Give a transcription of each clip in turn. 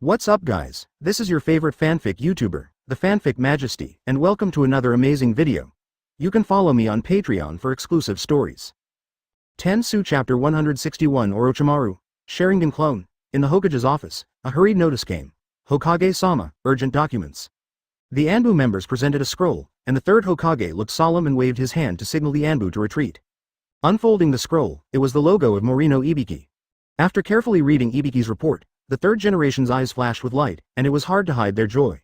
What's up guys, this is your favorite fanfic YouTuber, the Fanfic Majesty, and welcome to another amazing video. You can follow me on Patreon for exclusive stories. Tensu Chapter 161 Orochimaru, Sharingan Clone. In the Hokage's office, a hurried notice came. Hokage-sama, urgent documents. The Anbu members presented a scroll, and the third Hokage looked solemn and waved his hand to signal the Anbu to retreat. Unfolding the scroll, it was the logo of Morino Ibiki. After carefully reading Ibiki's report, the third generation's eyes flashed with light, and it was hard to hide their joy.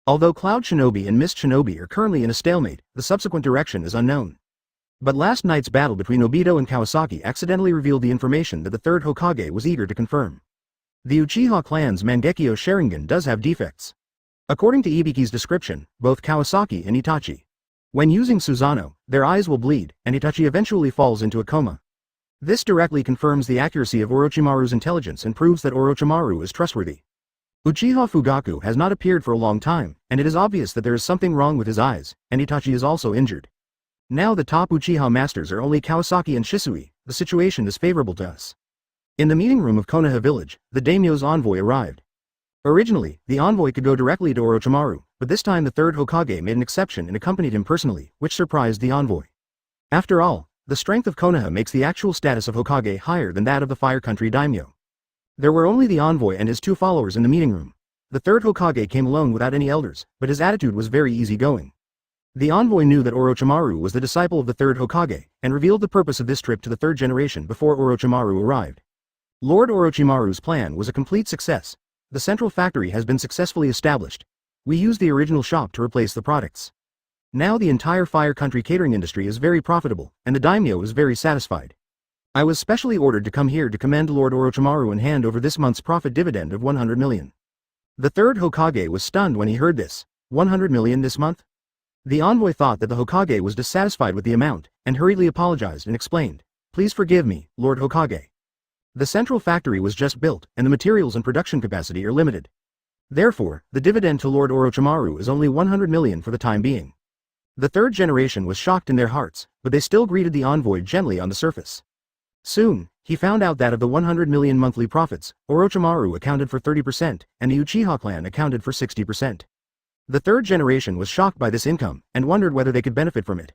Although Cloud Shinobi and Mist Shinobi are currently in a stalemate, the subsequent direction is unknown. But last night's battle between Obito and Kawasaki accidentally revealed the information that the third Hokage was eager to confirm. The Uchiha clan's Mangekyo Sharingan does have defects. According to Ibiki's description, both Kawasaki and Itachi. When using Susanoo, their eyes will bleed, and Itachi eventually falls into a coma. This directly confirms the accuracy of Orochimaru's intelligence and proves that Orochimaru is trustworthy. Uchiha Fugaku has not appeared for a long time, and it is obvious that there is something wrong with his eyes, and Itachi is also injured. Now the top Uchiha masters are only Kawasaki and Shisui, the situation is favorable to us. In the meeting room of Konoha village, the daimyo's envoy arrived. Originally, the envoy could go directly to Orochimaru, but this time the third Hokage made an exception and accompanied him personally, which surprised the envoy. After all, the strength of Konoha makes the actual status of Hokage higher than that of the Fire Country daimyo. There were only the envoy and his two followers in the meeting room. The third Hokage came alone without any elders, but his attitude was very easygoing. The envoy knew that Orochimaru was the disciple of the third Hokage, and revealed the purpose of this trip to the third generation before Orochimaru arrived. Lord Orochimaru's plan was a complete success. The central factory has been successfully established. We used the original shop to replace the products. Now the entire Fire Country catering industry is very profitable, and the daimyo is very satisfied. I was specially ordered to come here to commend Lord Orochimaru and hand over this month's profit dividend of 100 million. The third Hokage was stunned when he heard this. 100 million this month? The envoy thought that the Hokage was dissatisfied with the amount, and hurriedly apologized and explained, "Please forgive me, Lord Hokage. The central factory was just built, and the materials and production capacity are limited. Therefore, the dividend to Lord Orochimaru is only 100 million for the time being." The third generation was shocked in their hearts, but they still greeted the envoy gently on the surface. Soon, he found out that of the 100 million monthly profits, Orochimaru accounted for 30%, and the Uchiha clan accounted for 60%. The third generation was shocked by this income, and wondered whether they could benefit from it.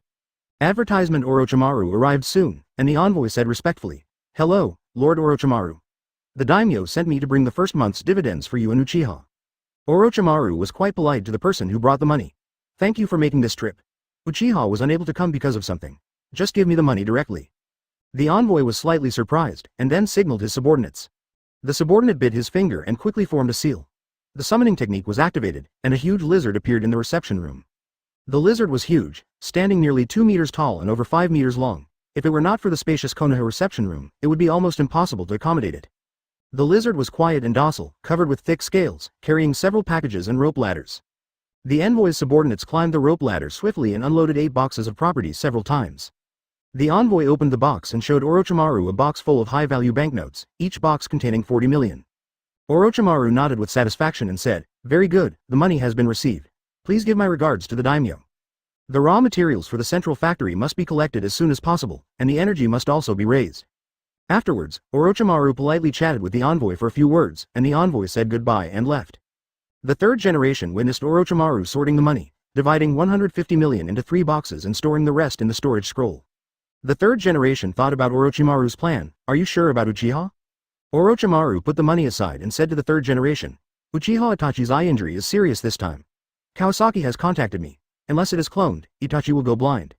Advertisement Orochimaru arrived soon, and the envoy said respectfully, "Hello, Lord Orochimaru. The daimyo sent me to bring the first month's dividends for you and Uchiha." Orochimaru was quite polite to the person who brought the money. "Thank you for making this trip. Uchiha was unable to come because of something. Just give me the money directly." The envoy was slightly surprised, and then signaled his subordinates. The subordinate bit his finger and quickly formed a seal. The summoning technique was activated, and a huge lizard appeared in the reception room. The lizard was huge, standing nearly 2 meters tall and over 5 meters long. If it were not for the spacious Konoha reception room, it would be almost impossible to accommodate it. The lizard was quiet and docile, covered with thick scales, carrying several packages and rope ladders. The envoy's subordinates climbed the rope ladder swiftly and unloaded 8 boxes of properties several times. The envoy opened the box and showed Orochimaru a box full of high-value banknotes, each box containing 40 million. Orochimaru nodded with satisfaction and said, "Very good, the money has been received. Please give my regards to the daimyo. The raw materials for the central factory must be collected as soon as possible, and the energy must also be raised." Afterwards, Orochimaru politely chatted with the envoy for a few words, and the envoy said goodbye and left. The third generation witnessed Orochimaru sorting the money, dividing 150 million into 3 boxes and storing the rest in the storage scroll. The third generation thought about Orochimaru's plan. "Are you sure about Uchiha?" Orochimaru put the money aside and said to the third generation, "Uchiha Itachi's eye injury is serious this time. Kawasaki has contacted me. Unless it is cloned, Itachi will go blind."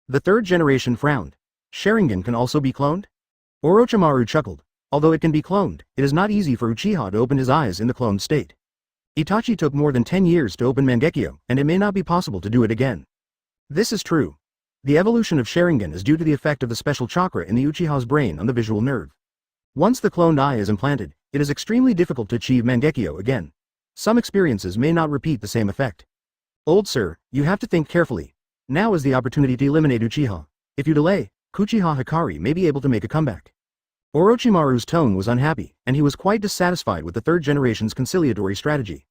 The third generation frowned. "Sharingan can also be cloned?" Orochimaru chuckled. "Although it can be cloned, it is not easy for Uchiha to open his eyes in the cloned state. Itachi took more than 10 years to open Mangekyo, and it may not be possible to do it again." This is true. The evolution of Sharingan is due to the effect of the special chakra in the Uchiha's brain on the visual nerve. Once the cloned eye is implanted, it is extremely difficult to achieve Mangekyo again. Some experiences may not repeat the same effect. "Old sir, you have to think carefully. Now is the opportunity to eliminate Uchiha. If you delay, Uchiha Hikari may be able to make a comeback." Orochimaru's tone was unhappy, and he was quite dissatisfied with the third generation's conciliatory strategy.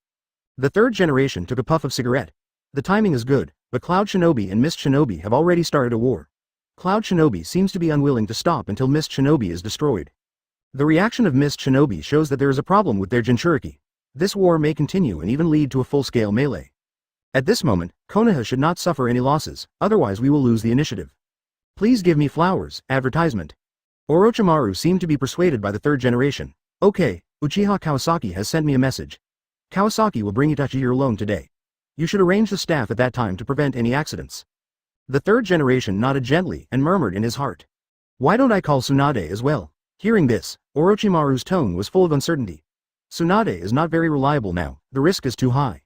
The third generation took a puff of cigarette. "The timing is good, but Cloud Shinobi and Mist Shinobi have already started a war. Cloud Shinobi seems to be unwilling to stop until Mist Shinobi is destroyed. The reaction of Mist Shinobi shows that there is a problem with their Jinchuriki. This war may continue and even lead to a full-scale melee. At this moment, Konoha should not suffer any losses, otherwise we will lose the initiative. Please give me flowers, advertisement. Orochimaru seemed to be persuaded by the third generation. Okay, Uchiha Kawasaki has sent me a message. Kawasaki will bring Itachi here alone today. You should arrange the staff at that time to prevent any accidents. The third generation nodded gently and murmured in his heart. Why don't I call Tsunade as well? Hearing this, Orochimaru's tone was full of uncertainty. Tsunade is not very reliable now, the risk is too high.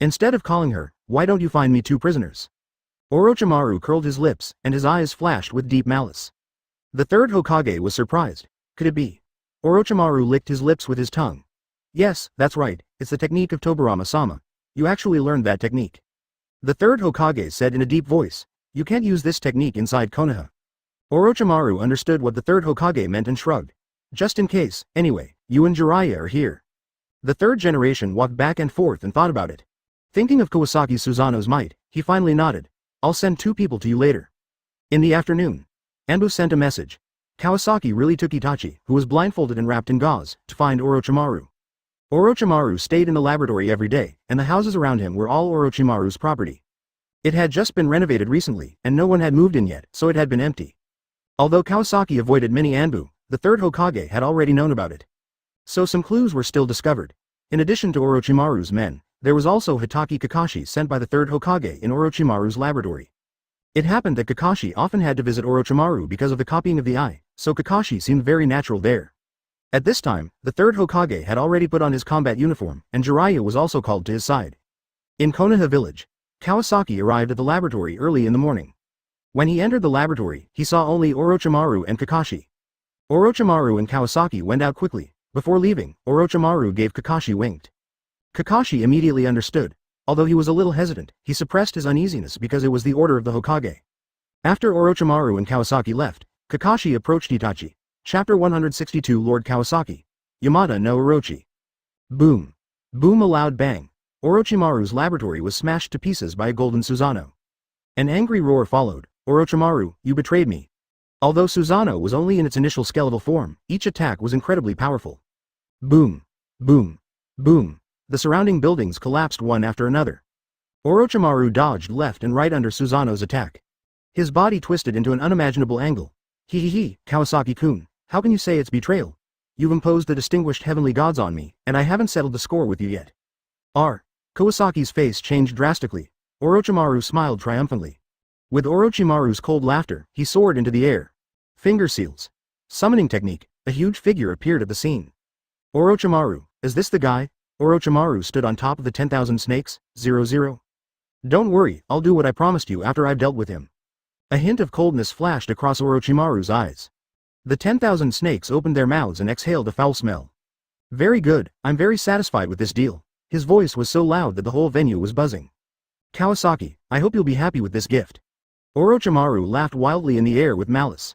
Instead of calling her, why don't you find me 2 prisoners? Orochimaru curled his lips, and his eyes flashed with deep malice. The third Hokage was surprised. Could it be? Orochimaru licked his lips with his tongue. Yes, that's right, it's the technique of Tobirama-sama. You actually learned that technique. The third Hokage said in a deep voice. You can't use this technique inside Konoha. Orochimaru understood what the third Hokage meant and shrugged. Just in case, anyway, you and Jiraiya are here. The third generation walked back and forth and thought about it. Thinking of Kawasaki Susanoo's might, he finally nodded. I'll send 2 people to you later. In the afternoon, Anbu sent a message. Kawasaki really took Itachi, who was blindfolded and wrapped in gauze, to find Orochimaru. Orochimaru stayed in the laboratory every day, and the houses around him were all Orochimaru's property. It had just been renovated recently, and no one had moved in yet, so it had been empty. Although Kawasaki avoided many Anbu, the third Hokage had already known about it. So some clues were still discovered. In addition to Orochimaru's men, there was also Hitaki Kakashi sent by the third Hokage in Orochimaru's laboratory. It happened that Kakashi often had to visit Orochimaru because of the copying of the eye, so Kakashi seemed very natural there. At this time, the third Hokage had already put on his combat uniform, and Jiraiya was also called to his side. In Konoha village, Kawasaki arrived at the laboratory early in the morning. When he entered the laboratory, he saw only Orochimaru and Kakashi. Orochimaru and Kawasaki went out quickly. Before leaving, Orochimaru gave Kakashi winked. Kakashi immediately understood. Although he was a little hesitant, he suppressed his uneasiness because it was the order of the Hokage. After Orochimaru and Kawasaki left, Kakashi approached Itachi. Chapter 162 Lord Kawasaki. Yamada no Orochi. Boom. Boom, a loud bang. Orochimaru's laboratory was smashed to pieces by a golden Susanoo. An angry roar followed. Orochimaru, you betrayed me. Although Susanoo was only in its initial skeletal form, each attack was incredibly powerful. Boom. Boom. Boom. The surrounding buildings collapsed one after another. Orochimaru dodged left and right under Susanoo's attack. His body twisted into an unimaginable angle. Hee, Kawasaki-kun, how can you say it's betrayal? You've imposed the distinguished heavenly gods on me, and I haven't settled the score with you yet. Kawasaki's face changed drastically. Orochimaru smiled triumphantly. With Orochimaru's cold laughter, he soared into the air. Finger seals. Summoning technique, a huge figure appeared at the scene. Orochimaru, is this the guy? Orochimaru stood on top of the 10,000 snakes, 00. Don't worry, I'll do what I promised you after I've dealt with him. A hint of coldness flashed across Orochimaru's eyes. The 10,000 snakes opened their mouths and exhaled a foul smell. Very good, I'm very satisfied with this deal. His voice was so loud that the whole venue was buzzing. Kawasaki, I hope you'll be happy with this gift. Orochimaru laughed wildly in the air with malice.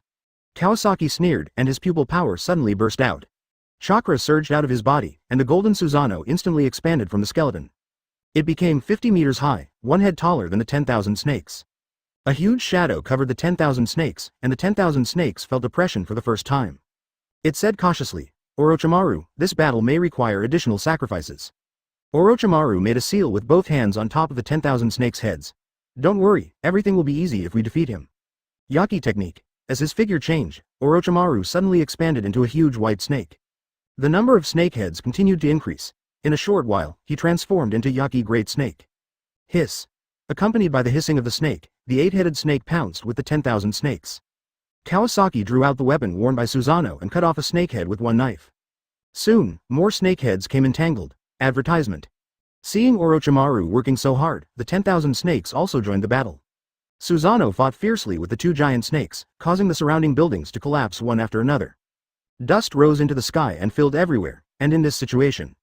Kawasaki sneered, and his pupil power suddenly burst out. Chakra surged out of his body, and the golden Susanoo instantly expanded from the skeleton. It became 50 meters high, 1 head taller than the 10,000 snakes. A huge shadow covered the 10,000 snakes, and the 10,000 snakes felt oppression for the first time. It said cautiously, Orochimaru, this battle may require additional sacrifices. Orochimaru made a seal with both hands on top of the 10,000 snakes' heads. Don't worry, everything will be easy if we defeat him. Yaki technique. As his figure changed, Orochimaru suddenly expanded into a huge white snake. The number of snake heads continued to increase. In a short while, he transformed into Yaki Great Snake. Hiss. Accompanied by the hissing of the snake, the 8-headed snake pounced with the 10,000 snakes. Kawasaki drew out the weapon worn by Susanoo and cut off a snake head with one knife. Soon, more snake heads came entangled. Advertisement. Seeing Orochimaru working so hard, the 10,000 snakes also joined the battle. Susanoo fought fiercely with the 2 giant snakes, causing the surrounding buildings to collapse one after another. Dust rose into the sky and filled everywhere, and in this situation,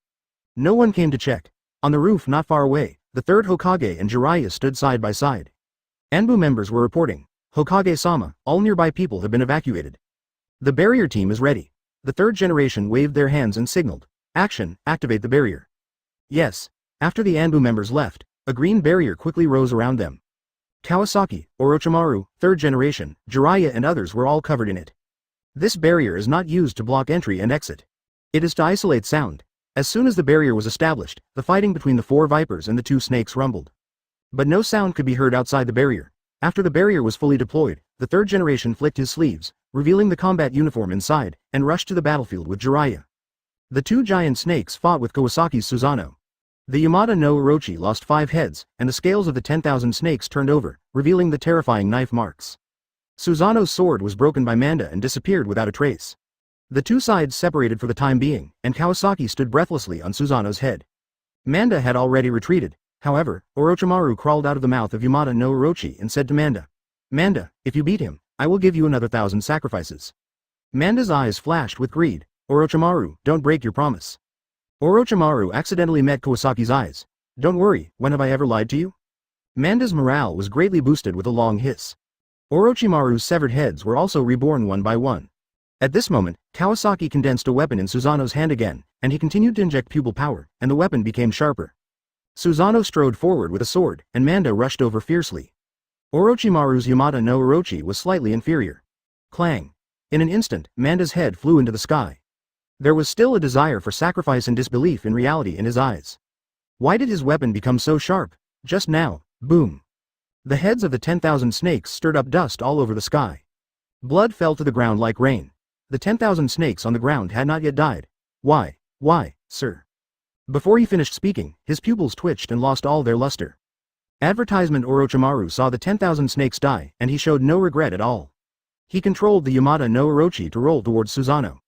no one came to check. On the roof not far away, the third Hokage and Jiraiya stood side by side. Anbu members were reporting, Hokage-sama, all nearby people have been evacuated. The barrier team is ready. The third generation waved their hands and signaled, action, activate the barrier. Yes. After the Anbu members left, a green barrier quickly rose around them. Kawasaki, Orochimaru, third generation, Jiraiya and others were all covered in it. This barrier is not used to block entry and exit. It is to isolate sound. As soon as the barrier was established, the fighting between the 4 vipers and the 2 snakes rumbled. But no sound could be heard outside the barrier. After the barrier was fully deployed, the 3rd generation flicked his sleeves, revealing the combat uniform inside, and rushed to the battlefield with Jiraiya. The 2 giant snakes fought with Kawasaki's Susanoo. The Yamada no Orochi lost 5 heads, and the scales of the 10,000 snakes turned over, revealing the terrifying knife marks. Susanoo's sword was broken by Manda and disappeared without a trace. The 2 sides separated for the time being, and Kawasaki stood breathlessly on Susanoo's head. Manda had already retreated. However, Orochimaru crawled out of the mouth of Yamada no Orochi and said to Manda, "Manda, if you beat him, I will give you another 1,000 sacrifices." Manda's eyes flashed with greed. "Orochimaru, don't break your promise." Orochimaru accidentally met Kawasaki's eyes. "Don't worry, when have I ever lied to you?" Manda's morale was greatly boosted with a long hiss. Orochimaru's severed heads were also reborn one by one. At this moment, Kawasaki condensed a weapon in Susanoo's hand again, and he continued to inject pupil power, and the weapon became sharper. Susanoo strode forward with a sword, and Manda rushed over fiercely. Orochimaru's Yamada no Orochi was slightly inferior. Clang! In an instant, Manda's head flew into the sky. There was still a desire for sacrifice and disbelief in reality in his eyes. Why did his weapon become so sharp? Just now, boom! The heads of the 10,000 snakes stirred up dust all over the sky. Blood fell to the ground like rain. The 10,000 snakes on the ground had not yet died. Why, sir? Before he finished speaking, his pupils twitched and lost all their luster. Advertisement Orochimaru saw the 10,000 snakes die, and he showed no regret at all. He controlled the Yamada no Orochi to roll towards Susanoo.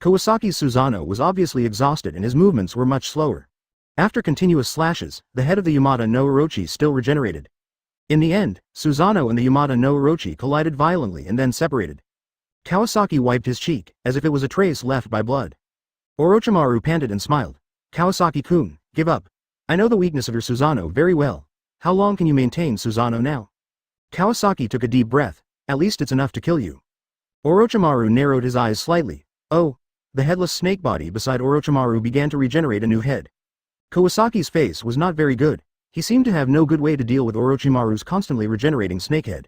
Kawasaki's Susanoo was obviously exhausted and his movements were much slower. After continuous slashes, the head of the Yamada no Orochi still regenerated. In the end, Susanoo and the Yamada no Orochi collided violently and then separated. Kawasaki wiped his cheek, as if it was a trace left by blood. Orochimaru panted and smiled. "Kawasaki-kun, give up. I know the weakness of your Susanoo very well. How long can you maintain Susanoo now?" Kawasaki took a deep breath. "At least it's enough to kill you." Orochimaru narrowed his eyes slightly. "Oh." The headless snake body beside Orochimaru began to regenerate a new head. Kawasaki's face was not very good. He seemed to have no good way to deal with Orochimaru's constantly regenerating snakehead.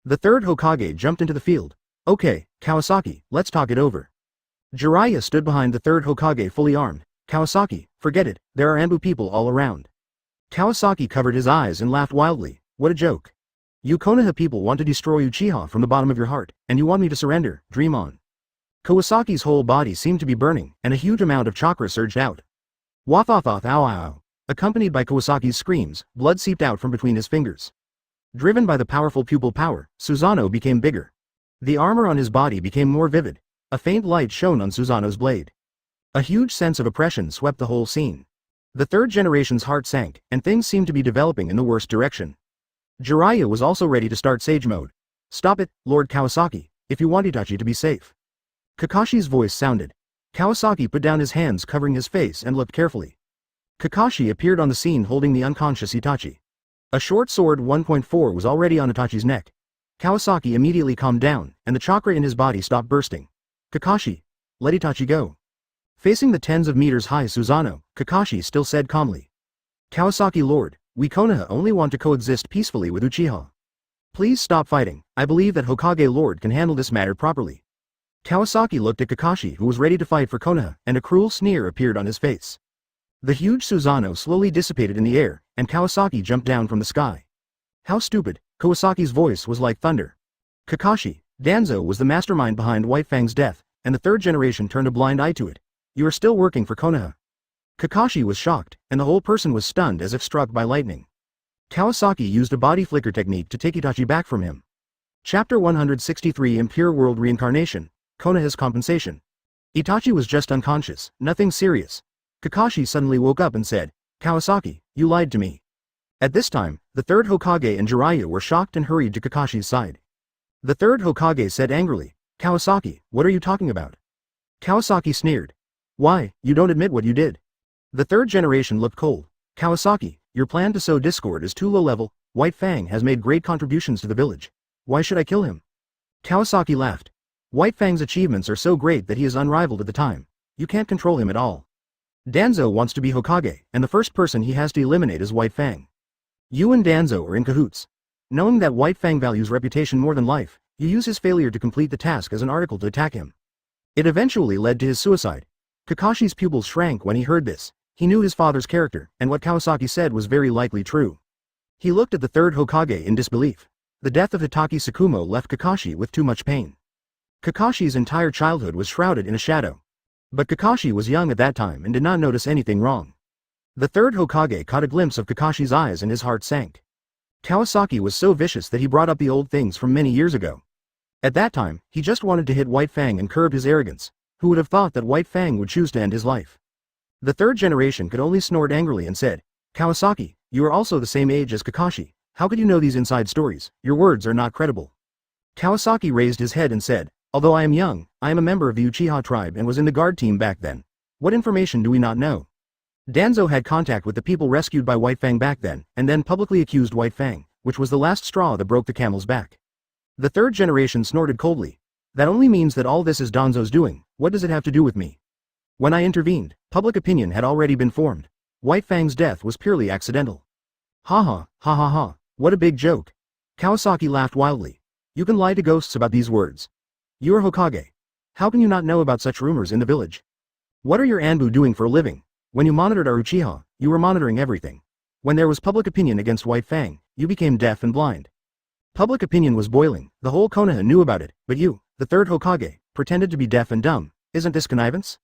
The 3rd Hokage jumped into the field. "Okay, Kawasaki, let's talk it over." Jiraiya stood behind the 3rd Hokage fully armed. "Kawasaki, forget it, there are Anbu people all around." Kawasaki covered his eyes and laughed wildly. "What a joke. You Konoha people want to destroy Uchiha from the bottom of your heart, and you want me to surrender, dream on." Kawasaki's whole body seemed to be burning, and a huge amount of chakra surged out. Wathothoth ow ow. Accompanied by Kawasaki's screams, blood seeped out from between his fingers. Driven by the powerful pupil power, Susanoo became bigger. The armor on his body became more vivid. A faint light shone on Susanoo's blade. A huge sense of oppression swept the whole scene. The 3rd generation's heart sank, and things seemed to be developing in the worst direction. Jiraiya was also ready to start Sage mode. "Stop it, Lord Kawasaki, if you want Itachi to be safe." Kakashi's voice sounded. Kawasaki put down his hands covering his face and looked carefully. Kakashi appeared on the scene holding the unconscious Itachi. A short sword 1.4 was already on Itachi's neck. Kawasaki immediately calmed down, and the chakra in his body stopped bursting. "Kakashi, let Itachi go." Facing the tens of meters high Susanoo, Kakashi still said calmly. "Kawasaki Lord, we Konoha only want to coexist peacefully with Uchiha. Please stop fighting. I believe that Hokage Lord can handle this matter properly." Kawasaki looked at Kakashi, who was ready to fight for Konoha, and a cruel sneer appeared on his face. The huge Susanoo slowly dissipated in the air, and Kawasaki jumped down from the sky. "How stupid." Kawasaki's voice was like thunder. "Kakashi, Danzo was the mastermind behind White Fang's death, and the 3rd generation turned a blind eye to it. You are still working for Konoha." Kakashi was shocked, and the whole person was stunned as if struck by lightning. Kawasaki used a body flicker technique to take Itachi back from him. Chapter 163 Impure World Reincarnation, Konoha's Compensation. Itachi was just unconscious, nothing serious. Kakashi suddenly woke up and said, "Kawasaki, you lied to me." At this time, the 3rd Hokage and Jiraiya were shocked and hurried to Kakashi's side. The 3rd Hokage said angrily, "Kawasaki, what are you talking about?" Kawasaki sneered. "Why, you don't admit what you did." The 3rd generation looked cold. "Kawasaki, your plan to sow discord is too low level. White Fang has made great contributions to the village. Why should I kill him?" Kawasaki laughed. "White Fang's achievements are so great that he is unrivaled at the time. You can't control him at all. Danzo wants to be Hokage, and the first person he has to eliminate is White Fang. You and Danzo are in cahoots. Knowing that White Fang values reputation more than life, you use his failure to complete the task as an article to attack him. It eventually led to his suicide. Kakashi's pupils shrank when he heard this. He knew his father's character, and what Kawasaki said was very likely true. He looked at the third Hokage in disbelief. The death of Hitaki Tsukumo left Kakashi with too much pain. Kakashi's entire childhood was shrouded in a shadow. But Kakashi was young at that time and did not notice anything wrong. The third Hokage caught a glimpse of Kakashi's eyes and his heart sank. Kawasaki was so vicious that he brought up the old things from many years ago. At that time, he just wanted to hit White Fang and curb his arrogance. Who would have thought that White Fang would choose to end his life? The third generation could only snort angrily and said, Kawasaki, you are also the same age as Kakashi. How could you know these inside stories? Your words are not credible. Kawasaki raised his head and said, although I am young, I am a member of the Uchiha tribe and was in the guard team back then. What information do we not know? Danzo had contact with the people rescued by White Fang back then, and then publicly accused White Fang, which was the last straw that broke the camel's back. The third generation snorted coldly. That only means that all this is Danzo's doing. What does it have to do with me? When I intervened, public opinion had already been formed. White Fang's death was purely accidental. Ha ha, ha ha ha, what a big joke. Kawasaki laughed wildly. You can lie to ghosts about these words. You are Hokage. How can you not know about such rumors in the village? What are your Anbu doing for a living? When you monitored our Uchiha, you were monitoring everything. When there was public opinion against White Fang, you became deaf and blind. Public opinion was boiling, the whole Konoha knew about it, but you, the third Hokage, pretended to be deaf and dumb. Isn't this connivance?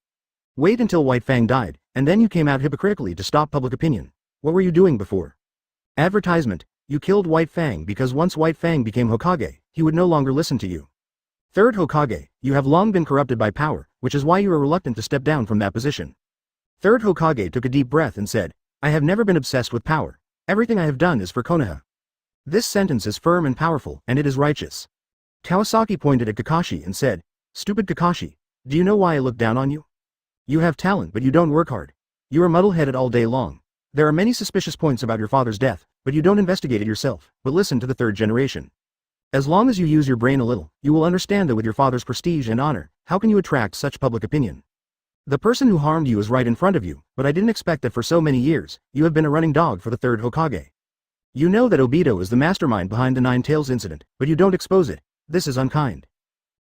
Wait until White Fang died, and then you came out hypocritically to stop public opinion. What were you doing before? Advertisement, you killed White Fang because once White Fang became Hokage, he would no longer listen to you. Third Hokage, you have long been corrupted by power, which is why you are reluctant to step down from that position. Third Hokage took a deep breath and said, I have never been obsessed with power. Everything I have done is for Konoha. This sentence is firm and powerful, and it is righteous. Kawasaki pointed at Kakashi and said, Stupid Kakashi, do you know why I look down on you? You have talent but you don't work hard. You are muddle-headed all day long. There are many suspicious points about your father's death, but you don't investigate it yourself, but listen to the third generation. As long as you use your brain a little, you will understand that with your father's prestige and honor, how can you attract such public opinion? The person who harmed you is right in front of you, but I didn't expect that for so many years, you have been a running dog for the third Hokage. You know that Obito is the mastermind behind the Nine Tails incident, but you don't expose it. This is unkind.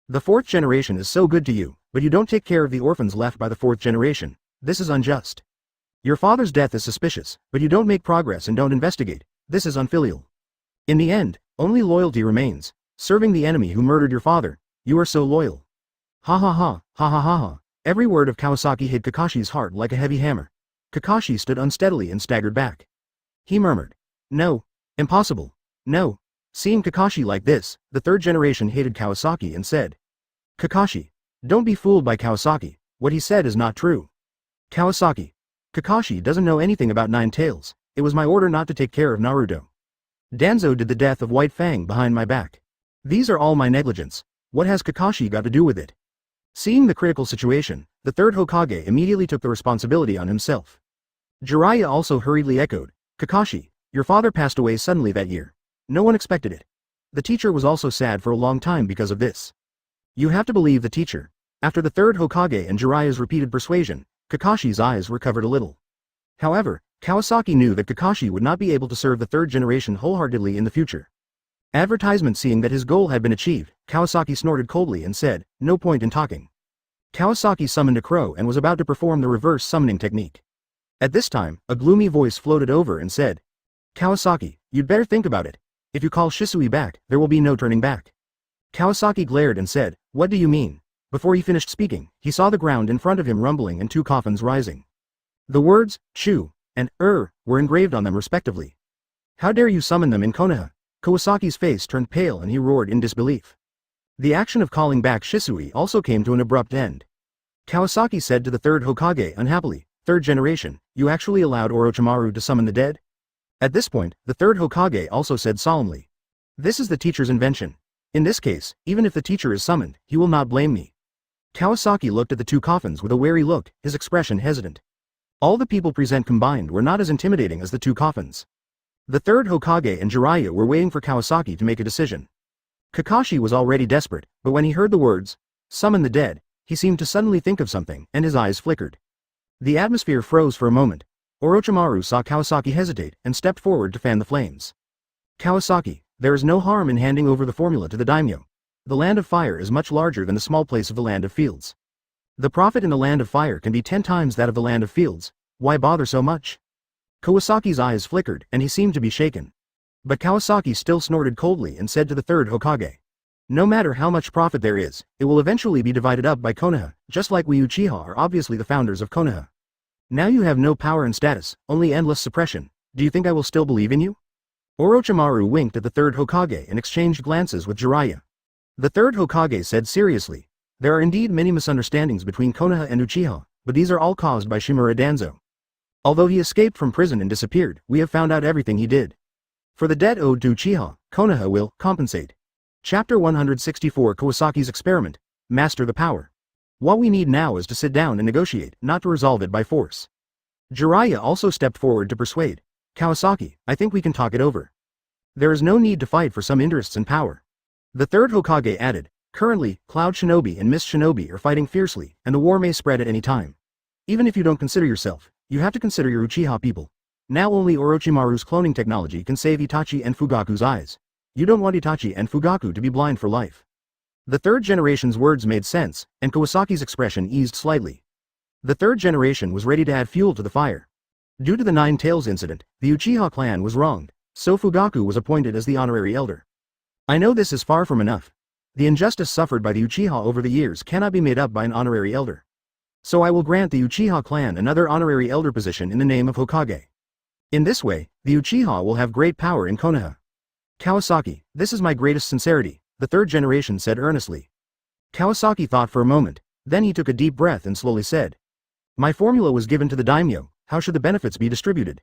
The fourth generation is so good to you, but you don't take care of the orphans left by the fourth generation. This is unjust. Your father's death is suspicious, but you don't make progress and don't investigate. This is unfilial. In the end, only loyalty remains. Serving the enemy who murdered your father. You are so loyal. Ha ha ha, ha ha ha ha. Every word of Kawasaki hit Kakashi's heart like a heavy hammer. Kakashi stood unsteadily and staggered back. He murmured. No. Impossible. No. Seeing Kakashi like this, the third generation hated Kawasaki and said, Kakashi, don't be fooled by Kawasaki. What he said is not true. Kawasaki. Kakashi doesn't know anything about Nine Tails. It was my order not to take care of Naruto. Danzo did the death of White Fang behind my back. These are all my negligence. What has Kakashi got to do with it? Seeing the critical situation, the third Hokage immediately took the responsibility on himself. Jiraiya also hurriedly echoed, Kakashi, your father passed away suddenly that year. No one expected it. The teacher was also sad for a long time because of this. You have to believe the teacher. After the third Hokage and Jiraiya's repeated persuasion, Kakashi's eyes recovered a little. However, Kawasaki knew that Kakashi would not be able to serve the third generation wholeheartedly in the future. Advertisement seeing that his goal had been achieved, Kawasaki snorted coldly and said, no point in talking. Kawasaki summoned a crow and was about to perform the reverse summoning technique. At this time, a gloomy voice floated over and said, Kawasaki, you'd better think about it. If you call Shisui back, there will be no turning back. Kawasaki glared and said, what do you mean? Before he finished speaking, he saw the ground in front of him rumbling and two coffins rising. The words, Chu, and were engraved on them respectively. How dare you summon them in Konoha? Kawasaki's face turned pale and he roared in disbelief. The action of calling back Shisui also came to an abrupt end. Kawasaki said to the third Hokage unhappily, third generation, you actually allowed Orochimaru to summon the dead? At this point, the third Hokage also said solemnly, this is the teacher's invention. In this case, even if the teacher is summoned, he will not blame me. Kawasaki looked at the two coffins with a wary look, his expression hesitant. All the people present combined were not as intimidating as the two coffins. The third Hokage and Jiraiya were waiting for Kawasaki to make a decision. Kakashi was already desperate, but when he heard the words, summon the dead, he seemed to suddenly think of something, and his eyes flickered. The atmosphere froze for a moment. Orochimaru saw Kawasaki hesitate and stepped forward to fan the flames. Kawasaki, there is no harm in handing over the formula to the daimyo. The land of fire is much larger than the small place of the land of fields. The profit in the land of fire can be 10 times that of the land of fields, why bother so much? Kawasaki's eyes flickered and he seemed to be shaken. But Kawasaki still snorted coldly and said to the third Hokage. No matter how much profit there is, it will eventually be divided up by Konoha, just like we Uchiha are obviously the founders of Konoha. Now you have no power and status, only endless suppression. Do you think I will still believe in you? Orochimaru winked at the third Hokage and exchanged glances with Jiraiya. The third Hokage said seriously, there are indeed many misunderstandings between Konoha and Uchiha, but these are all caused by Shimura Danzo. Although he escaped from prison and disappeared, we have found out everything he did. For the debt owed to Uchiha, Konoha will compensate. Chapter 164 Kawasaki's Experiment, Master the Power. What we need now is to sit down and negotiate, not to resolve it by force. Jiraiya also stepped forward to persuade. Kawasaki, I think we can talk it over. There is no need to fight for some interests and power. The third Hokage added, currently, Cloud Shinobi and Mist Shinobi are fighting fiercely, and the war may spread at any time. Even if you don't consider yourself, you have to consider your Uchiha people. Now only Orochimaru's cloning technology can save Itachi and Fugaku's eyes. You don't want Itachi and Fugaku to be blind for life. The third generation's words made sense, and Kawasaki's expression eased slightly. The third generation was ready to add fuel to the fire. Due to the Nine Tails incident, the Uchiha clan was wronged, so Fugaku was appointed as the honorary elder. I know this is far from enough. The injustice suffered by the Uchiha over the years cannot be made up by an honorary elder. So I will grant the Uchiha clan another honorary elder position in the name of Hokage. In this way, the Uchiha will have great power in Konoha. Kawasaki, this is my greatest sincerity, the third generation said earnestly. Kawasaki thought for a moment, then he took a deep breath and slowly said. My formula was given to the daimyo, how should the benefits be distributed?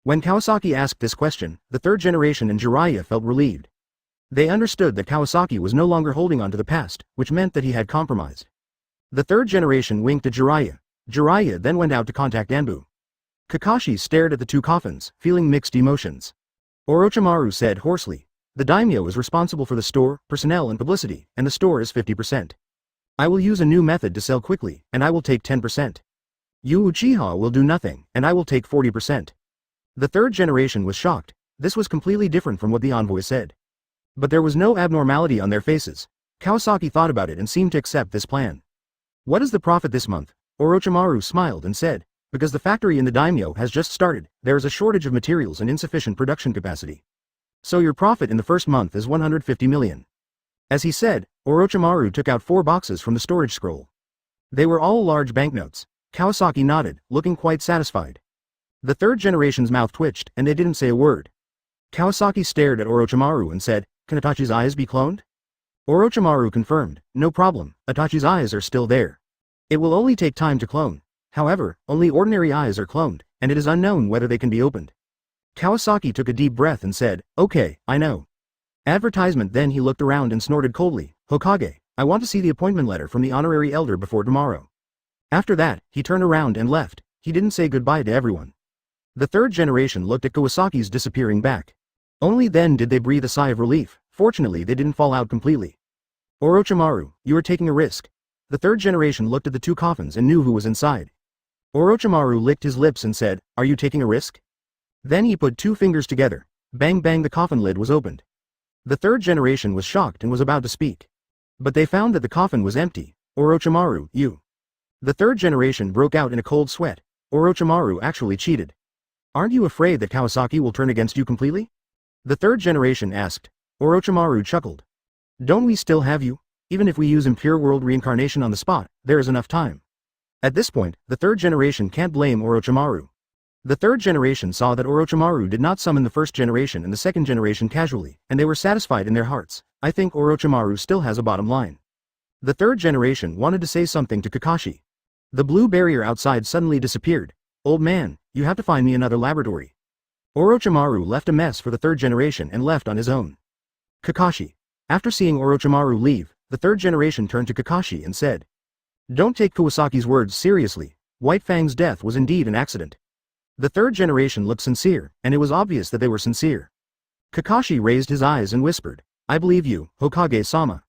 When Kawasaki asked this question, the third generation and Jiraiya felt relieved. They understood that Kawasaki was no longer holding on to the past, which meant that he had compromised. The third generation winked at Jiraiya. Jiraiya then went out to contact Anbu. Kakashi stared at the two coffins, feeling mixed emotions. Orochimaru said hoarsely, the daimyo is responsible for the store, personnel and publicity, and the store is 50%. I will use a new method to sell quickly, and I will take 10%. You Uchiha will do nothing, and I will take 40%. The third generation was shocked. This was completely different from what the envoy said. But there was no abnormality on their faces. Kawasaki thought about it and seemed to accept this plan. What is the profit this month? Orochimaru smiled and said, because the factory in the daimyo has just started, there is a shortage of materials and insufficient production capacity. So your profit in the first month is 150 million. As he said, Orochimaru took out 4 boxes from the storage scroll. They were all large banknotes. Kawasaki nodded, looking quite satisfied. The third generation's mouth twitched, and they didn't say a word. Kawasaki stared at Orochimaru and said, can Itachi's eyes be cloned? Orochimaru confirmed, no problem, Itachi's eyes are still there. It will only take time to clone. However, only ordinary eyes are cloned, and it is unknown whether they can be opened. Kawasaki took a deep breath and said, okay, I know. Advertisement. Then he looked around and snorted coldly, Hokage, I want to see the appointment letter from the honorary elder before tomorrow. After that, he turned around and left. He didn't say goodbye to everyone. The third generation looked at Kawasaki's disappearing back. Only then did they breathe a sigh of relief. Fortunately they didn't fall out completely. Orochimaru, you are taking a risk. The third generation looked at the 2 coffins and knew who was inside. Orochimaru licked his lips and said, are you taking a risk? Then he put 2 fingers together. Bang bang, the coffin lid was opened. The third generation was shocked and was about to speak. But they found that the coffin was empty. Orochimaru, you. The third generation broke out in a cold sweat. Orochimaru actually cheated. Aren't you afraid that Kawasaki will turn against you completely? The third generation asked. Orochimaru chuckled. Don't we still have you? Even if we use impure world reincarnation on the spot, there is enough time. At this point, the third generation can't blame Orochimaru. The third generation saw that Orochimaru did not summon the first generation and the second generation casually, and they were satisfied in their hearts. I think Orochimaru still has a bottom line. The third generation wanted to say something to Kakashi. The blue barrier outside suddenly disappeared. Old man, you have to find me another laboratory. Orochimaru left a mess for the third generation and left on his own. Kakashi. After seeing Orochimaru leave, the third generation turned to Kakashi and said, don't take Kawasaki's words seriously. White Fang's death was indeed an accident. The third generation looked sincere, and it was obvious that they were sincere. Kakashi raised his eyes and whispered, I believe you, Hokage-sama.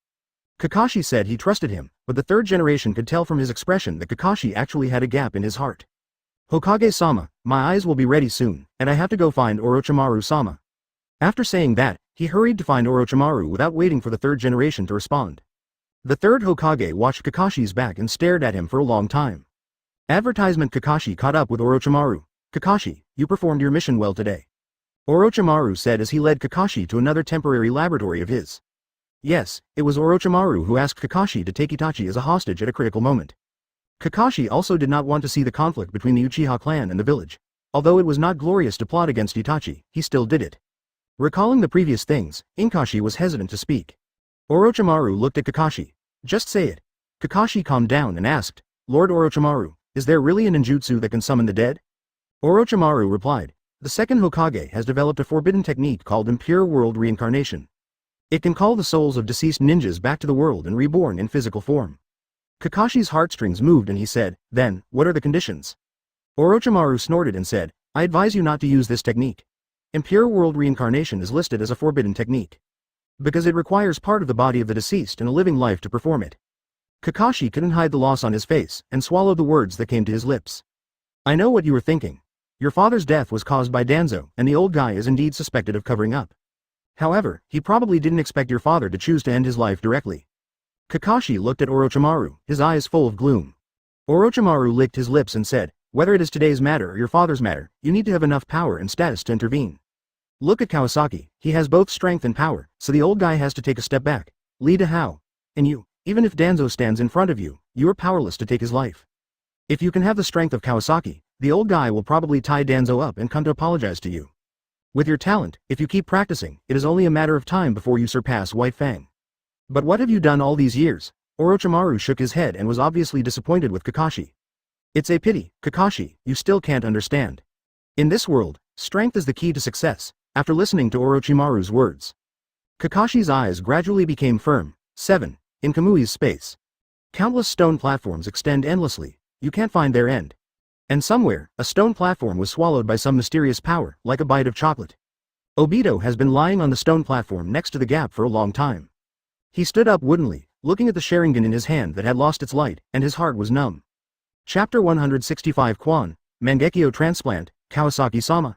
Kakashi said he trusted him, but the third generation could tell from his expression that Kakashi actually had a gap in his heart. Hokage-sama, my eyes will be ready soon, and I have to go find Orochimaru-sama. After saying that, he hurried to find Orochimaru without waiting for the third generation to respond. The third Hokage watched Kakashi's back and stared at him for a long time. Advertisement. Kakashi caught up with Orochimaru. Kakashi, you performed your mission well today. Orochimaru said as he led Kakashi to another temporary laboratory of his. Yes, it was Orochimaru who asked Kakashi to take Itachi as a hostage at a critical moment. Kakashi also did not want to see the conflict between the Uchiha clan and the village. Although it was not glorious to plot against Itachi, he still did it. Recalling the previous things, Inkashi was hesitant to speak. Orochimaru looked at Kakashi. Just say it. Kakashi calmed down and asked, Lord Orochimaru, is there really a ninjutsu that can summon the dead? Orochimaru replied, the second Hokage has developed a forbidden technique called impure world reincarnation. It can call the souls of deceased ninjas back to the world and reborn in physical form. Kakashi's heartstrings moved and he said, then, what are the conditions? Orochimaru snorted and said, I advise you not to use this technique. Impure world reincarnation is listed as a forbidden technique. Because it requires part of the body of the deceased and a living life to perform it. Kakashi couldn't hide the loss on his face and swallowed the words that came to his lips. I know what you were thinking. Your father's death was caused by Danzo, and the old guy is indeed suspected of covering up. However, he probably didn't expect your father to choose to end his life directly. Kakashi looked at Orochimaru, his eyes full of gloom. Orochimaru licked his lips and said, whether it is today's matter or your father's matter, you need to have enough power and status to intervene. Look at Kawasaki, he has both strength and power, so the old guy has to take a step back. Lead a how? And you, even if Danzo stands in front of you, you are powerless to take his life. If you can have the strength of Kawasaki, the old guy will probably tie Danzo up and come to apologize to you. With your talent, if you keep practicing, it is only a matter of time before you surpass White Fang. But what have you done all these years? Orochimaru shook his head and was obviously disappointed with Kakashi. It's a pity, Kakashi, you still can't understand. In this world, strength is the key to success. After listening to Orochimaru's words, Kakashi's eyes gradually became firm. 7. In Kamui's space. Countless stone platforms extend endlessly, you can't find their end. And somewhere, a stone platform was swallowed by some mysterious power, like a bite of chocolate. Obito has been lying on the stone platform next to the gap for a long time. He stood up woodenly, looking at the Sharingan in his hand that had lost its light, and his heart was numb. Chapter 165 Quan, Mangekyo Transplant, Kawasaki-sama.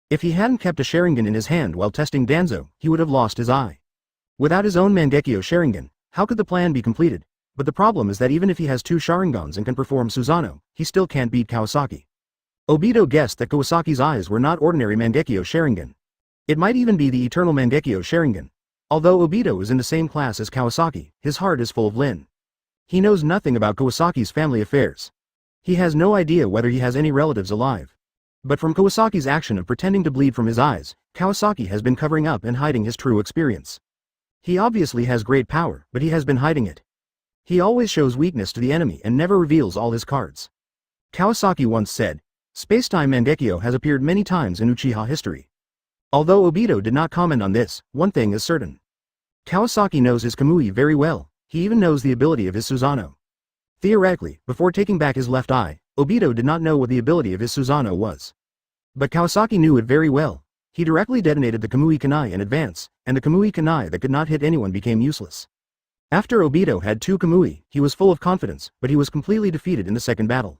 If he hadn't kept a Sharingan in his hand while testing Danzo, he would have lost his eye. Without his own Mangekyo Sharingan, how could the plan be completed? But the problem is that even if he has two Sharingans and can perform Susanoo, he still can't beat Kawasaki. Obito guessed that Kawasaki's eyes were not ordinary Mangekyo Sharingan. It might even be the eternal Mangekyo Sharingan. Although Obito is in the same class as Kawasaki, his heart is full of Lin. He knows nothing about Kawasaki's family affairs. He has no idea whether he has any relatives alive. But from Kawasaki's action of pretending to bleed from his eyes, Kawasaki has been covering up and hiding his true experience. He obviously has great power, but he has been hiding it. He always shows weakness to the enemy and never reveals all his cards. Kawasaki once said, Spacetime Mangekyo has appeared many times in Uchiha history. Although Obito did not comment on this, one thing is certain. Kawasaki knows his Kamui very well, he even knows the ability of his Susanoo. Theoretically, before taking back his left eye, Obito did not know what the ability of his Susanoo was. But Kawasaki knew it very well. He directly detonated the Kamui Kunai in advance, and the Kamui Kunai that could not hit anyone became useless. After Obito had two Kamui, he was full of confidence, but he was completely defeated in the second battle.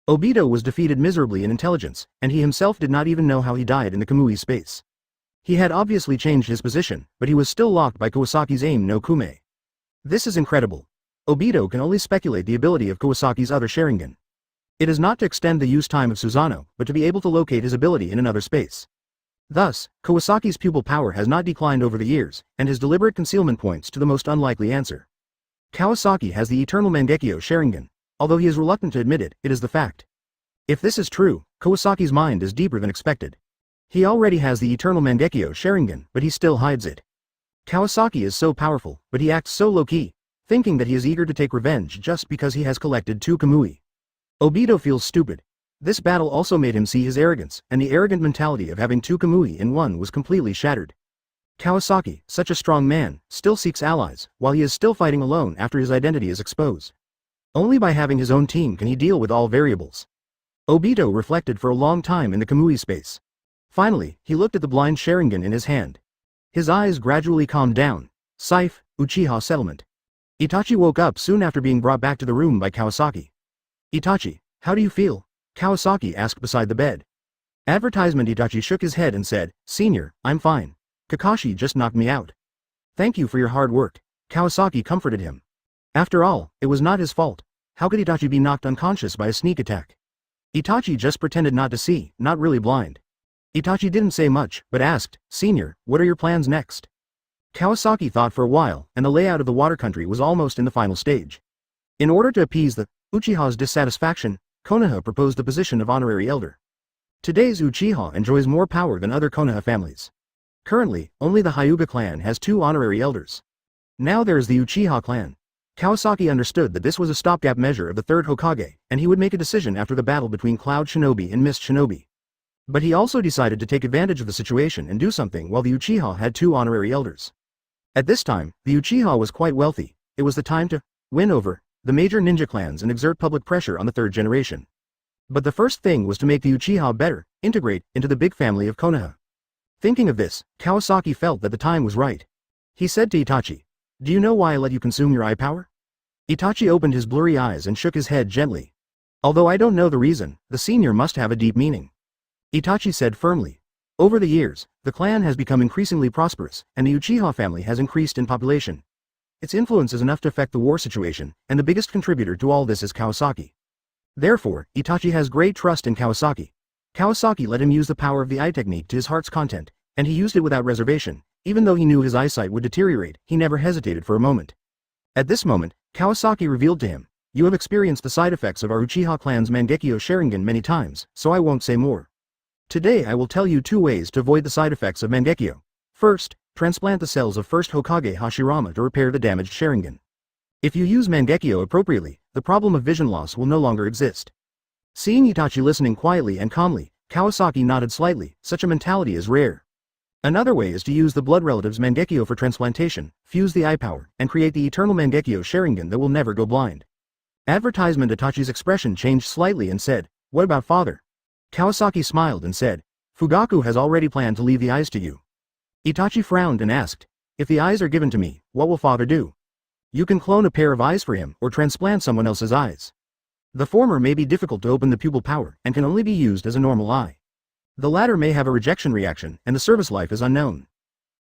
Obito was defeated miserably in intelligence, and he himself did not even know how he died in the Kamui space. He had obviously changed his position, but he was still locked by Kawasaki's aim no Kume. This is incredible. Obito can only speculate the ability of Kawasaki's other Sharingan. It is not to extend the use time of Susanoo, but to be able to locate his ability in another space. Thus, Kawasaki's pupil power has not declined over the years, and his deliberate concealment points to the most unlikely answer. Kawasaki has the eternal Mangekyo Sharingan. Although he is reluctant to admit it, it is the fact. If this is true, Kawasaki's mind is deeper than expected. He already has the eternal Mangekyo Sharingan, but he still hides it. Kawasaki is so powerful, but he acts so low-key, thinking that he is eager to take revenge just because he has collected two Kamui. Obito feels stupid. This battle also made him see his arrogance, and the arrogant mentality of having two Kamui in one was completely shattered. Kawasaki, such a strong man, still seeks allies, while he is still fighting alone after his identity is exposed. Only by having his own team can he deal with all variables. Obito reflected for a long time in the Kamui space. Finally, he looked at the blind Sharingan in his hand. His eyes gradually calmed down. Saif, Uchiha settlement. Itachi woke up soon after being brought back to the room by Kawasaki. Itachi, how do you feel? Kawasaki asked beside the bed. Advertisement. Itachi shook his head and said, Senior, I'm fine. Kakashi just knocked me out. Thank you for your hard work. Kawasaki comforted him. After all, it was not his fault. How could Itachi be knocked unconscious by a sneak attack? Itachi just pretended not to see, not really blind. Itachi didn't say much, but asked, "Senior, what are your plans next?" Kawasaki thought for a while, and the layout of the water country was almost in the final stage. In order to appease the Uchiha's dissatisfaction, Konoha proposed the position of honorary elder. Today's Uchiha enjoys more power than other Konoha families. Currently, only the Hyuga clan has 2 honorary elders. Now there is the Uchiha clan. Kawasaki understood that this was a stopgap measure of the 3rd Hokage, and he would make a decision after the battle between Cloud Shinobi and Mist Shinobi. But he also decided to take advantage of the situation and do something while the Uchiha had 2 honorary elders. At this time, the Uchiha was quite wealthy. It was the time to win over the major ninja clans and exert public pressure on the 3rd generation. But the first thing was to make the Uchiha better, integrate into the big family of Konoha. Thinking of this, Kawasaki felt that the time was right. He said to Itachi, "Do you know why I let you consume your eye power?" Itachi opened his blurry eyes and shook his head gently. "Although I don't know the reason, the senior must have a deep meaning," Itachi said firmly. Over the years, the clan has become increasingly prosperous, and the Uchiha family has increased in population. Its influence is enough to affect the war situation, and the biggest contributor to all this is Kawasaki. Therefore, Itachi has great trust in Kawasaki. Kawasaki let him use the power of the eye technique to his heart's content, and he used it without reservation. Even though he knew his eyesight would deteriorate, he never hesitated for a moment. At this moment, Kawasaki revealed to him, "You have experienced the side effects of our Uchiha clan's Mangekyo Sharingan many times, so I won't say more. Today I will tell you 2 ways to avoid the side effects of Mangekyo. First, transplant the cells of 1st Hokage Hashirama to repair the damaged Sharingan. If you use Mangekyo appropriately, the problem of vision loss will no longer exist." Seeing Itachi listening quietly and calmly, Kawasaki nodded slightly. Such a mentality is rare. Another way is to use the blood relative's Mangekyo for transplantation, fuse the eye power, and create the eternal Mangekyo Sharingan that will never go blind. Advertisement. Itachi's expression changed slightly and said, "What about father?" Kawasaki smiled and said, "Fugaku has already planned to leave the eyes to you." Itachi frowned and asked, "If the eyes are given to me, what will father do?" "You can clone a pair of eyes for him or transplant someone else's eyes. The former may be difficult to open the pupil power and can only be used as a normal eye. The latter may have a rejection reaction and the service life is unknown.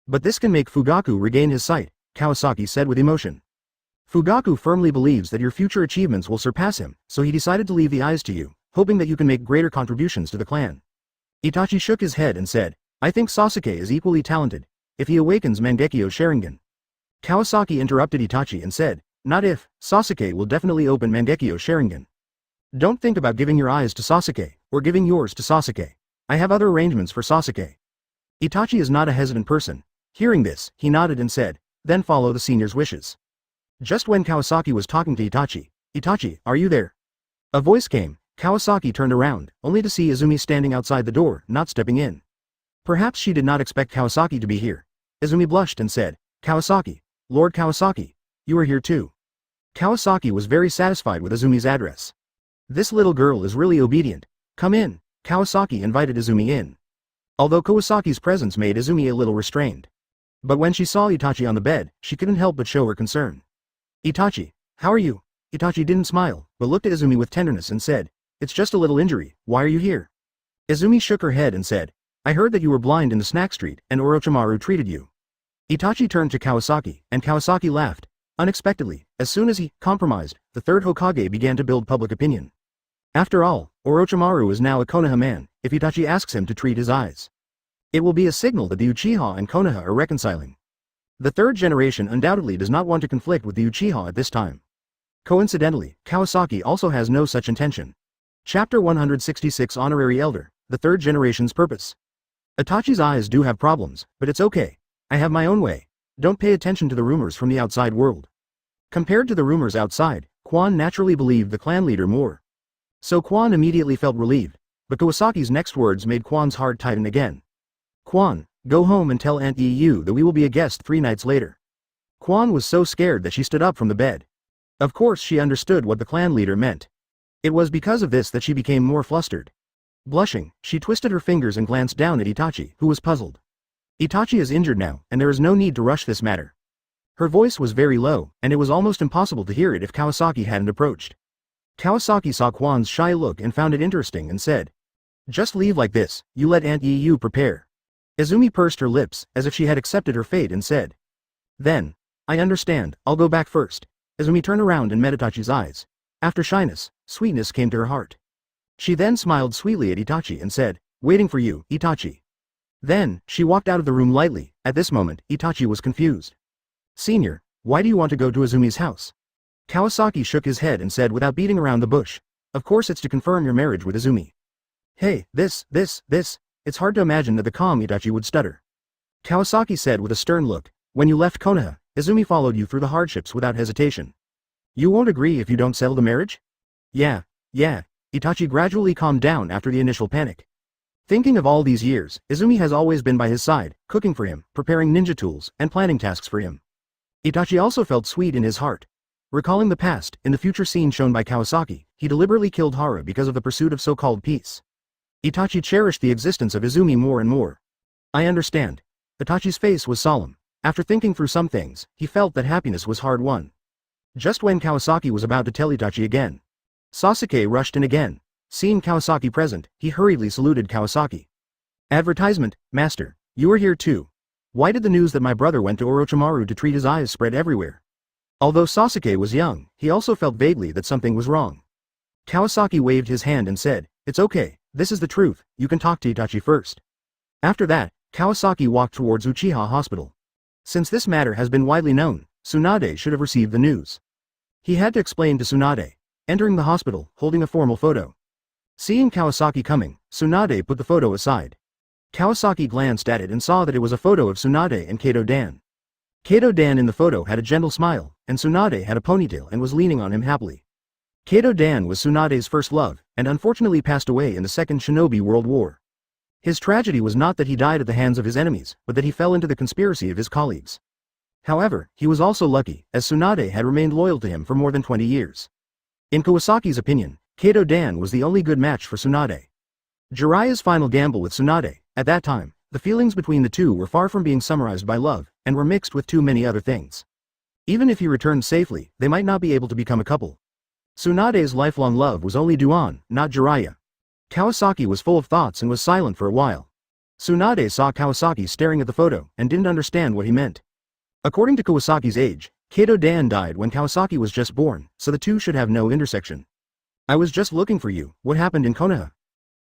But this can make Fugaku regain his sight," Kawasaki said with emotion. "Fugaku firmly believes that your future achievements will surpass him, so he decided to leave the eyes to you, hoping that you can make greater contributions to the clan." Itachi shook his head and said, "I think Sasuke is equally talented, if he awakens Mangekyo Sharingan." Kawasaki interrupted Itachi and said, "Not if, Sasuke will definitely open Mangekyo Sharingan. Don't think about giving your eyes to Sasuke, or giving yours to Sasuke. I have other arrangements for Sasuke." Itachi is not a hesitant person. Hearing this, he nodded and said, "Then follow the senior's wishes." Just when Kawasaki was talking to Itachi, "Itachi, are you there?" A voice came. Kawasaki turned around, only to see Izumi standing outside the door, not stepping in. Perhaps she did not expect Kawasaki to be here. Izumi blushed and said, "Kawasaki, Lord Kawasaki, you are here too." Kawasaki was very satisfied with Izumi's address. "This little girl is really obedient. Come in." Kawasaki invited Izumi in. Although Kawasaki's presence made Izumi a little restrained. But when she saw Itachi on the bed, she couldn't help but show her concern. "Itachi, how are you?" Itachi didn't smile, but looked at Izumi with tenderness and said, "It's just a little injury, why are you here?" Izumi shook her head and said, "I heard that you were blind in the snack street and Orochimaru treated you." Itachi turned to Kawasaki, and Kawasaki laughed. Unexpectedly, as soon as he compromised, the 3rd Hokage began to build public opinion. After all, Orochimaru is now a Konoha man, if Itachi asks him to treat his eyes. It will be a signal that the Uchiha and Konoha are reconciling. The 3rd generation undoubtedly does not want to conflict with the Uchiha at this time. Coincidentally, Kawasaki also has no such intention. Chapter 166 Honorary Elder, the 3rd generation's purpose. Itachi's eyes do have problems, but it's okay. I have my own way. Don't pay attention to the rumors from the outside world. Compared to the rumors outside, Quan naturally believed the clan leader more. So Quan immediately felt relieved, but Kawasaki's next words made Quan's heart tighten again. "Quan, go home and tell Aunt Yu that we will be a guest 3 nights later." Quan was so scared that she stood up from the bed. Of course she understood what the clan leader meant. It was because of this that she became more flustered. Blushing, she twisted her fingers and glanced down at Itachi, who was puzzled. Itachi is injured now, and there is no need to rush this matter. Her voice was very low, and it was almost impossible to hear it if Kawasaki hadn't approached. Kawasaki saw Quan's shy look and found it interesting and said, "Just leave like this, you let Aunt Yu prepare." Izumi pursed her lips, as if she had accepted her fate and said, "Then, I understand, I'll go back first." Izumi turned around and met Itachi's eyes. After shyness, sweetness came to her heart. She then smiled sweetly at Itachi and said, "Waiting for you, Itachi." Then, she walked out of the room lightly. At this moment, Itachi was confused. "Senior, why do you want to go to Izumi's house?" Kawasaki shook his head and said without beating around the bush, "Of course it's to confirm your marriage with Izumi." "Hey, this, it's hard to imagine that the calm Itachi would stutter." Kawasaki said with a stern look, "When you left Konoha, Izumi followed you through the hardships without hesitation. You won't agree if you don't settle the marriage?" Yeah. Itachi gradually calmed down after the initial panic. Thinking of all these years, Izumi has always been by his side, cooking for him, preparing ninja tools, and planning tasks for him. Itachi also felt sweet in his heart. Recalling the past, in the future scene shown by Kawasaki, he deliberately killed Hara because of the pursuit of so-called peace. Itachi cherished the existence of Izumi more and more. "I understand." Itachi's face was solemn. After thinking through some things, he felt that happiness was hard-won. Just when Kawasaki was about to tell Itachi again, Sasuke rushed in again. Seeing Kawasaki present, he hurriedly saluted Kawasaki. "Advertisement, Master, you are here too. Why did the news that my brother went to Orochimaru to treat his eyes spread everywhere?" Although Sasuke was young, he also felt vaguely that something was wrong. Kawasaki waved his hand and said, "It's okay, this is the truth, you can talk to Itachi first." After that, Kawasaki walked towards Uchiha Hospital. Since this matter has been widely known, Tsunade should have received the news. He had to explain to Tsunade, entering the hospital, holding a formal photo. Seeing Kawasaki coming, Tsunade put the photo aside. Kawasaki glanced at it and saw that it was a photo of Tsunade and Kato Dan. Kato Dan in the photo had a gentle smile, and Tsunade had a ponytail and was leaning on him happily. Kato Dan was Tsunade's first love, and unfortunately passed away in the Second Shinobi World War. His tragedy was not that he died at the hands of his enemies, but that he fell into the conspiracy of his colleagues. However, he was also lucky, as Tsunade had remained loyal to him for more than 20 years. In Kawasaki's opinion, Kato Dan was the only good match for Tsunade. Jiraiya's final gamble with Tsunade, at that time, the feelings between the two were far from being summarized by love, and were mixed with too many other things. Even if he returned safely, they might not be able to become a couple. Tsunade's lifelong love was only Duan, not Jiraiya. Kawasaki was full of thoughts and was silent for a while. Tsunade saw Kawasaki staring at the photo, and didn't understand what he meant. According to Kawasaki's age, Kato Dan died when Kawasaki was just born, so the two should have no intersection. "I was just looking for you, what happened in Konoha?"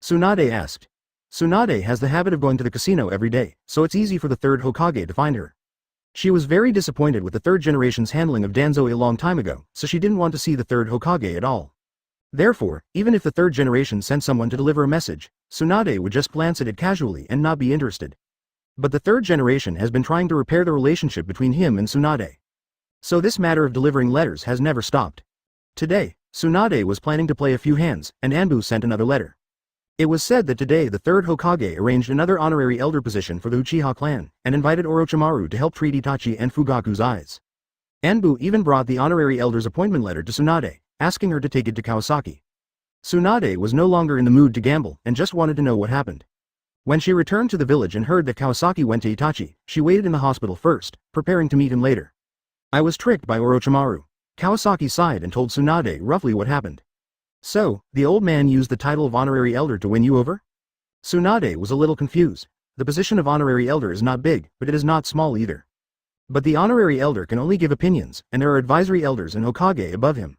Tsunade asked. Tsunade has the habit of going to the casino every day, so it's easy for the third Hokage to find her. She was very disappointed with the third generation's handling of Danzō a long time ago, so she didn't want to see the third Hokage at all. Therefore, even if the third generation sent someone to deliver a message, Tsunade would just glance at it casually and not be interested. But the third generation has been trying to repair the relationship between him and Tsunade. So this matter of delivering letters has never stopped. Today, Tsunade was planning to play a few hands, and Anbu sent another letter. It was said that today the third Hokage arranged another honorary elder position for the Uchiha clan, and invited Orochimaru to help treat Itachi and Fugaku's eyes. Anbu even brought the honorary elder's appointment letter to Tsunade, asking her to take it to Kawasaki. Tsunade was no longer in the mood to gamble, and just wanted to know what happened. When she returned to the village and heard that Kawasaki went to Itachi, she waited in the hospital first, preparing to meet him later. "I was tricked by Orochimaru." Kawasaki sighed and told Tsunade roughly what happened. "So, the old man used the title of honorary elder to win you over?" Tsunade was a little confused. The position of honorary elder is not big, but it is not small either. But the honorary elder can only give opinions, and there are advisory elders and Hokage above him.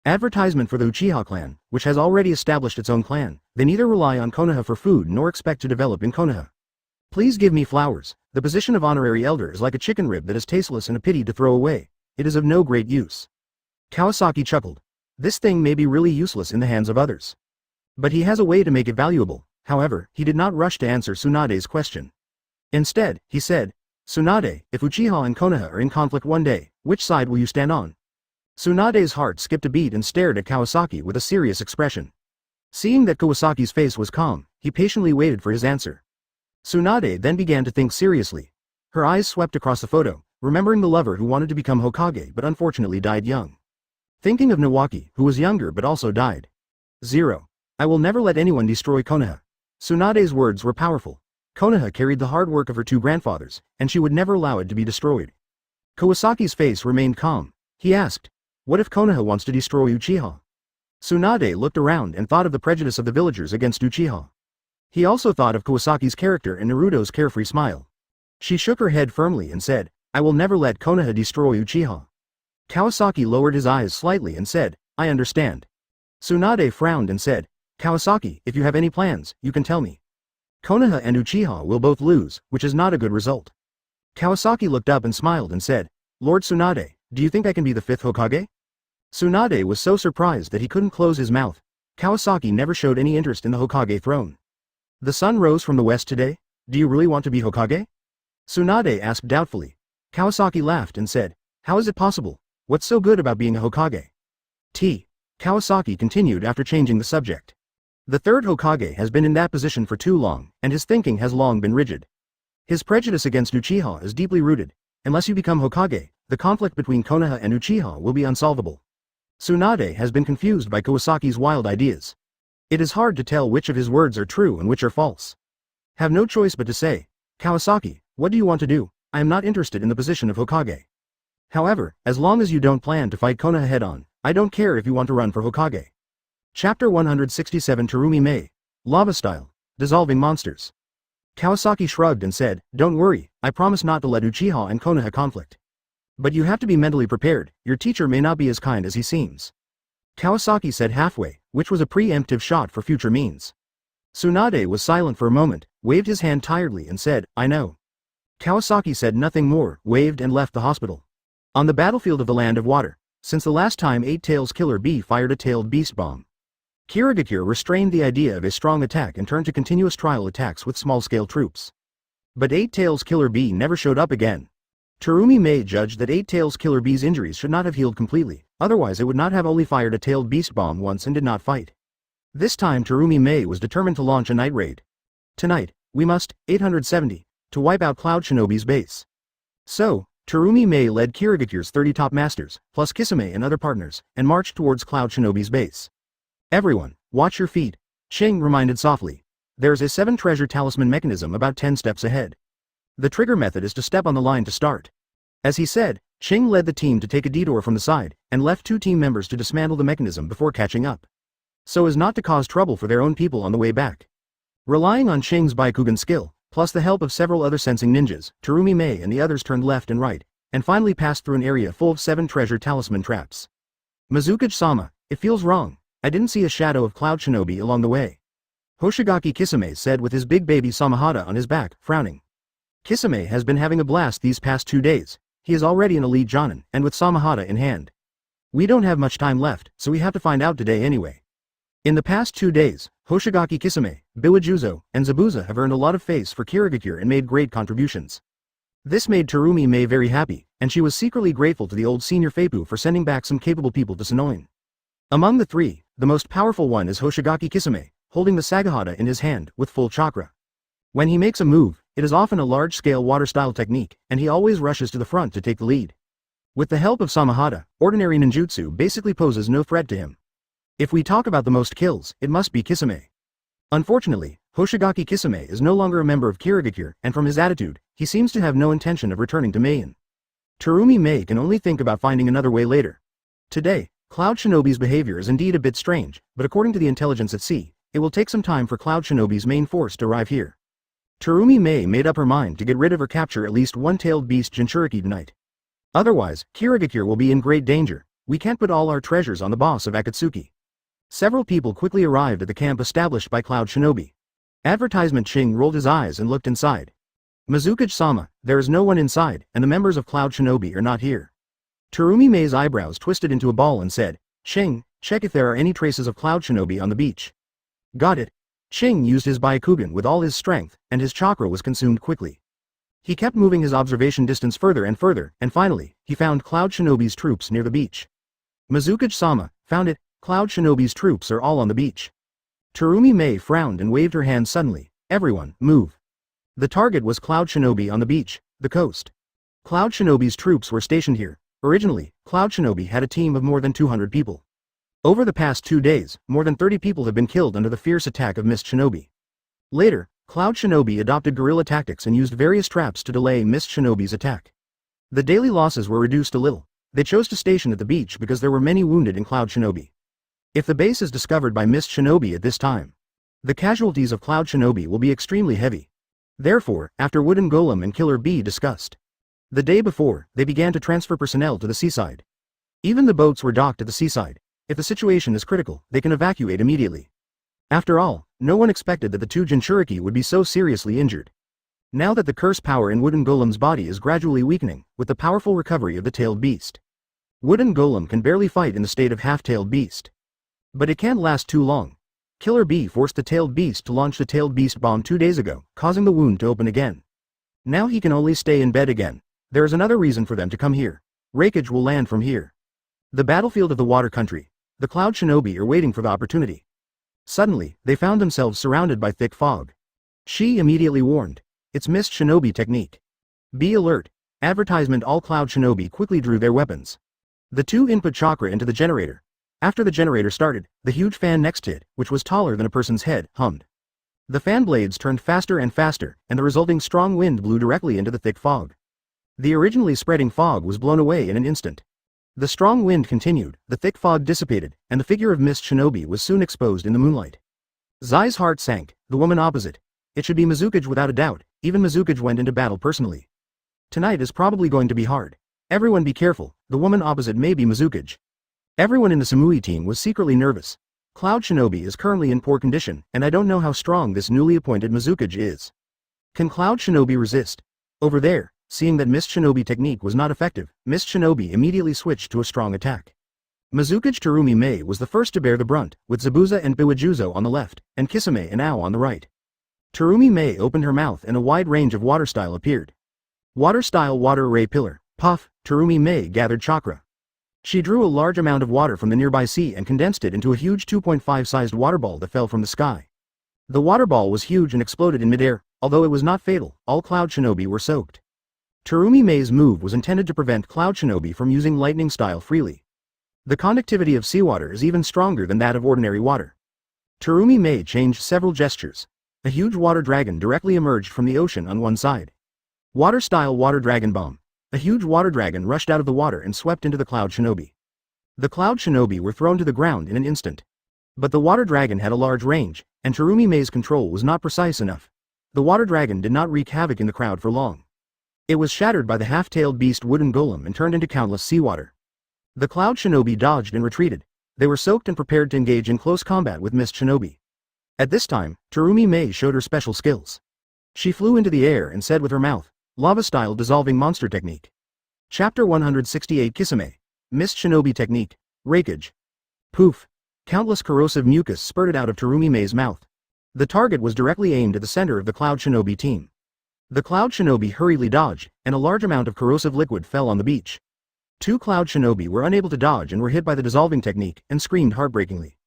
Advertisement for the Uchiha clan, which has already established its own clan. They neither rely on Konoha for food nor expect to develop in Konoha. "Please give me flowers." The position of honorary elder is like a chicken rib that is tasteless and a pity to throw away. It is of no great use. Kawasaki chuckled. This thing may be really useless in the hands of others. But he has a way to make it valuable. However, he did not rush to answer Tsunade's question. Instead, he said, "Tsunade, if Uchiha and Konoha are in conflict one day, which side will you stand on?" Tsunade's heart skipped a beat and stared at Kawasaki with a serious expression. Seeing that Kawasaki's face was calm, he patiently waited for his answer. Tsunade then began to think seriously. Her eyes swept across the photo, remembering the lover who wanted to become Hokage but unfortunately died young. Thinking of Nawaki, who was younger but also died. 0. I will never let anyone destroy Konoha. Tsunade's words were powerful. Konoha carried the hard work of her two grandfathers, and she would never allow it to be destroyed. Kawasaki's face remained calm. He asked, "What if Konoha wants to destroy Uchiha?" Tsunade looked around and thought of the prejudice of the villagers against Uchiha. He also thought of Kawasaki's character and Naruto's carefree smile. She shook her head firmly and said, "I will never let Konoha destroy Uchiha." Kawasaki lowered his eyes slightly and said, I understand. Tsunade frowned and said, Kawasaki, if you have any plans, you can tell me. Konoha and Uchiha will both lose, which is not a good result. Kawasaki looked up and smiled and said, Lord Tsunade, do you think I can be the 5th Hokage? Tsunade was so surprised that he couldn't close his mouth. Kawasaki never showed any interest in the Hokage throne. The sun rose from the west today? Do you really want to be Hokage? Tsunade asked doubtfully. Kawasaki laughed and said, How is it possible? What's so good about being a Hokage? Kawasaki continued after changing the subject. The 3rd Hokage has been in that position for too long, and his thinking has long been rigid. His prejudice against Uchiha is deeply rooted. Unless you become Hokage, the conflict between Konoha and Uchiha will be unsolvable. Tsunade has been confused by Kawasaki's wild ideas. It is hard to tell which of his words are true and which are false. Have no choice but to say, Kawasaki, what do you want to do? I am not interested in the position of Hokage. However, as long as you don't plan to fight Konoha head-on, I don't care if you want to run for Hokage. Chapter 167 Terumi Mei. Lava Style. Dissolving Monsters. Kawasaki shrugged and said, Don't worry, I promise not to let Uchiha and Konoha conflict. But you have to be mentally prepared, your teacher may not be as kind as he seems. Kawasaki said halfway, which was a preemptive shot for future means. Tsunade was silent for a moment, waved his hand tiredly and said, I know. Kawasaki said nothing more, waved and left the hospital. On the battlefield of the Land of Water, since the last time 8 Tails Killer Bee fired a tailed beast bomb, Kirigakure restrained the idea of a strong attack and turned to continuous trial attacks with small-scale troops. But 8 Tails Killer Bee never showed up again. Terumi Mei judged that 8 Tails Killer Bee's injuries should not have healed completely, otherwise it would not have only fired a tailed beast bomb once and did not fight. This time Terumi Mei was determined to launch a night raid. Tonight, we must, 870, to wipe out Cloud Shinobi's base. So, Terumi Mei led Kirigakure's 30 top masters, plus Kisame and other partners, and marched towards Cloud Shinobi's base. Everyone, watch your feet, Ching reminded softly. There's a 7 treasure talisman mechanism about 10 steps ahead. The trigger method is to step on the line to start. As he said, Ching led the team to take a detour from the side, and left 2 team members to dismantle the mechanism before catching up, so as not to cause trouble for their own people on the way back. Relying on Ching's Byakugan skill, plus the help of several other sensing ninjas, Terumi Mei and the others turned left and right, and finally passed through an area full of 7 treasure talisman traps. Mizukage-sama, it feels wrong. I didn't see a shadow of Cloud Shinobi along the way. Hoshigaki Kisame said with his big baby Samahata on his back, frowning. Kisame has been having a blast these past 2 days. He is already an elite Jonin, and with Samahata in hand. We don't have much time left, so we have to find out today anyway. In the past 2 days, Hoshigaki Kisame, Biwajuzo, and Zabuza have earned a lot of face for Kirigakure and made great contributions. This made Terumi Mei very happy, and she was secretly grateful to the old senior Feipu for sending back some capable people to Sonoin. Among the 3, the most powerful one is Hoshigaki Kisame, holding the Sagahata in his hand, with full chakra. When he makes a move, it is often a large-scale water-style technique, and he always rushes to the front to take the lead. With the help of Samahata, ordinary ninjutsu basically poses no threat to him. If we talk about the most kills, it must be Kisame. Unfortunately, Hoshigaki Kisame is no longer a member of Kirigakure, and from his attitude, he seems to have no intention of returning to Maien. Terumi Mei can only think about finding another way later. Today, Cloud Shinobi's behavior is indeed a bit strange, but according to the intelligence at sea, it will take some time for Cloud Shinobi's main force to arrive here. Terumi Mei made up her mind to get rid of or capture at least 1-tailed beast Jinchuriki tonight. Otherwise, Kirigakure will be in great danger. We can't put all our treasures on the boss of Akatsuki. Several people quickly arrived at the camp established by Cloud Shinobi. Advertisement Ching rolled his eyes and looked inside. Mizukage-sama, there is no one inside, and the members of Cloud Shinobi are not here. Terumi Mei's eyebrows twisted into a ball and said, Ching, check if there are any traces of Cloud Shinobi on the beach. Got it. Ching used his Byakugan with all his strength, and his chakra was consumed quickly. He kept moving his observation distance further, and finally, he found Cloud Shinobi's troops near the beach. Mizukage-sama, found it, Cloud Shinobi's troops are all on the beach. Terumi Mei frowned and waved her hand suddenly. Everyone, move. The target was Cloud Shinobi on the beach, the coast. Cloud Shinobi's troops were stationed here. Originally, Cloud Shinobi had a team of more than 200 people. Over the past 2 days, more than 30 people have been killed under the fierce attack of Mist Shinobi. Later, Cloud Shinobi adopted guerrilla tactics and used various traps to delay Mist Shinobi's attack. The daily losses were reduced a little. They chose to station at the beach because there were many wounded in Cloud Shinobi. If the base is discovered by Mist Shinobi at this time, the casualties of Cloud Shinobi will be extremely heavy. Therefore, after Wooden Golem and Killer Bee discussed, the day before, they began to transfer personnel to the seaside. Even the boats were docked at the seaside. If the situation is critical, they can evacuate immediately. After all, no one expected that the two Jinchuriki would be so seriously injured. Now that the curse power in Wooden Golem's body is gradually weakening, with the powerful recovery of the tailed beast. Wooden Golem can barely fight in the state of half-tailed beast. But it can't last too long. Killer Bee forced the tailed beast to launch the tailed beast bomb 2 days ago, causing the wound to open again. Now he can only stay in bed again. There is another reason for them to come here. Recap will land from here. The battlefield of the water country. The Cloud Shinobi are waiting for the opportunity. Suddenly, they found themselves surrounded by thick fog. She immediately warned. It's Mist Shinobi technique. Be alert. Advertisement. All Cloud Shinobi quickly drew their weapons. The two input chakra into the generator. After the generator started, the huge fan next to it, which was taller than a person's head, hummed. The fan blades turned faster and faster, and the resulting strong wind blew directly into the thick fog. The originally spreading fog was blown away in an instant. The strong wind continued, the thick fog dissipated, and the figure of Mist Shinobi was soon exposed in the moonlight. Zai's heart sank, the woman opposite. It should be Mizukage without a doubt. Even Mizukage went into battle personally. Tonight is probably going to be hard. Everyone be careful, the woman opposite may be Mizukage. Everyone in the Samui team was secretly nervous. Cloud Shinobi is currently in poor condition, and I don't know how strong this newly appointed Mizukage is. Can Cloud Shinobi resist? Over there, seeing that Mist Shinobi technique was not effective, Mist Shinobi immediately switched to a strong attack. Mizukage Terumi Mei was the first to bear the brunt, with Zabuza and Biwajuzo on the left, and Kisame and Ao on the right. Terumi Mei opened her mouth and a wide range of water style appeared. Water style water array pillar, puff, Terumi Mei gathered chakra. She drew a large amount of water from the nearby sea and condensed it into a huge 2.5-sized water ball that fell from the sky. The water ball was huge and exploded in midair. Although it was not fatal, all Cloud Shinobi were soaked. Terumi Mei's move was intended to prevent Cloud Shinobi from using lightning style freely. The conductivity of seawater is even stronger than that of ordinary water. Terumi Mei changed several gestures. A huge water dragon directly emerged from the ocean on one side. Water style water dragon bomb. A huge water dragon rushed out of the water and swept into the Cloud Shinobi. The Cloud Shinobi were thrown to the ground in an instant. But the water dragon had a large range, and Terumi Mei's control was not precise enough. The water dragon did not wreak havoc in the crowd for long. It was shattered by the half-tailed beast Wooden Golem and turned into countless seawater. The Cloud Shinobi dodged and retreated. They were soaked and prepared to engage in close combat with Mist Shinobi. At this time, Terumi Mei showed her special skills. She flew into the air and said with her mouth, Lava-style dissolving monster technique. Chapter 168 Kisame. Mist Shinobi technique. Rakage. Poof. Countless corrosive mucus spurted out of Terumi Mei's mouth. The target was directly aimed at the center of the Cloud Shinobi team. The Cloud Shinobi hurriedly dodged, and a large amount of corrosive liquid fell on the beach. Two Cloud Shinobi were unable to dodge and were hit by the dissolving technique and screamed heartbreakingly.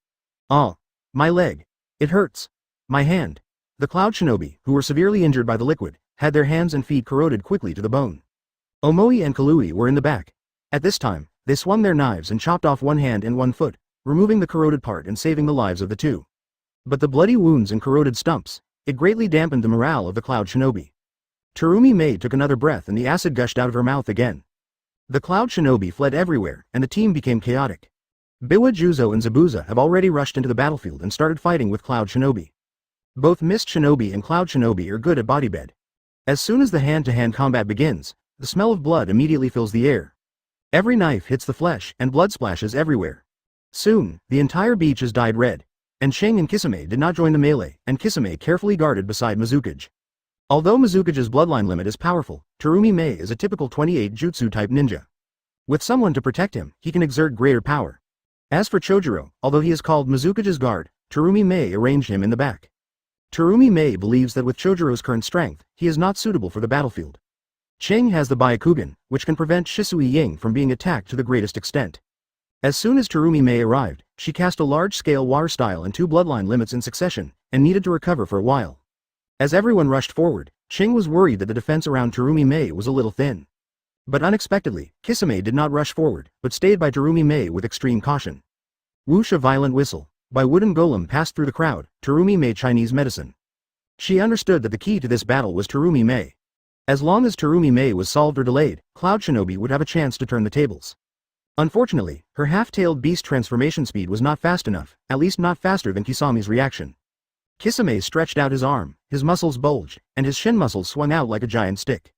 "Ah! My leg! It hurts! My hand!" The Cloud Shinobi, who were severely injured by the liquid, had their hands and feet corroded quickly to the bone. Omoi and Kalui were in the back. At this time, they swung their knives and chopped off one hand and one foot, removing the corroded part and saving the lives of the two. But the bloody wounds and corroded stumps, it greatly dampened the morale of the Cloud Shinobi. Terumi Mei took another breath and the acid gushed out of her mouth again. The Cloud Shinobi fled everywhere, and the team became chaotic. Biwa Juzo and Zabuza have already rushed into the battlefield and started fighting with Cloud Shinobi. Both Mist Shinobi and Cloud Shinobi are good at body bed. As soon as the hand-to-hand combat begins, the smell of blood immediately fills the air. Every knife hits the flesh, and blood splashes everywhere. Soon, the entire beach is dyed red, and Shing and Kisame did not join the melee, and Kisame carefully guarded beside Mizukage. Although Mizukage's bloodline limit is powerful, Terumi Mei is a typical 28 jutsu-type ninja. With someone to protect him, he can exert greater power. As for Chojuro, although he is called Mizukage's guard, Terumi Mei arranged him in the back. Terumi Mei believes that with Chojuro's current strength, he is not suitable for the battlefield. Ching has the Byakugan, which can prevent Shisui Ying from being attacked to the greatest extent. As soon as Terumi Mei arrived, she cast a large-scale water style and 2 bloodline limits in succession, and needed to recover for a while. As everyone rushed forward, Ching was worried that the defense around Terumi Mei was a little thin. But unexpectedly, Kisame did not rush forward, but stayed by Terumi Mei with extreme caution. Whoosh, a violent whistle by Wooden Golem passed through the crowd. Terumi made Chinese medicine. She understood that the key to this battle was Terumi Mei. As long as Terumi Mei was solved or delayed, Cloud Shinobi would have a chance to turn the tables. Unfortunately, her half-tailed beast transformation speed was not fast enough, at least not faster than Kisame's reaction. Kisame stretched out his arm, his muscles bulged, and his shin muscles swung out like a giant stick.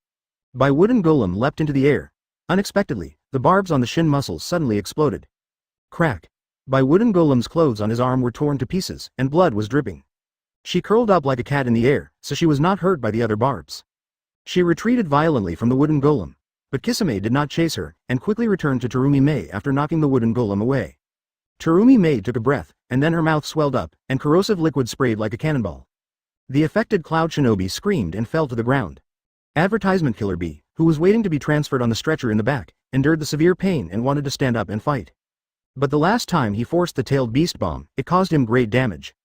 By Wooden Golem leapt into the air. Unexpectedly, The barbs on the shin muscles suddenly exploded. Crack. By wooden golem's clothes on his arm were torn to pieces, and blood was dripping. She curled up like a cat in the air, so she was not hurt by the other barbs. She retreated violently from the wooden golem, but Kisame did not chase her, and quickly returned to Terumi Mei after knocking the wooden golem away. Terumi Mei took a breath, and then her mouth swelled up, and corrosive liquid sprayed like a cannonball. The affected Cloud Shinobi screamed and fell to the ground. Advertisement Killer B, who was waiting to be transferred on the stretcher in the back, endured the severe pain and wanted to stand up and fight. But the last time he forced the tailed beast bomb, it caused him great damage.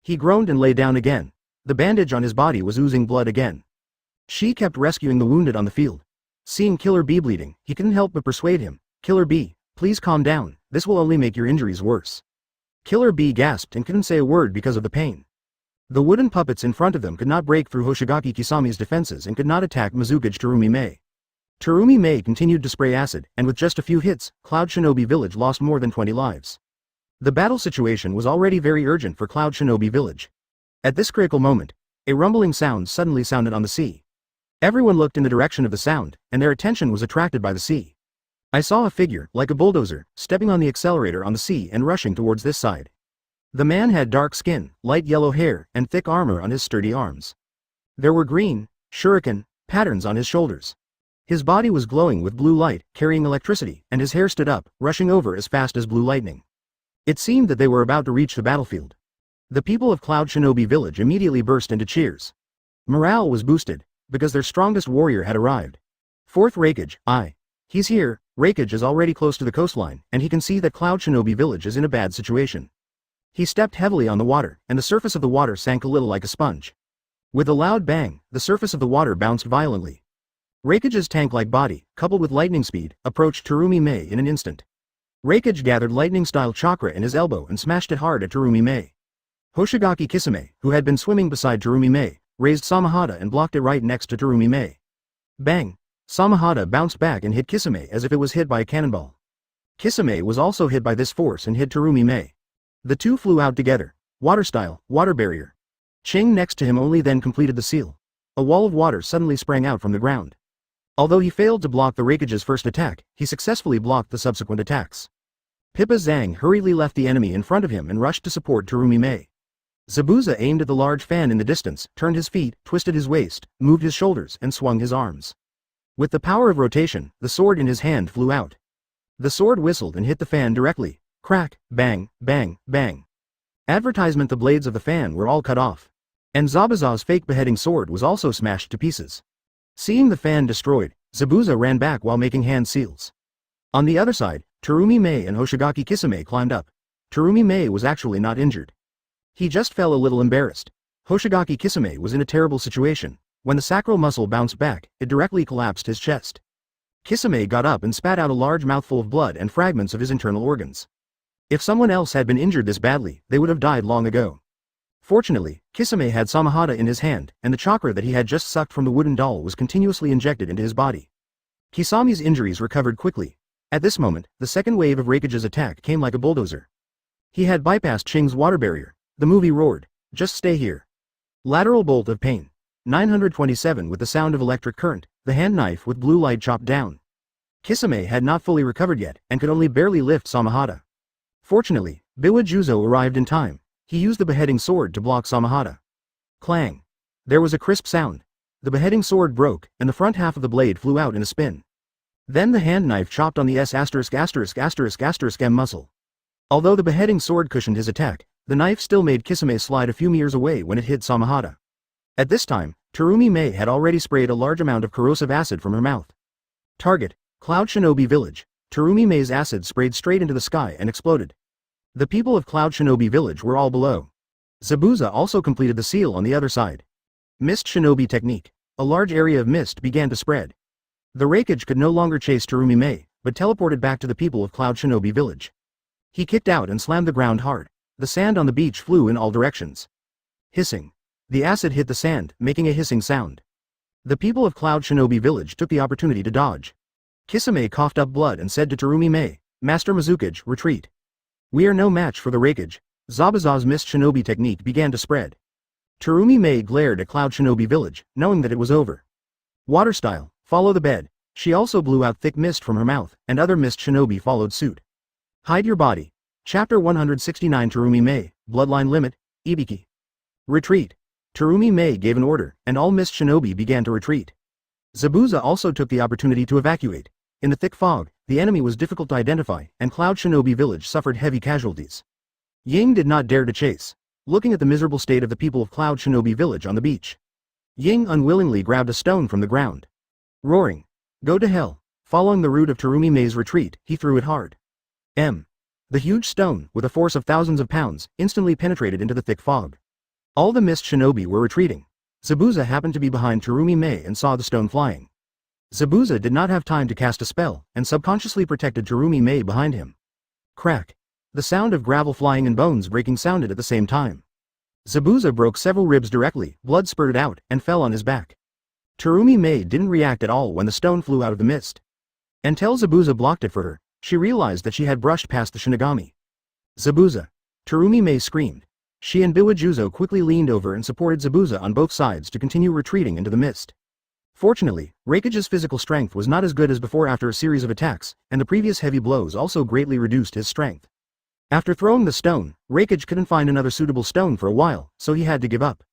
He groaned and lay down again. The bandage on his body was oozing blood again. She kept rescuing the wounded on the field. Seeing Killer B bleeding, he couldn't help but persuade him. Killer B, please calm down, this will only make your injuries worse. Killer B gasped and couldn't say a word because of the pain. The wooden puppets in front of them could not break through Hoshigaki Kisami's defenses and could not attack Mizukage Terumi Mei. Terumi Mei continued to spray acid, and with just a few hits, Cloud Shinobi Village lost more than 20 lives. The battle situation was already very urgent for Cloud Shinobi Village. At this critical moment, a rumbling sound suddenly sounded on the sea. Everyone looked in the direction of the sound, and their attention was attracted by the sea. I saw a figure, like a bulldozer, stepping on the accelerator on the sea and rushing towards this side. The man had dark skin, light yellow hair, and thick armor on his sturdy arms. There were green, shuriken, patterns on his shoulders. His body was glowing with blue light, carrying electricity, and his hair stood up, rushing over as fast as blue lightning. It seemed that they were about to reach the battlefield. The people of Cloud Shinobi Village immediately burst into cheers. Morale was boosted, because their strongest warrior had arrived. Fourth Reikage, he's here. Reikage is already close to the coastline, and he can see that Cloud Shinobi Village is in a bad situation. He stepped heavily on the water, and the surface of the water sank a little like a sponge. With a loud bang, the surface of the water bounced violently. Reikage's tank-like body, coupled with lightning speed, approached Terumi Mei in an instant. Reikage gathered lightning-style chakra in his elbow and smashed it hard at Terumi Mei. Hoshigaki Kisame, who had been swimming beside Terumi Mei, raised Samahada and blocked it right next to Terumi Mei. Bang! Samahada bounced back and hit Kisame as if it was hit by a cannonball. Kisame was also hit by this force and hit Terumi Mei. The two flew out together. Water style, water barrier. Ching next to him only then completed the seal. A wall of water suddenly sprang out from the ground. Although he failed to block the Reikage's first attack, he successfully blocked the subsequent attacks. Pippa Zhang hurriedly left the enemy in front of him and rushed to support Terumi Mei. Zabuza aimed at the large fan in the distance, turned his feet, twisted his waist, moved his shoulders, and swung his arms. With the power of rotation, the sword in his hand flew out. The sword whistled and hit the fan directly. Crack, bang, bang, bang. Advertisement: the blades of the fan were all cut off. And Zabuza's fake beheading sword was also smashed to pieces. Seeing the fan destroyed, Zabuza ran back while making hand seals. On the other side, Terumi Mei and Hoshigaki Kisame climbed up. Terumi Mei was actually not injured. He just fell a little embarrassed. Hoshigaki Kisame was in a terrible situation. When the sacral muscle bounced back, it directly collapsed his chest. Kisame got up and spat out a large mouthful of blood and fragments of his internal organs. If someone else had been injured this badly, they would have died long ago. Fortunately, Kisame had Samahada in his hand, and the chakra that he had just sucked from the wooden doll was continuously injected into his body. Kisami's injuries recovered quickly. At this moment, the second wave of Reikage's attack came like a bulldozer. He had bypassed Ching's water barrier. The movie roared, "Just stay here." Lateral bolt of pain. 927 with the sound of electric current, the hand knife with blue light chopped down. Kisame had not fully recovered yet, and could only barely lift Samahada. Fortunately, Biwa Juzo arrived in time. He used the beheading sword to block Samahada. Clang. There was a crisp sound. The beheading sword broke, and the front half of the blade flew out in a spin. Then the hand knife chopped on the S********M muscle. Although the beheading sword cushioned his attack, the knife still made Kisame slide a few meters away when it hit Samahada. At this time, Terumi Mei had already sprayed a large amount of corrosive acid from her mouth. Target: Cloud Shinobi Village. Terumi Mei's acid sprayed straight into the sky and exploded. The people of Cloud Shinobi Village were all below. Zabuza also completed the seal on the other side. Mist Shinobi technique. A large area of mist began to spread. The Reikage could no longer chase Terumi Mei, but teleported back to the people of Cloud Shinobi Village. He kicked out and slammed the ground hard. The sand on the beach flew in all directions. Hissing. The acid hit the sand, making a hissing sound. The people of Cloud Shinobi Village took the opportunity to dodge. Kisame coughed up blood and said to Terumi Mei, "Master Mizukage, retreat. We are no match for the Reikage." Zabuza's Mist Shinobi technique began to spread. Terumi Mei glared at Cloud Shinobi Village, knowing that it was over. Water style, follow the bed. She also blew out thick mist from her mouth, and other mist shinobi followed suit. Hide your body. Chapter 169 Terumi Mei, Bloodline Limit, Ibiki. Retreat. Terumi Mei gave an order, and all mist shinobi began to retreat. Zabuza also took the opportunity to evacuate. In the thick fog, the enemy was difficult to identify, and Cloud Shinobi Village suffered heavy casualties. Ying did not dare to chase, looking at the miserable state of the people of Cloud Shinobi Village on the beach. Ying unwillingly grabbed a stone from the ground. Roaring, "Go to hell!" Following the route of Terumi Mei's retreat, he threw it hard. The huge stone, with a force of thousands of pounds, instantly penetrated into the thick fog. All the mist shinobi were retreating. Zabuza happened to be behind Terumi Mei and saw the stone flying. Zabuza did not have time to cast a spell, and subconsciously protected Terumi Mei behind him. Crack. The sound of gravel flying and bones breaking sounded at the same time. Zabuza broke several ribs directly, blood spurted out, and fell on his back. Terumi Mei didn't react at all when the stone flew out of the mist. Until Zabuza blocked it for her, she realized that she had brushed past the Shinigami. Zabuza! Terumi Mei screamed. She and Biwajuzo quickly leaned over and supported Zabuza on both sides to continue retreating into the mist. Fortunately, Reikage's physical strength was not as good as before after a series of attacks, and the previous heavy blows also greatly reduced his strength. After throwing the stone, Reikage couldn't find another suitable stone for a while, so he had to give up.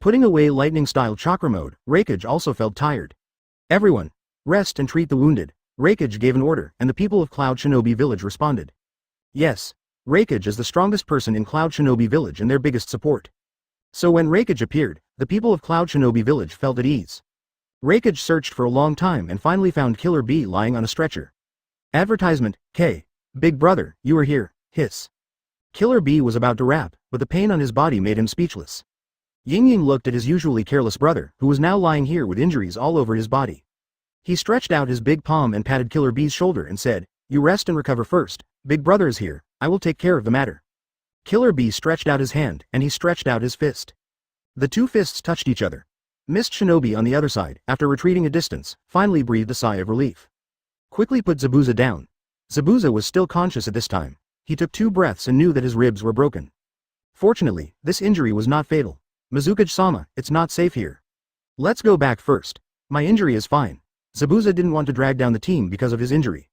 Putting away lightning-style chakra mode, Reikage also felt tired. Everyone, rest and treat the wounded. Reikage gave an order, and the people of Cloud Shinobi Village responded. Yes, Reikage is the strongest person in Cloud Shinobi Village and their biggest support. So when Reikage appeared, the people of Cloud Shinobi Village felt at ease. Reikage searched for a long time and finally found Killer Bee lying on a stretcher. Advertisement, K. Big brother, you are here, hiss. Killer Bee was about to rap, but the pain on his body made him speechless. Ying Ying looked at his usually careless brother, who was now lying here with injuries all over his body. He stretched out his big palm and patted Killer Bee's shoulder and said, "You rest and recover first. Big brother is here, I will take care of the matter." Killer Bee stretched out his hand, and he stretched out his fist. The two fists touched each other. Mist Shinobi on the other side, after retreating a distance, finally breathed a sigh of relief. Quickly put Zabuza down. Zabuza was still conscious at this time. He took 2 breaths and knew that his ribs were broken. Fortunately, this injury was not fatal. Mizukage-sama, it's not safe here. Let's go back first. My injury is fine. Zabuza didn't want to drag down the team because of his injury.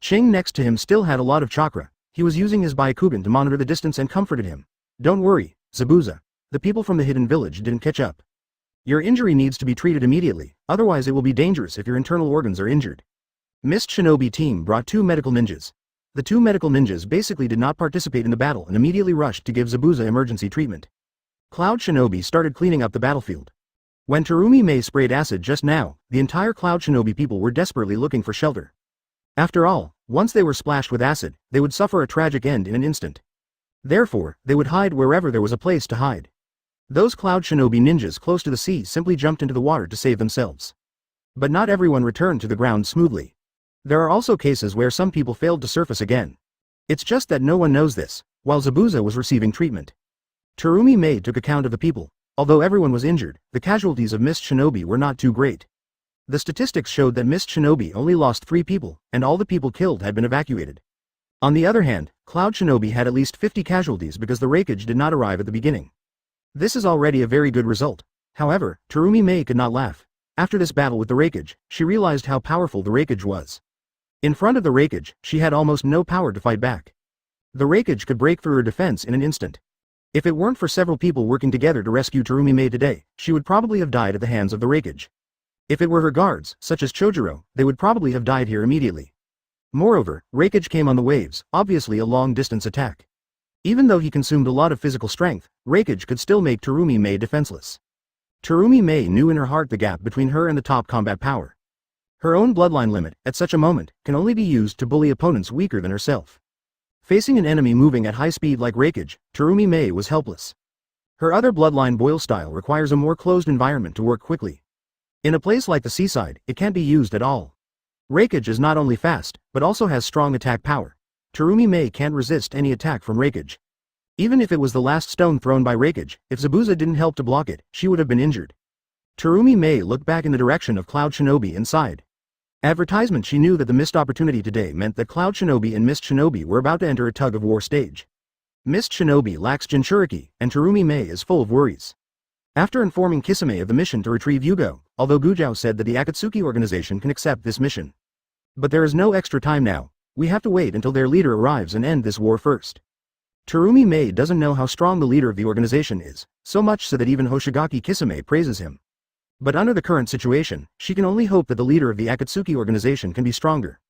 Ching next to him still had a lot of chakra. He was using his Byakugan to monitor the distance and comforted him. Don't worry, Zabuza. The people from the hidden village didn't catch up. Your injury needs to be treated immediately, otherwise it will be dangerous if your internal organs are injured. Mist Shinobi team brought 2 medical ninjas. The 2 medical ninjas basically did not participate in the battle and immediately rushed to give Zabuza emergency treatment. Cloud Shinobi started cleaning up the battlefield. When Terumi Mei sprayed acid just now, the entire Cloud Shinobi people were desperately looking for shelter. After all, once they were splashed with acid, they would suffer a tragic end in an instant. Therefore, they would hide wherever there was a place to hide. Those Cloud Shinobi ninjas close to the sea simply jumped into the water to save themselves. But not everyone returned to the ground smoothly. There are also cases where some people failed to surface again. It's just that no one knows this, while Zabuza was receiving treatment. Terumi Mei took account of the people. Although everyone was injured, the casualties of Mist Shinobi were not too great. The statistics showed that Mist Shinobi only lost 3 people, and all the people killed had been evacuated. On the other hand, Cloud Shinobi had at least 50 casualties because the Reikage did not arrive at the beginning. This is already a very good result. However, Terumi Mei could not laugh. After this battle with the Reikage, she realized how powerful the Reikage was. In front of the Reikage, she had almost no power to fight back. The Reikage could break through her defense in an instant. If it weren't for several people working together to rescue Terumi Mei today, she would probably have died at the hands of the Reikage. If it were her guards, such as Chojuro, they would probably have died here immediately. Moreover, Reikage came on the waves, obviously a long-distance attack. Even though he consumed a lot of physical strength, Reikage could still make Terumi Mei defenseless. Terumi Mei knew in her heart the gap between her and the top combat power. Her own bloodline limit, at such a moment, can only be used to bully opponents weaker than herself. Facing an enemy moving at high speed like Reikage, Terumi Mei was helpless. Her other bloodline boil style requires a more closed environment to work quickly. In a place like the seaside, it can't be used at all. Reikage is not only fast, but also has strong attack power. Terumi Mei can't resist any attack from Reikage. Even if it was the last stone thrown by Reikage, if Zabuza didn't help to block it, she would have been injured. Terumi Mei looked back in the direction of Cloud Shinobi and sighed. Advertisement. She knew that the missed opportunity today meant that Cloud Shinobi and Mist Shinobi were about to enter a tug-of-war stage. Mist Shinobi lacks Jinchuriki, and Terumi Mei is full of worries. After informing Kisame of the mission to retrieve Yugo, although Gujao said that the Akatsuki organization can accept this mission. But there is no extra time now, we have to wait until their leader arrives and end this war first. Terumi Mei doesn't know how strong the leader of the organization is, so much so that even Hoshigaki Kisame praises him. But under the current situation, she can only hope that the leader of the Akatsuki organization can be stronger.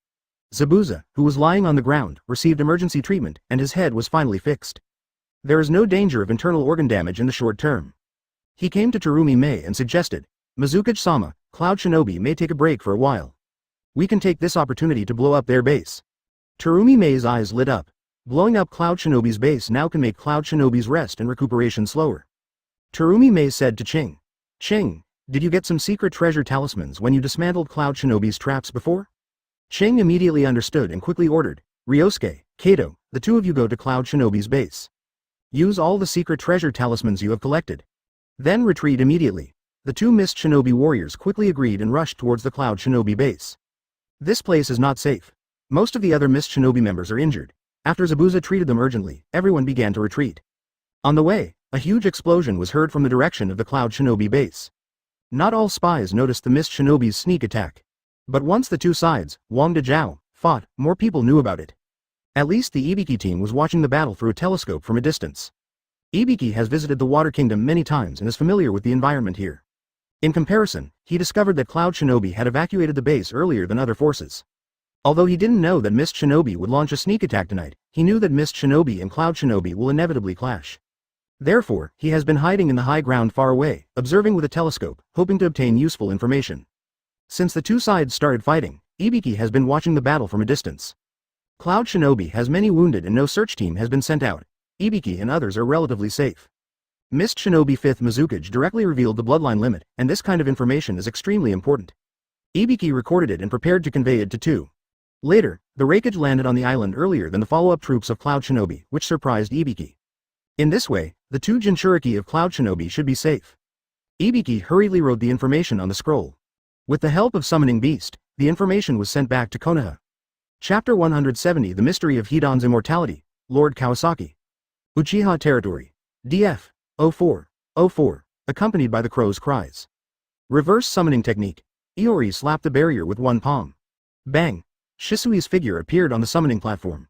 Zabuza, who was lying on the ground, received emergency treatment, and his head was finally fixed. There is no danger of internal organ damage in the short term. He came to Terumi Mei and suggested, Mizukage-sama, Cloud Shinobi may take a break for a while. We can take this opportunity to blow up their base. Terumi Mei's eyes lit up. Blowing up Cloud Shinobi's base now can make Cloud Shinobi's rest and recuperation slower. Terumi Mei said to Ching, Ching, did you get some secret treasure talismans when you dismantled Cloud Shinobi's traps before? Ching immediately understood and quickly ordered, Ryosuke, Kato, the two of you go to Cloud Shinobi's base. Use all the secret treasure talismans you have collected. Then retreat immediately. The two Mist Shinobi warriors quickly agreed and rushed towards the Cloud Shinobi base. This place is not safe. Most of the other Mist Shinobi members are injured. After Zabuza treated them urgently, everyone began to retreat. On the way, a huge explosion was heard from the direction of the Cloud Shinobi base. Not all spies noticed the Mist Shinobi's sneak attack. But once the two sides, Wang Dejiao, fought, more people knew about it. At least the Ibiki team was watching the battle through a telescope from a distance. Ibiki has visited the Water Kingdom many times and is familiar with the environment here. In comparison, he discovered that Cloud Shinobi had evacuated the base earlier than other forces. Although he didn't know that Mist Shinobi would launch a sneak attack tonight, he knew that Mist Shinobi and Cloud Shinobi will inevitably clash. Therefore, he has been hiding in the high ground far away, observing with a telescope, hoping to obtain useful information. Since the two sides started fighting, Ibiki has been watching the battle from a distance. Cloud Shinobi has many wounded and no search team has been sent out. Ibiki and others are relatively safe. Mist Shinobi 5th Mizukage directly revealed the bloodline limit, and this kind of information is extremely important. Ibiki recorded it and prepared to convey it to two. Later, the Reikage landed on the island earlier than the follow-up troops of Cloud Shinobi, which surprised Ibiki. In this way, the two Jinchuriki of Cloud Shinobi should be safe. Ibiki hurriedly wrote the information on the scroll. With the help of Summoning Beast, the information was sent back to Konoha. Chapter 170 The Mystery of Hidan's Immortality, Lord Kawasaki. Uchiha Territory. DF. 04. Accompanied by the crow's cries. Reverse summoning technique. Iori slapped the barrier with one palm. Bang! Shisui's figure appeared on the summoning platform.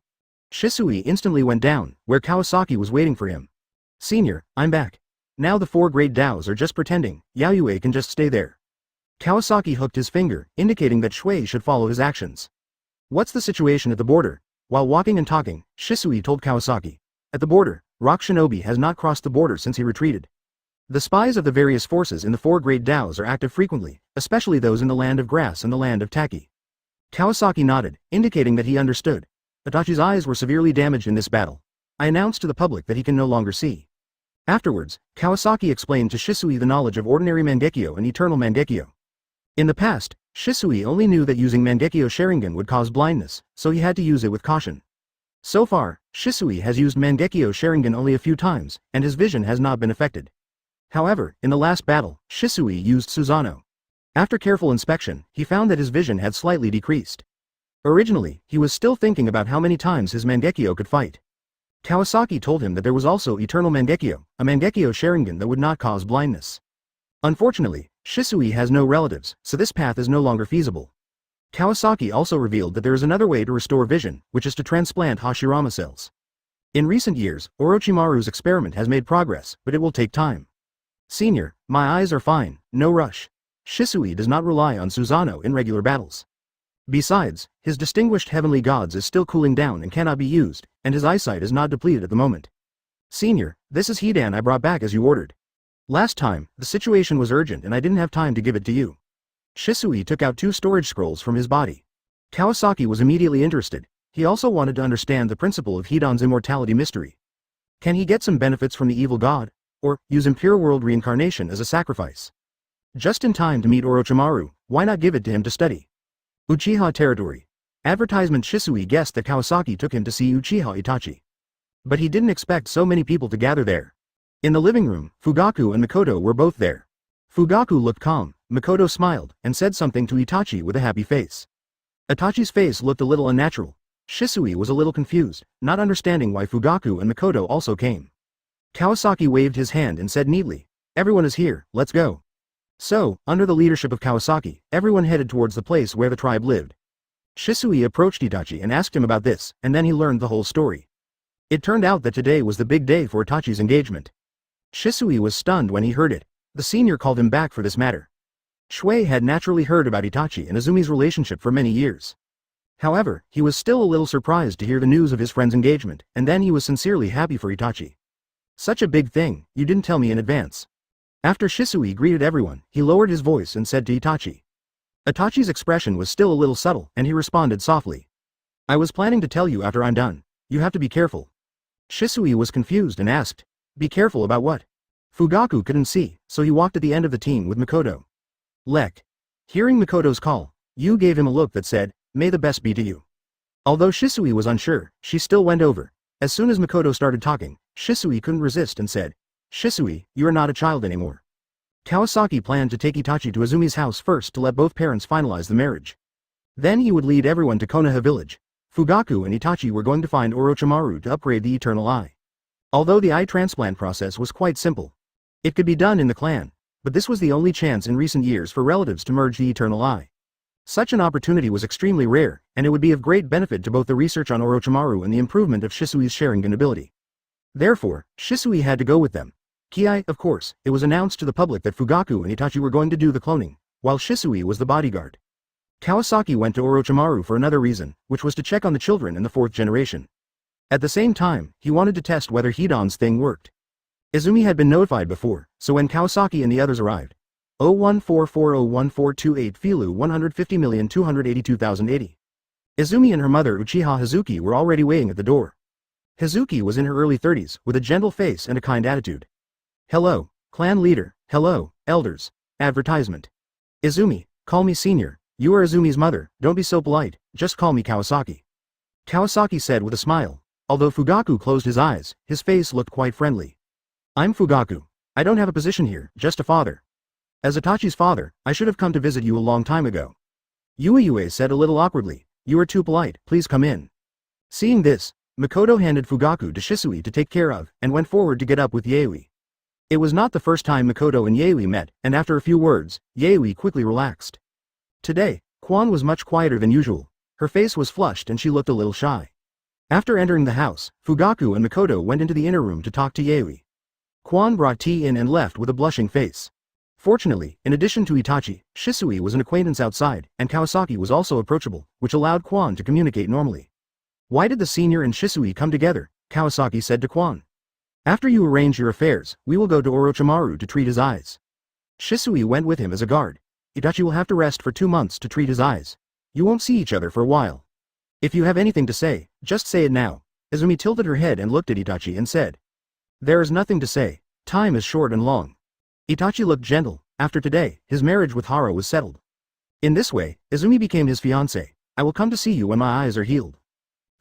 Shisui instantly went down, where Kawasaki was waiting for him. Senior, I'm back. Now the four great Daos are just pretending, Yaoyue can just stay there. Kawasaki hooked his finger, indicating that Shui should follow his actions. What's the situation at the border? While walking and talking, Shisui told Kawasaki. At the border, Rock Shinobi has not crossed the border since he retreated. The spies of the various forces in the four great Daos are active frequently, especially those in the Land of Grass and the Land of Taki. Kawasaki nodded, indicating that he understood. Itachi's eyes were severely damaged in this battle. I announced to the public that he can no longer see. Afterwards, Kawasaki explained to Shisui the knowledge of ordinary Mangekyo and eternal Mangekyo. In the past, Shisui only knew that using Mangekyo Sharingan would cause blindness, so he had to use it with caution. So far, Shisui has used Mangekyo Sharingan only a few times, and his vision has not been affected. However, in the last battle, Shisui used Susanoo. After careful inspection, he found that his vision had slightly decreased. Originally, he was still thinking about how many times his Mangekyo could fight. Kawasaki told him that there was also Eternal Mangekyo, a Mangekyo Sharingan that would not cause blindness. Unfortunately, Shisui has no relatives, so this path is no longer feasible. Kawasaki also revealed that there is another way to restore vision, which is to transplant Hashirama cells. In recent years, Orochimaru's experiment has made progress, but it will take time. Senior, my eyes are fine, no rush. Shisui does not rely on Susanoo in regular battles. Besides, his distinguished heavenly gods is still cooling down and cannot be used, and his eyesight is not depleted at the moment. Senior, this is Hidan I brought back as you ordered. Last time, the situation was urgent and I didn't have time to give it to you. Shisui took out 2 storage scrolls from his body. Kawasaki was immediately interested. He also wanted to understand the principle of Hidan's immortality mystery. Can he get some benefits from the evil god? Or, use impure world reincarnation as a sacrifice? Just in time to meet Orochimaru, why not give it to him to study? Uchiha Territory. Advertisement. Shisui guessed that Kawasaki took him to see Uchiha Itachi. But he didn't expect so many people to gather there. In the living room, Fugaku and Mikoto were both there. Fugaku looked calm, Mikoto smiled, and said something to Itachi with a happy face. Itachi's face looked a little unnatural. Shisui was a little confused, not understanding why Fugaku and Mikoto also came. Kawasaki waved his hand and said neatly, Everyone is here, let's go. So, under the leadership of Kawasaki, everyone headed towards the place where the tribe lived. Shisui approached Itachi and asked him about this, and then he learned the whole story. It turned out that today was the big day for Itachi's engagement. Shisui was stunned when he heard it. The senior called him back for this matter. Shui had naturally heard about Itachi and Azumi's relationship for many years. However, he was still a little surprised to hear the news of his friend's engagement, and then he was sincerely happy for Itachi. Such a big thing, you didn't tell me in advance. After Shisui greeted everyone, he lowered his voice and said to Itachi. Itachi's expression was still a little subtle, and he responded softly. I was planning to tell you after I'm done. You have to be careful. Shisui was confused and asked, be careful about what? Fugaku couldn't see, so he walked at the end of the team with Mikoto. Lek. Hearing Mikoto's call, Yu gave him a look that said, may the best be to you. Although Shisui was unsure, she still went over. As soon as Mikoto started talking, Shisui couldn't resist and said, Shisui, you are not a child anymore. Kawasaki planned to take Itachi to Azumi's house first to let both parents finalize the marriage. Then he would lead everyone to Konoha village. Fugaku and Itachi were going to find Orochimaru to upgrade the Eternal Eye. Although the eye transplant process was quite simple. It could be done in the clan, but this was the only chance in recent years for relatives to merge the Eternal Eye. Such an opportunity was extremely rare, and it would be of great benefit to both the research on Orochimaru and the improvement of Shisui's Sharingan ability. Therefore, Shisui had to go with them. Kiai, of course, it was announced to the public that Fugaku and Itachi were going to do the cloning, while Shisui was the bodyguard. Kawasaki went to Orochimaru for another reason, which was to check on the children in the 4th generation. At the same time, he wanted to test whether Hidan's thing worked. Izumi had been notified before, so when Kawasaki and the others arrived, 014401428 Filu 150,282,080. Izumi and her mother Uchiha Hazuki were already waiting at the door. Hazuki was in her early 30s, with a gentle face and a kind attitude. Hello, clan leader, hello, elders. Advertisement. Izumi, call me senior, you are Izumi's mother, don't be so polite, just call me Kawasaki. Kawasaki said with a smile. Although Fugaku closed his eyes, his face looked quite friendly. I'm Fugaku. I don't have a position here, just a father. As Itachi's father, I should have come to visit you a long time ago. Yue said a little awkwardly, you are too polite, please come in. Seeing this, Mikoto handed Fugaku to Shisui to take care of, and went forward to get up with Yaoi. It was not the first time Mikoto and Yaoi met, and after a few words, Yaoi quickly relaxed. Today, Kwan was much quieter than usual. Her face was flushed and she looked a little shy. After entering the house, Fugaku and Mikoto went into the inner room to talk to Yaoi. Kwan brought tea in and left with a blushing face. Fortunately, in addition to Itachi, Shisui was an acquaintance outside, and Kawasaki was also approachable, which allowed Kwan to communicate normally. Why did the senior and Shisui come together? Kawasaki said to Kwan. After you arrange your affairs, we will go to Orochimaru to treat his eyes. Shisui went with him as a guard. Itachi will have to rest for 2 months to treat his eyes. You won't see each other for a while. If you have anything to say, just say it now. Izumi tilted her head and looked at Itachi and said. There is nothing to say. Time is short and long. Itachi looked gentle. After today, his marriage with Hara was settled. In this way, Izumi became his fiancé. I will come to see you when my eyes are healed.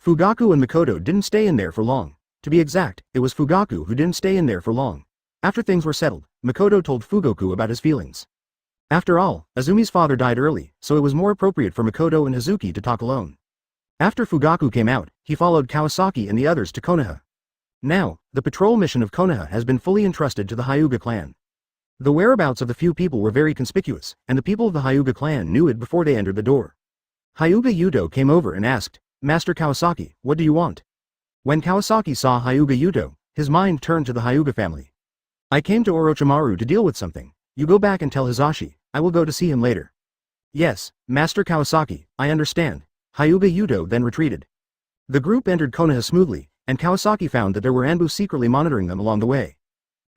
Fugaku and Mikoto didn't stay in there for long. To be exact, it was Fugaku who didn't stay in there for long. After things were settled, Mikoto told Fugaku about his feelings. After all, Azumi's father died early, so it was more appropriate for Mikoto and Hazuki to talk alone. After Fugaku came out, he followed Kawasaki and the others to Konoha. Now, the patrol mission of Konoha has been fully entrusted to the Hyuga clan. The whereabouts of the few people were very conspicuous, and the people of the Hyuga clan knew it before they entered the door. Hyuga Yuto came over and asked, Master Kawasaki, what do you want? When Kawasaki saw Hyuga Yuto, his mind turned to the Hyuga family. I came to Orochimaru to deal with something. You go back and tell Hizashi, I will go to see him later. Yes, Master Kawasaki, I understand. Hyuga Yuto then retreated. The group entered Konoha smoothly, and Kawasaki found that there were Anbu secretly monitoring them along the way.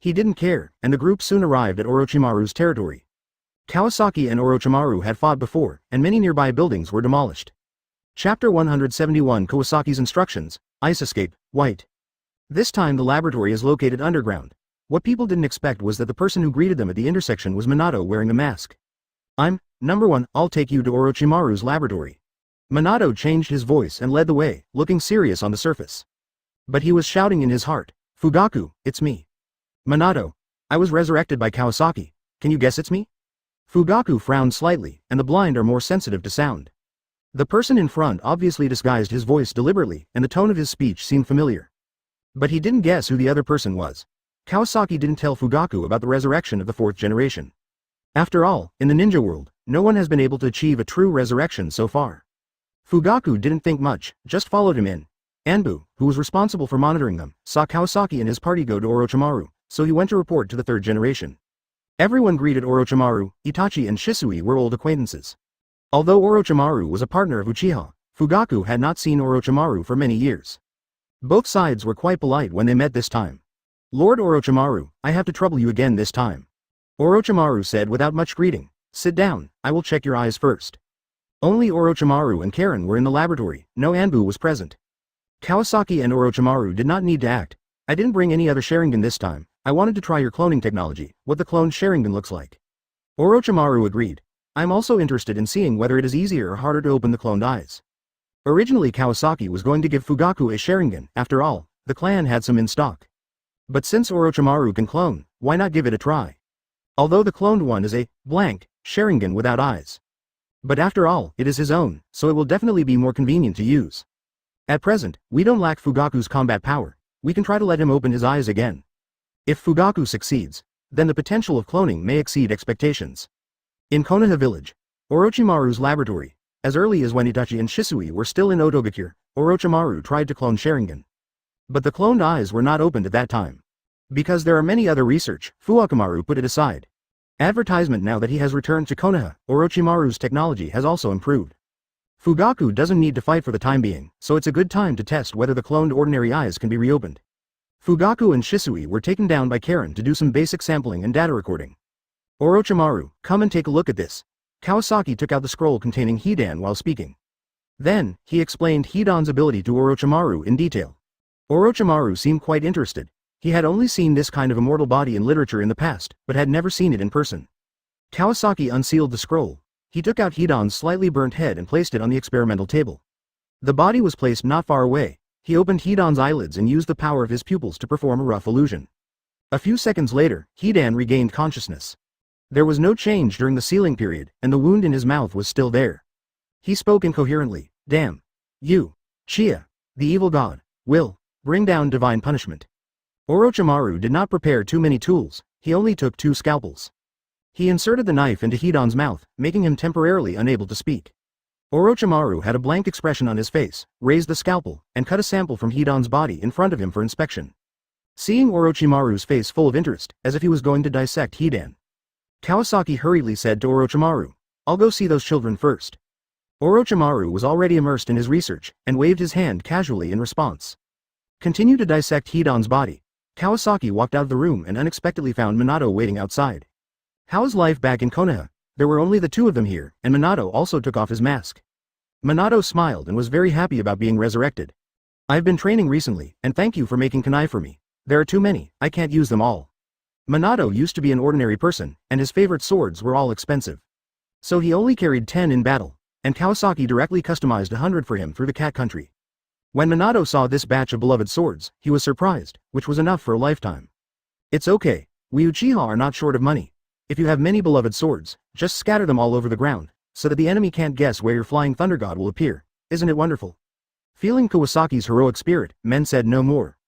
He didn't care, and the group soon arrived at Orochimaru's territory. Kawasaki and Orochimaru had fought before, and many nearby buildings were demolished. Chapter 171 Kawasaki's Instructions, Ice Escape, White. This time the laboratory is located underground. What people didn't expect was that the person who greeted them at the intersection was Minato wearing a mask. I'm, number 1, I'll take you to Orochimaru's laboratory. Minato changed his voice and led the way, looking serious on the surface. But he was shouting in his heart, Fugaku, it's me. Minato, I was resurrected by Kawasaki, can you guess it's me? Fugaku frowned slightly, and the blind are more sensitive to sound. The person in front obviously disguised his voice deliberately, and the tone of his speech seemed familiar. But he didn't guess who the other person was. Kawasaki didn't tell Fugaku about the resurrection of the fourth generation. After all, in the ninja world, no one has been able to achieve a true resurrection so far. Fugaku didn't think much, just followed him in. Anbu, who was responsible for monitoring them, saw Kawasaki and his party go to Orochimaru, so he went to report to the third generation. Everyone greeted Orochimaru. Itachi and Shisui were old acquaintances. Although Orochimaru was a partner of Uchiha, Fugaku had not seen Orochimaru for many years. Both sides were quite polite when they met this time. Lord Orochimaru, I have to trouble you again this time. Orochimaru said without much greeting. Sit down, I will check your eyes first. Only Orochimaru and Karen were in the laboratory, no Anbu was present. Kawasaki and Orochimaru did not need to act. I didn't bring any other Sharingan this time, I wanted to try your cloning technology, what the cloned Sharingan looks like. Orochimaru agreed. I'm also interested in seeing whether it is easier or harder to open the cloned eyes. Originally Kawasaki was going to give Fugaku a Sharingan, after all, the clan had some in stock. But since Orochimaru can clone, why not give it a try? Although the cloned one is a blank Sharingan without eyes. But after all, it is his own, so it will definitely be more convenient to use. At present, we don't lack Fugaku's combat power, we can try to let him open his eyes again. If Fugaku succeeds, then the potential of cloning may exceed expectations. In Konoha village, Orochimaru's laboratory, as early as when Itachi and Shisui were still in Otogakure, Orochimaru tried to clone Sharingan. But the cloned eyes were not opened at that time. Because there are many other research, Fuwakamaru put it aside. Advertisement now that he has returned to Konoha, Orochimaru's technology has also improved. Fugaku doesn't need to fight for the time being, so it's a good time to test whether the cloned ordinary eyes can be reopened. Fugaku and Shisui were taken down by Karen to do some basic sampling and data recording. Orochimaru, come and take a look at this. Kawasaki took out the scroll containing Hidan while speaking. Then, he explained Hidan's ability to Orochimaru in detail. Orochimaru seemed quite interested. He had only seen this kind of immortal body in literature in the past, but had never seen it in person. Kawasaki unsealed the scroll. He took out Hidan's slightly burnt head and placed it on the experimental table. The body was placed not far away. He opened Hidan's eyelids and used the power of his pupils to perform a rough illusion. A few seconds later, Hidan regained consciousness. There was no change during the sealing period, and the wound in his mouth was still there. He spoke incoherently. Damn. You, Chia, the evil god, will bring down divine punishment. Orochimaru did not prepare too many tools, he only took 2 scalpels. He inserted the knife into Hidan's mouth, making him temporarily unable to speak. Orochimaru had a blank expression on his face, raised the scalpel, and cut a sample from Hidan's body in front of him for inspection. Seeing Orochimaru's face full of interest, as if he was going to dissect Hidan, Kawasaki hurriedly said to Orochimaru, I'll go see those children first. Orochimaru was already immersed in his research, and waved his hand casually in response. Continue to dissect Hidan's body. Kawasaki walked out of the room and unexpectedly found Minato waiting outside. How's life back in Konoha? There were only the 2 of them here, and Minato also took off his mask. Minato smiled and was very happy about being resurrected. I've been training recently, and thank you for making kunai for me. There are too many, I can't use them all. Minato used to be an ordinary person, and his favorite swords were all expensive. So he only carried 10 in battle, and Kawasaki directly customized 100 for him through the cat country. When Minato saw this batch of beloved swords, he was surprised, which was enough for a lifetime. It's okay, we Uchiha are not short of money. If you have many beloved swords, just scatter them all over the ground, so that the enemy can't guess where your flying thunder god will appear. Isn't it wonderful? Feeling Kawasaki's heroic spirit, men said no more.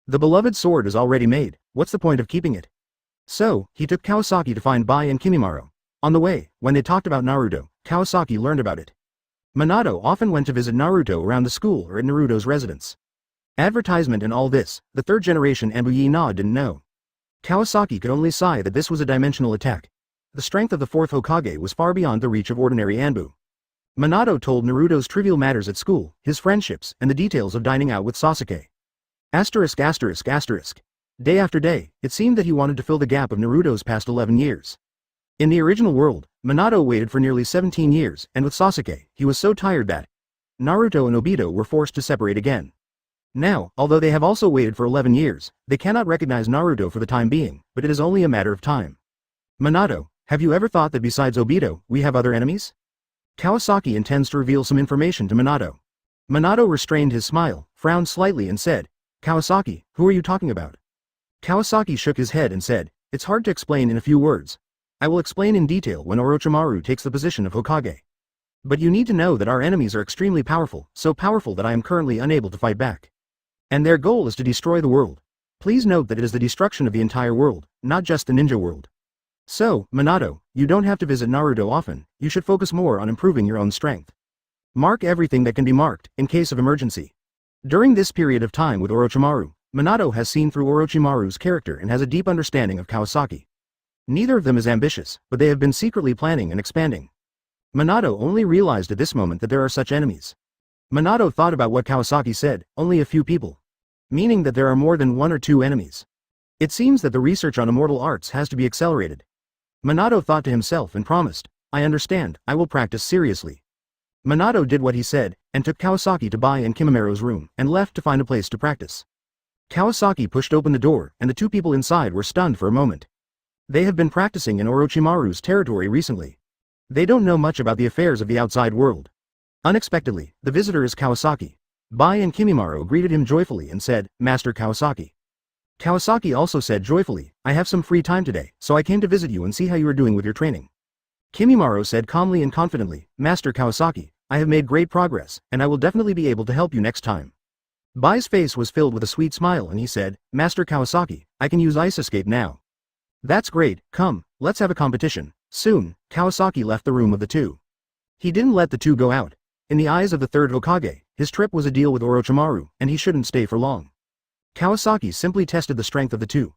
The beloved sword is already made, what's the point of keeping it? So, he took Kawasaki to find Bai and Kimimaro. On the way, when they talked about Naruto, Kawasaki learned about it. Minato often went to visit Naruto around the school or at Naruto's residence. Advertisement and all this, the third generation Anbu didn't know. Kawasaki could only sigh that this was a dimensional attack. The strength of the fourth Hokage was far beyond the reach of ordinary Anbu. Minato told Naruto's trivial matters at school, his friendships, and the details of dining out with Sasuke. ******. Day after day, it seemed that he wanted to fill the gap of Naruto's past 11 years. In the original world, Minato waited for nearly 17 years, and with Sasuke, he was so tired that Naruto and Obito were forced to separate again. Now, although they have also waited for 11 years, they cannot recognize Naruto for the time being, but it is only a matter of time. Minato, have you ever thought that besides Obito, we have other enemies? Kawasaki intends to reveal some information to Minato. Minato restrained his smile, frowned slightly and said, Kawasaki, who are you talking about? Kawasaki shook his head and said, it's hard to explain in a few words. I will explain in detail when Orochimaru takes the position of Hokage. But you need to know that our enemies are extremely powerful, so powerful that I am currently unable to fight back. And their goal is to destroy the world. Please note that it is the destruction of the entire world, not just the ninja world. So, Minato, you don't have to visit Naruto often, you should focus more on improving your own strength. Mark everything that can be marked, in case of emergency. During this period of time with Orochimaru, Minato has seen through Orochimaru's character and has a deep understanding of Kawasaki. Neither of them is ambitious, but they have been secretly planning and expanding. Minato only realized at this moment that there are such enemies. Minato thought about what Kawasaki said, only a few people. Meaning that there are more than 1 or 2 enemies. It seems that the research on immortal arts has to be accelerated. Minato thought to himself and promised, I understand, I will practice seriously. Minato did what he said, and took Kawasaki to Bai and Kimimura's room, and left to find a place to practice. Kawasaki pushed open the door, and the 2 people inside were stunned for a moment. They have been practicing in Orochimaru's territory recently. They don't know much about the affairs of the outside world. Unexpectedly, the visitor is Kawasaki. Bai and Kimimaro greeted him joyfully and said, Master Kawasaki. Kawasaki also said joyfully, I have some free time today, so I came to visit you and see how you are doing with your training. Kimimaro said calmly and confidently, Master Kawasaki, I have made great progress, and I will definitely be able to help you next time. Bai's face was filled with a sweet smile and he said, Master Kawasaki, I can use Ice Escape now. That's great, come, let's have a competition. Soon, Kawasaki left the room of the 2. He didn't let the 2 go out. In the eyes of the 3rd Hokage, his trip was a deal with Orochimaru, and he shouldn't stay for long. Kawasaki simply tested the strength of the 2.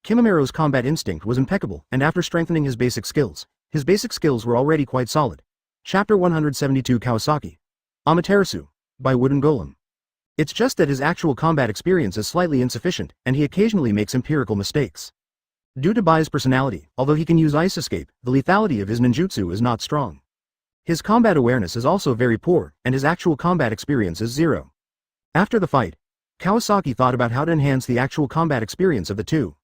Kimimaro's combat instinct was impeccable, and after strengthening his basic skills were already quite solid. Chapter 172 Kawasaki. Amaterasu, by Wooden Golem. It's just that his actual combat experience is slightly insufficient, and he occasionally makes empirical mistakes. Due to Bai's personality, although he can use Ice Escape, the lethality of his ninjutsu is not strong. His combat awareness is also very poor, and his actual combat experience is 0. After the fight, Kawasaki thought about how to enhance the actual combat experience of the 2.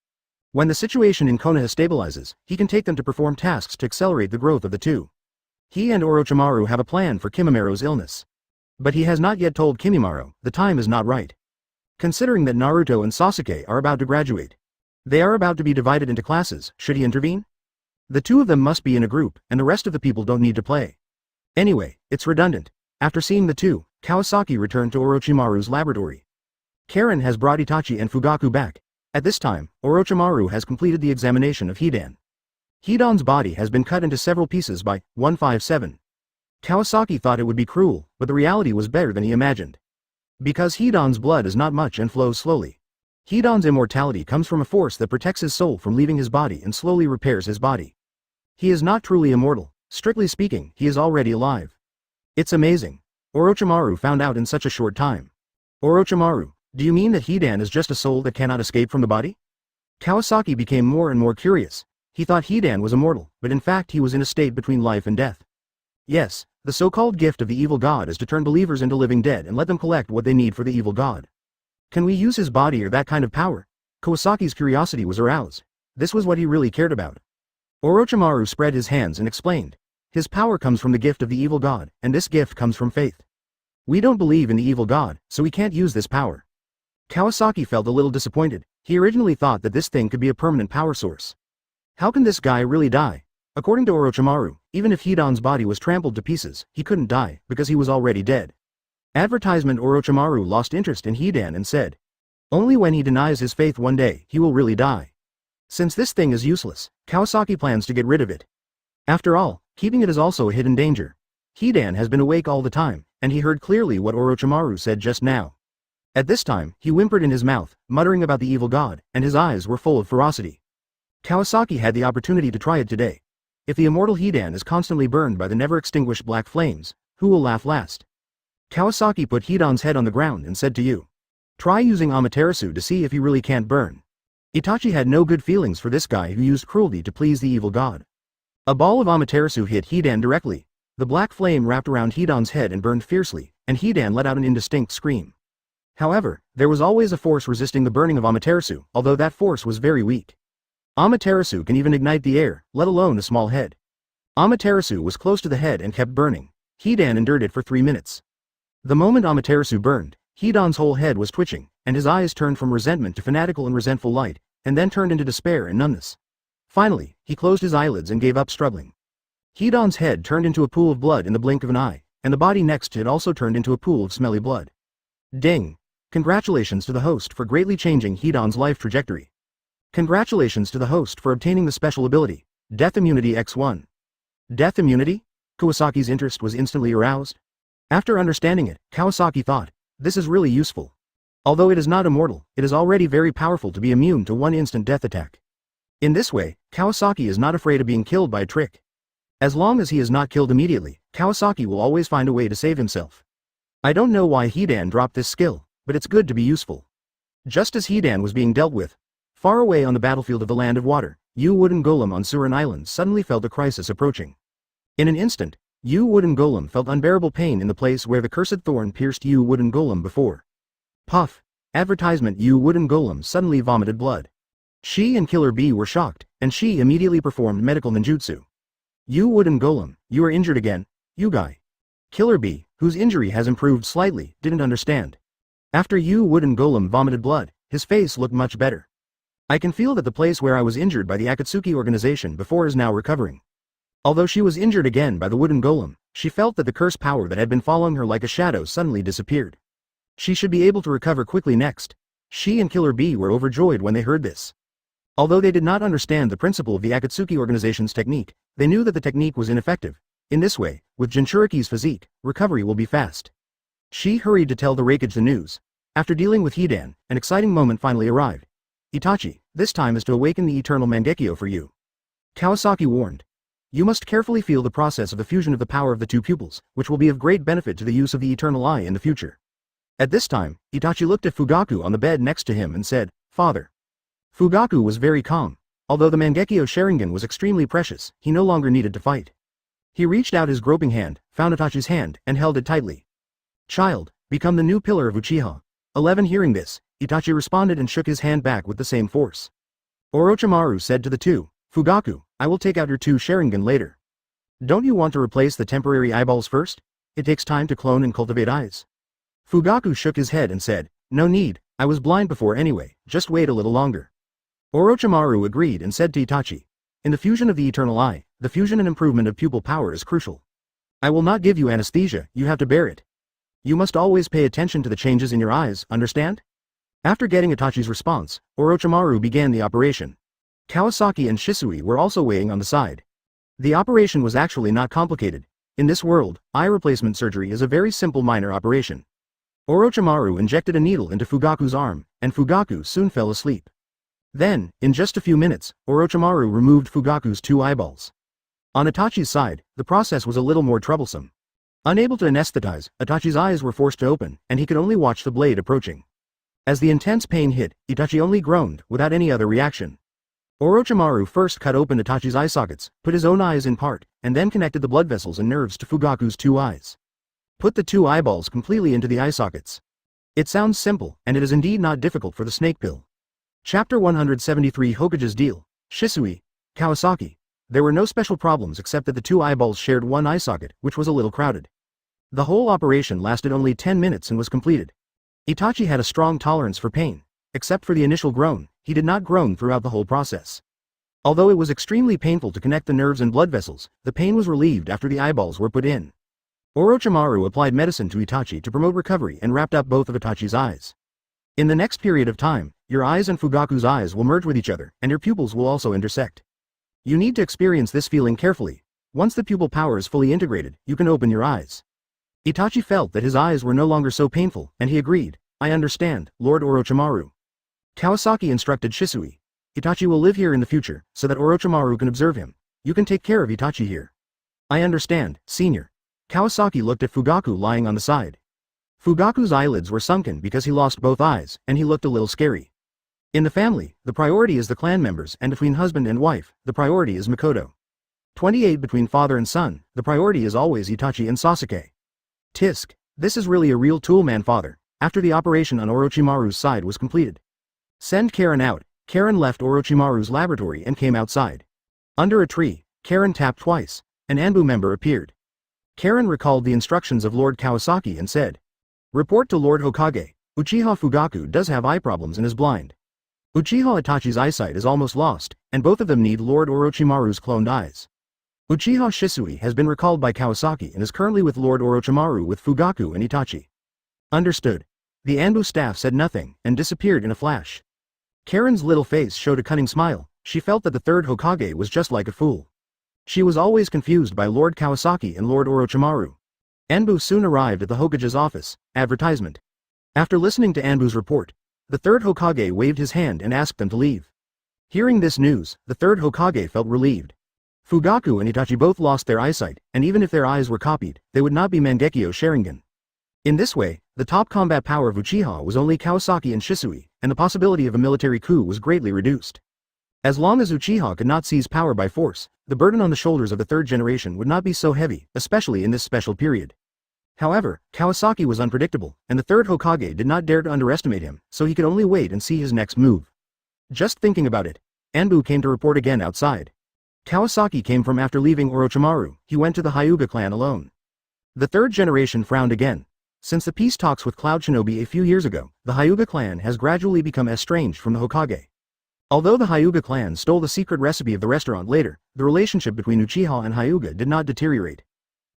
When the situation in Konoha stabilizes, he can take them to perform tasks to accelerate the growth of the 2. He and Orochimaru have a plan for Kimimaro's illness. But he has not yet told Kimimaro, the time is not right. Considering that Naruto and Sasuke are about to graduate. They are about to be divided into classes, should he intervene? The 2 of them must be in a group, and the rest of the people don't need to play. Anyway, it's redundant. After seeing the 2, Kawasaki returned to Orochimaru's laboratory. Karen has brought Itachi and Fugaku back. At this time, Orochimaru has completed the examination of Hidan. Hidan's body has been cut into several pieces by 157. Kawasaki thought it would be cruel, but the reality was better than he imagined. Because Hidan's blood is not much and flows slowly. Hidan's immortality comes from a force that protects his soul from leaving his body and slowly repairs his body. He is not truly immortal. Strictly speaking, he is already alive. It's amazing. Orochimaru found out in such a short time. Orochimaru, do you mean that Hidan is just a soul that cannot escape from the body? Kawasaki became more and more curious. He thought Hidan was immortal, but in fact he was in a state between life and death. Yes, the so-called gift of the evil god is to turn believers into living dead and let them collect what they need for the evil god. Can we use his body or that kind of power? Kawasaki's curiosity was aroused. This was what he really cared about. Orochimaru spread his hands and explained. His power comes from the gift of the evil god, and this gift comes from faith. We don't believe in the evil god, so we can't use this power. Kawasaki felt a little disappointed. He originally thought that this thing could be a permanent power source. How can this guy really die? According to Orochimaru, even if Hidan's body was trampled to pieces, he couldn't die, because he was already dead. Advertisement. Orochimaru lost interest in Hidan and said, only when he denies his faith one day, he will really die. Since this thing is useless, Kawasaki plans to get rid of it. After all, keeping it is also a hidden danger. Hidan has been awake all the time, and he heard clearly what Orochimaru said just now. At this time, he whimpered in his mouth, muttering about the evil god, and his eyes were full of ferocity. Kawasaki had the opportunity to try it today. If the immortal Hidan is constantly burned by the never-extinguished black flames, who will laugh last? Kawasaki put Hidan's head on the ground and said to you. Try using Amaterasu to see if he really can't burn. Itachi had no good feelings for this guy who used cruelty to please the evil god. A ball of Amaterasu hit Hidan directly. The black flame wrapped around Hidan's head and burned fiercely, and Hidan let out an indistinct scream. However, there was always a force resisting the burning of Amaterasu, although that force was very weak. Amaterasu can even ignite the air, let alone a small head. Amaterasu was close to the head and kept burning. Hidan endured it for 3 minutes. The moment Amaterasu burned, Hidan's whole head was twitching, and his eyes turned from resentment to fanatical and resentful light, and then turned into despair and numbness. Finally, he closed his eyelids and gave up struggling. Hidan's head turned into a pool of blood in the blink of an eye, and the body next to it also turned into a pool of smelly blood. Ding! Congratulations to the host for greatly changing Hidan's life trajectory. Congratulations to the host for obtaining the special ability, Death Immunity X1. Death Immunity? Kawasaki's interest was instantly aroused. After understanding it, Kawasaki thought, this is really useful. Although it is not immortal, it is already very powerful to be immune to one instant death attack. In this way, Kawasaki is not afraid of being killed by a trick. As long as he is not killed immediately, Kawasaki will always find a way to save himself. I don't know why Hidan dropped this skill, but it's good to be useful. Just as Hidan was being dealt with, far away on the battlefield of the Land of Water, Yu Wooden Golem on Surin Island suddenly felt a crisis approaching. In an instant, Yu Wooden Golem felt unbearable pain in the place where the cursed thorn pierced Yu Wooden Golem before. Puff! Advertisement. Yu Wooden Golem suddenly vomited blood. She and Killer Bee were shocked, and she immediately performed medical ninjutsu. Yu Wooden Golem, you are injured again, you guy. Killer Bee, whose injury has improved slightly, didn't understand. After Yu Wooden Golem vomited blood, his face looked much better. I can feel that the place where I was injured by the Akatsuki organization before is now recovering. Although she was injured again by the Wooden Golem, she felt that the curse power that had been following her like a shadow suddenly disappeared. She should be able to recover quickly next. She and Killer Bee were overjoyed when they heard this. Although they did not understand the principle of the Akatsuki organization's technique, they knew that the technique was ineffective. In this way, with Jinchuriki's physique, recovery will be fast. She hurried to tell the Raikage the news. After dealing with Hidan, an exciting moment finally arrived. Itachi, this time is to awaken the eternal Mangekyo for you. Kawasaki warned. You must carefully feel the process of the fusion of the power of the two pupils, which will be of great benefit to the use of the eternal eye in the future. At this time, Itachi looked at Fugaku on the bed next to him and said, Father. Fugaku was very calm. Although the Mangekyo Sharingan was extremely precious, he no longer needed to fight. He reached out his groping hand, found Itachi's hand, and held it tightly. Child, become the new pillar of Uchiha. 11. Hearing this, Itachi responded and shook his hand back with the same force. Orochimaru said to the two, Fugaku, I will take out your two Sharingan later. Don't you want to replace the temporary eyeballs first? It takes time to clone and cultivate eyes. Fugaku shook his head and said, No need, I was blind before anyway, just wait a little longer. Orochimaru agreed and said to Itachi, in the fusion of the eternal eye, the fusion and improvement of pupil power is crucial. I will not give you anesthesia, you have to bear it. You must always pay attention to the changes in your eyes, understand? After getting Itachi's response, Orochimaru began the operation. Kawasaki and Shisui were also weighing on the side. The operation was actually not complicated. In this world, eye replacement surgery is a very simple minor operation. Orochimaru injected a needle into Fugaku's arm, and Fugaku soon fell asleep. Then, in just a few minutes, Orochimaru removed Fugaku's two eyeballs. On Itachi's side, the process was a little more troublesome. Unable to anesthetize, Itachi's eyes were forced to open, and he could only watch the blade approaching. As the intense pain hit, Itachi only groaned, without any other reaction. Orochimaru first cut open Itachi's eye sockets, put his own eyes in part, and then connected the blood vessels and nerves to Fugaku's two eyes. Put the two eyeballs completely into the eye sockets. It sounds simple, and it is indeed not difficult for the snake pill. Chapter 173. Hokage's Deal. Shisui, Kawasaki. There were no special problems except that the two eyeballs shared one eye socket, which was a little crowded. The whole operation lasted only 10 minutes and was completed. Itachi had a strong tolerance for pain. Except for the initial groan, he did not groan throughout the whole process. Although it was extremely painful to connect the nerves and blood vessels, the pain was relieved after the eyeballs were put in. Orochimaru applied medicine to Itachi to promote recovery and wrapped up both of Itachi's eyes. In the next period of time, your eyes and Fugaku's eyes will merge with each other, and your pupils will also intersect. You need to experience this feeling carefully. Once the pupil power is fully integrated, you can open your eyes. Itachi felt that his eyes were no longer so painful, and he agreed, I understand, Lord Orochimaru. Kawasaki instructed Shisui. Itachi will live here in the future, so that Orochimaru can observe him. You can take care of Itachi here. I understand, senior. Kawasaki looked at Fugaku lying on the side. Fugaku's eyelids were sunken because he lost both eyes, and he looked a little scary. In the family, the priority is the clan members, and between husband and wife, the priority is Mikoto. 28. Between father and son, the priority is always Itachi and Sasuke. Tisk, this is really a real tool man father. After the operation on Orochimaru's side was completed. Send Karen out. Karen left Orochimaru's laboratory and came outside. Under a tree, Karen tapped twice. An Anbu member appeared. Karen recalled the instructions of Lord Kawasaki and said, Report to Lord Hokage. Uchiha Fugaku does have eye problems and is blind. Uchiha Itachi's eyesight is almost lost, and both of them need Lord Orochimaru's cloned eyes. Uchiha Shisui has been recalled by Kawasaki and is currently with Lord Orochimaru with Fugaku and Itachi. Understood. The Anbu staff said nothing, and disappeared in a flash. Karen's little face showed a cunning smile. She felt that the third Hokage was just like a fool. She was always confused by Lord Kawasaki and Lord Orochimaru. Anbu soon arrived at the Hokage's office. Advertisement. After listening to Anbu's report, the third Hokage waved his hand and asked them to leave. Hearing this news, the third Hokage felt relieved. Fugaku and Itachi both lost their eyesight, and even if their eyes were copied, they would not be Mangekyo Sharingan. In this way, the top combat power of Uchiha was only Kawasaki and Shisui, and the possibility of a military coup was greatly reduced. As long as Uchiha could not seize power by force, the burden on the shoulders of the third generation would not be so heavy, especially in this special period. However, Kawasaki was unpredictable, and the third Hokage did not dare to underestimate him, so he could only wait and see his next move. Just thinking about it, Anbu came to report again outside. Kawasaki came from after leaving Orochimaru. He went to the Hyuga clan alone. The third generation frowned again. Since the peace talks with Cloud Shinobi a few years ago, the Hyuga clan has gradually become estranged from the Hokage. Although the Hyuga clan stole the secret recipe of the restaurant later, the relationship between Uchiha and Hyuga did not deteriorate.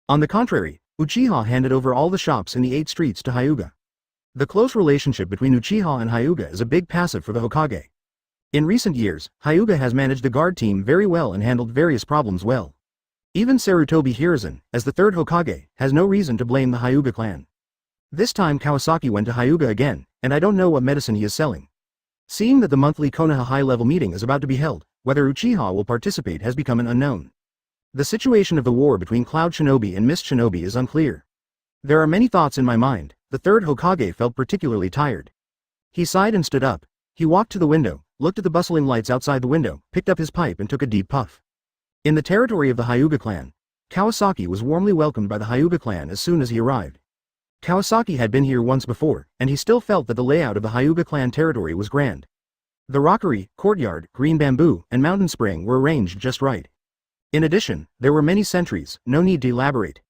On the contrary, Uchiha handed over all the shops in the 8 streets to Hyuga. The close relationship between Uchiha and Hyuga is a big passive for the Hokage. In recent years, Hyuga has managed the guard team very well and handled various problems well. Even Sarutobi Hiruzen, as the third Hokage, has no reason to blame the Hyuga clan. This time Kawasaki went to Hyuga again, and I don't know what medicine he is selling. Seeing that the monthly Konoha high-level meeting is about to be held, whether Uchiha will participate has become an unknown. The situation of the war between Cloud Shinobi and Mist Shinobi is unclear. There are many thoughts in my mind. The third Hokage felt particularly tired. He sighed and stood up. He walked to the window, looked at the bustling lights outside the window, picked up his pipe and took a deep puff. In the territory of the Hyuga clan, Kawasaki was warmly welcomed by the Hyuga clan as soon as he arrived. Kawasaki had been here once before, and he still felt that the layout of the Hyuga clan territory was grand. The rockery, courtyard, green bamboo, and mountain spring were arranged just right. In addition, there were many sentries, no need to elaborate.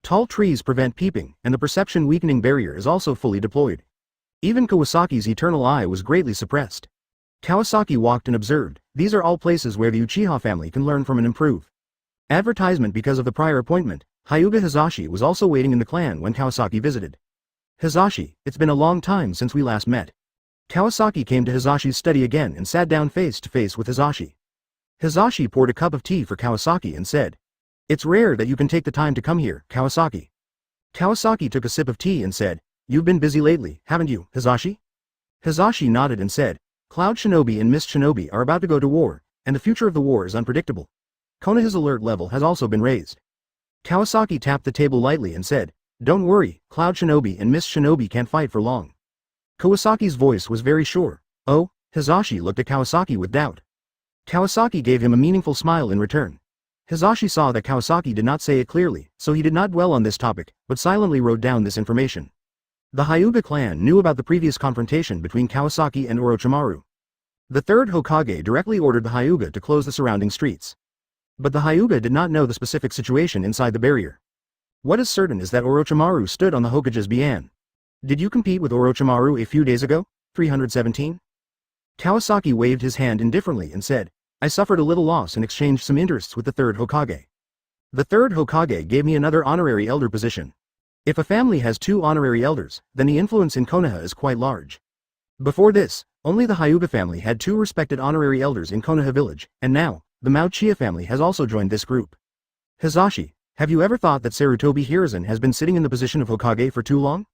Tall trees prevent peeping, and the perception-weakening barrier is also fully deployed. Even Kawasaki's eternal eye was greatly suppressed. Kawasaki walked and observed. These are all places where the Uchiha family can learn from and improve. Advertisement. Because of the prior appointment, Hyuga Hizashi was also waiting in the clan when Kawasaki visited. Hizashi, it's been a long time since we last met. Kawasaki came to Hizashi's study again and sat down face to face with Hizashi. Hizashi poured a cup of tea for Kawasaki and said, "It's rare that you can take the time to come here, Kawasaki." Kawasaki took a sip of tea and said, "You've been busy lately, haven't you, Hizashi?" Hizashi nodded and said, "Cloud Shinobi and Mist Shinobi are about to go to war, and the future of the war is unpredictable. Konoha's alert level has also been raised." Kawasaki tapped the table lightly and said, "Don't worry, Cloud Shinobi and Mist Shinobi can't fight for long." Kawasaki's voice was very sure. Oh, Hizashi looked at Kawasaki with doubt. Kawasaki gave him a meaningful smile in return. Hizashi saw that Kawasaki did not say it clearly, so he did not dwell on this topic, but silently wrote down this information. The Hyuga clan knew about the previous confrontation between Kawasaki and Orochimaru. The third Hokage directly ordered the Hyuga to close the surrounding streets. But the Hyuga did not know the specific situation inside the barrier. What is certain is that Orochimaru stood on the Hokage's Bian. Did you compete with Orochimaru a few days ago? 317? Kawasaki waved his hand indifferently and said, "I suffered a little loss and exchanged some interests with the third Hokage. The third Hokage gave me another honorary elder position. If a family has 2 honorary elders, then the influence in Konoha is quite large. Before this, only the Hyuga family had 2 respected honorary elders in Konoha village, and now, the Uchiha family has also joined this group. Hizashi, have you ever thought that Sarutobi Hiruzen has been sitting in the position of Hokage for too long?"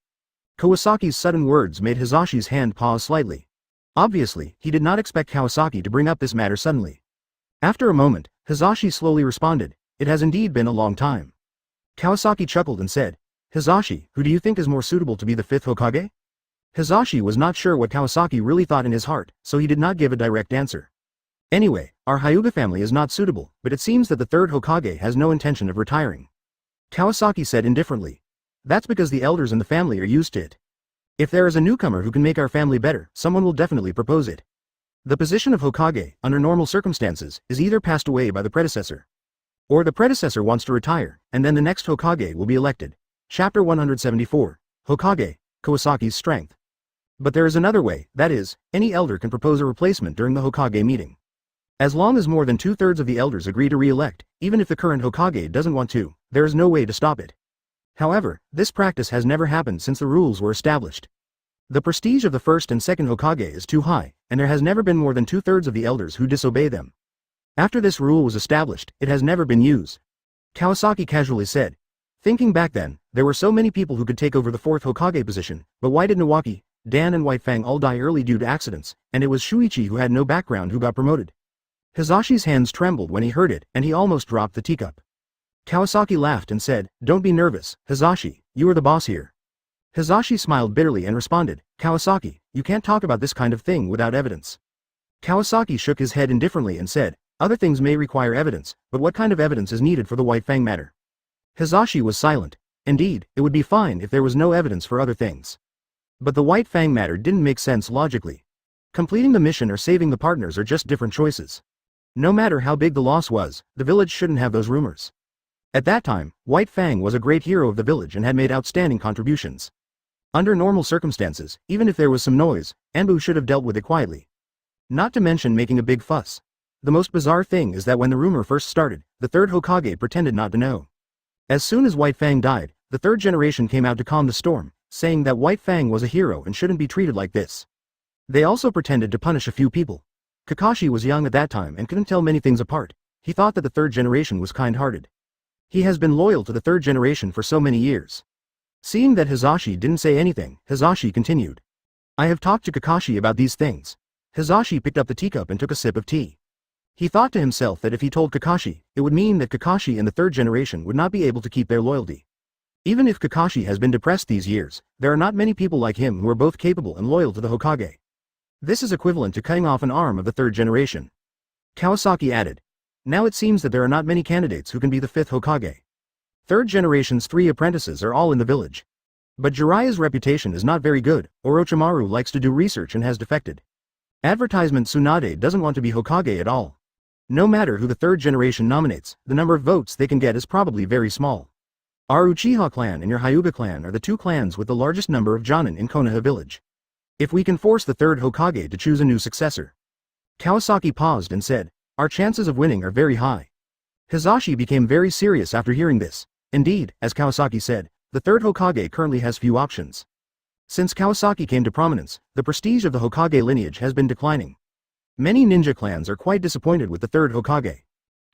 Kawasaki's sudden words made Hizashi's hand pause slightly. Obviously, he did not expect Kawasaki to bring up this matter suddenly. After a moment, Hizashi slowly responded, "It has indeed been a long time." Kawasaki chuckled and said, "Hizashi, who do you think is more suitable to be the 5th Hokage?" Hizashi was not sure what Kawasaki really thought in his heart, so he did not give a direct answer. "Anyway, our Hyuga family is not suitable, but it seems that the third Hokage has no intention of retiring." Kawasaki said indifferently, "That's because the elders in the family are used to it. If there is a newcomer who can make our family better, someone will definitely propose it. The position of Hokage, under normal circumstances, is either passed away by the predecessor, or the predecessor wants to retire, and then the next Hokage will be elected." Chapter 174, Hokage, Kawasaki's Strength. But there is another way, that is, any elder can propose a replacement during the Hokage meeting. As long as more than 2/3 of the elders agree to re-elect, even if the current Hokage doesn't want to, there is no way to stop it. However, this practice has never happened since the rules were established. The prestige of the first and second Hokage is too high, and there has never been more than 2/3 of the elders who disobey them. After this rule was established, it has never been used. Kawasaki casually said. Thinking back then, there were so many people who could take over the fourth Hokage position, but why did Nawaki, Dan and White Fang all die early due to accidents, and it was Shuichi who had no background who got promoted? Hisashi's hands trembled when he heard it, and he almost dropped the teacup. Kawasaki laughed and said, "Don't be nervous, Hisashi, you are the boss here." Hisashi smiled bitterly and responded, "Kawasaki, you can't talk about this kind of thing without evidence." Kawasaki shook his head indifferently and said, "Other things may require evidence, but what kind of evidence is needed for the White Fang matter?" Hisashi was silent. Indeed, it would be fine if there was no evidence for other things. But the White Fang matter didn't make sense logically. Completing the mission or saving the partners are just different choices. No matter how big the loss was, the village shouldn't have those rumors. At that time, White Fang was a great hero of the village and had made outstanding contributions. Under normal circumstances, even if there was some noise, Anbu should have dealt with it quietly. Not to mention making a big fuss. The most bizarre thing is that when the rumor first started, the third Hokage pretended not to know. As soon as White Fang died, the third generation came out to calm the storm, saying that White Fang was a hero and shouldn't be treated like this. They also pretended to punish a few people. Kakashi was young at that time and couldn't tell many things apart. He thought that the third generation was kind-hearted. He has been loyal to the third generation for so many years. Seeing that Hisashi didn't say anything, Hisashi continued. "I have talked to Kakashi about these things." Hisashi picked up the teacup and took a sip of tea. He thought to himself that if he told Kakashi, it would mean that Kakashi and the third generation would not be able to keep their loyalty. Even if Kakashi has been depressed these years, there are not many people like him who are both capable and loyal to the Hokage. This is equivalent to cutting off an arm of the third generation. Kawasaki added. Now it seems that there are not many candidates who can be the fifth Hokage. Third generation's 3 apprentices are all in the village. But Jiraiya's reputation is not very good. Orochimaru likes to do research and has defected. Advertisement Tsunade doesn't want to be Hokage at all. No matter who the third generation nominates, the number of votes they can get is probably very small. Our Uchiha clan and your Hyuga clan are the 2 clans with the largest number of Jonin in Konoha village. If we can force the third Hokage to choose a new successor. Kawasaki paused and said, our chances of winning are very high. Hisashi became very serious after hearing this. Indeed, as Kawasaki said, the third Hokage currently has few options. Since Kawasaki came to prominence, the prestige of the Hokage lineage has been declining. Many ninja clans are quite disappointed with the third Hokage.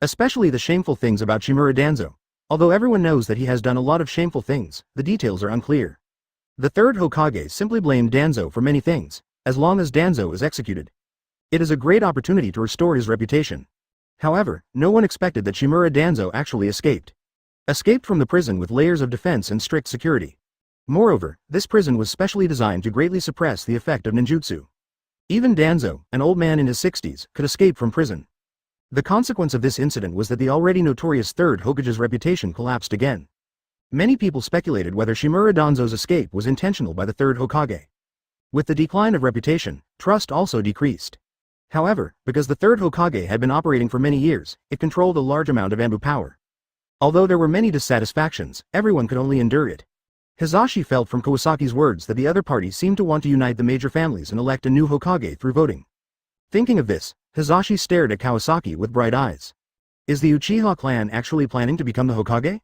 Especially the shameful things about Shimura Danzo. Although everyone knows that he has done a lot of shameful things, the details are unclear. The third Hokage simply blamed Danzo for many things, as long as Danzo is executed. It is a great opportunity to restore his reputation. However, no one expected that Shimura Danzo actually escaped. Escaped from the prison with layers of defense and strict security. Moreover, this prison was specially designed to greatly suppress the effect of ninjutsu. Even Danzo, an old man in his 60s, could escape from prison. The consequence of this incident was that the already notorious third Hokage's reputation collapsed again. Many people speculated whether Shimura Danzo's escape was intentional by the third Hokage. With the decline of reputation, trust also decreased. However, because the third Hokage had been operating for many years, it controlled a large amount of Anbu power. Although there were many dissatisfactions, everyone could only endure it. Hisashi felt from Kawasaki's words that the other party seemed to want to unite the major families and elect a new Hokage through voting. Thinking of this, Hisashi stared at Kawasaki with bright eyes. Is the Uchiha clan actually planning to become the Hokage?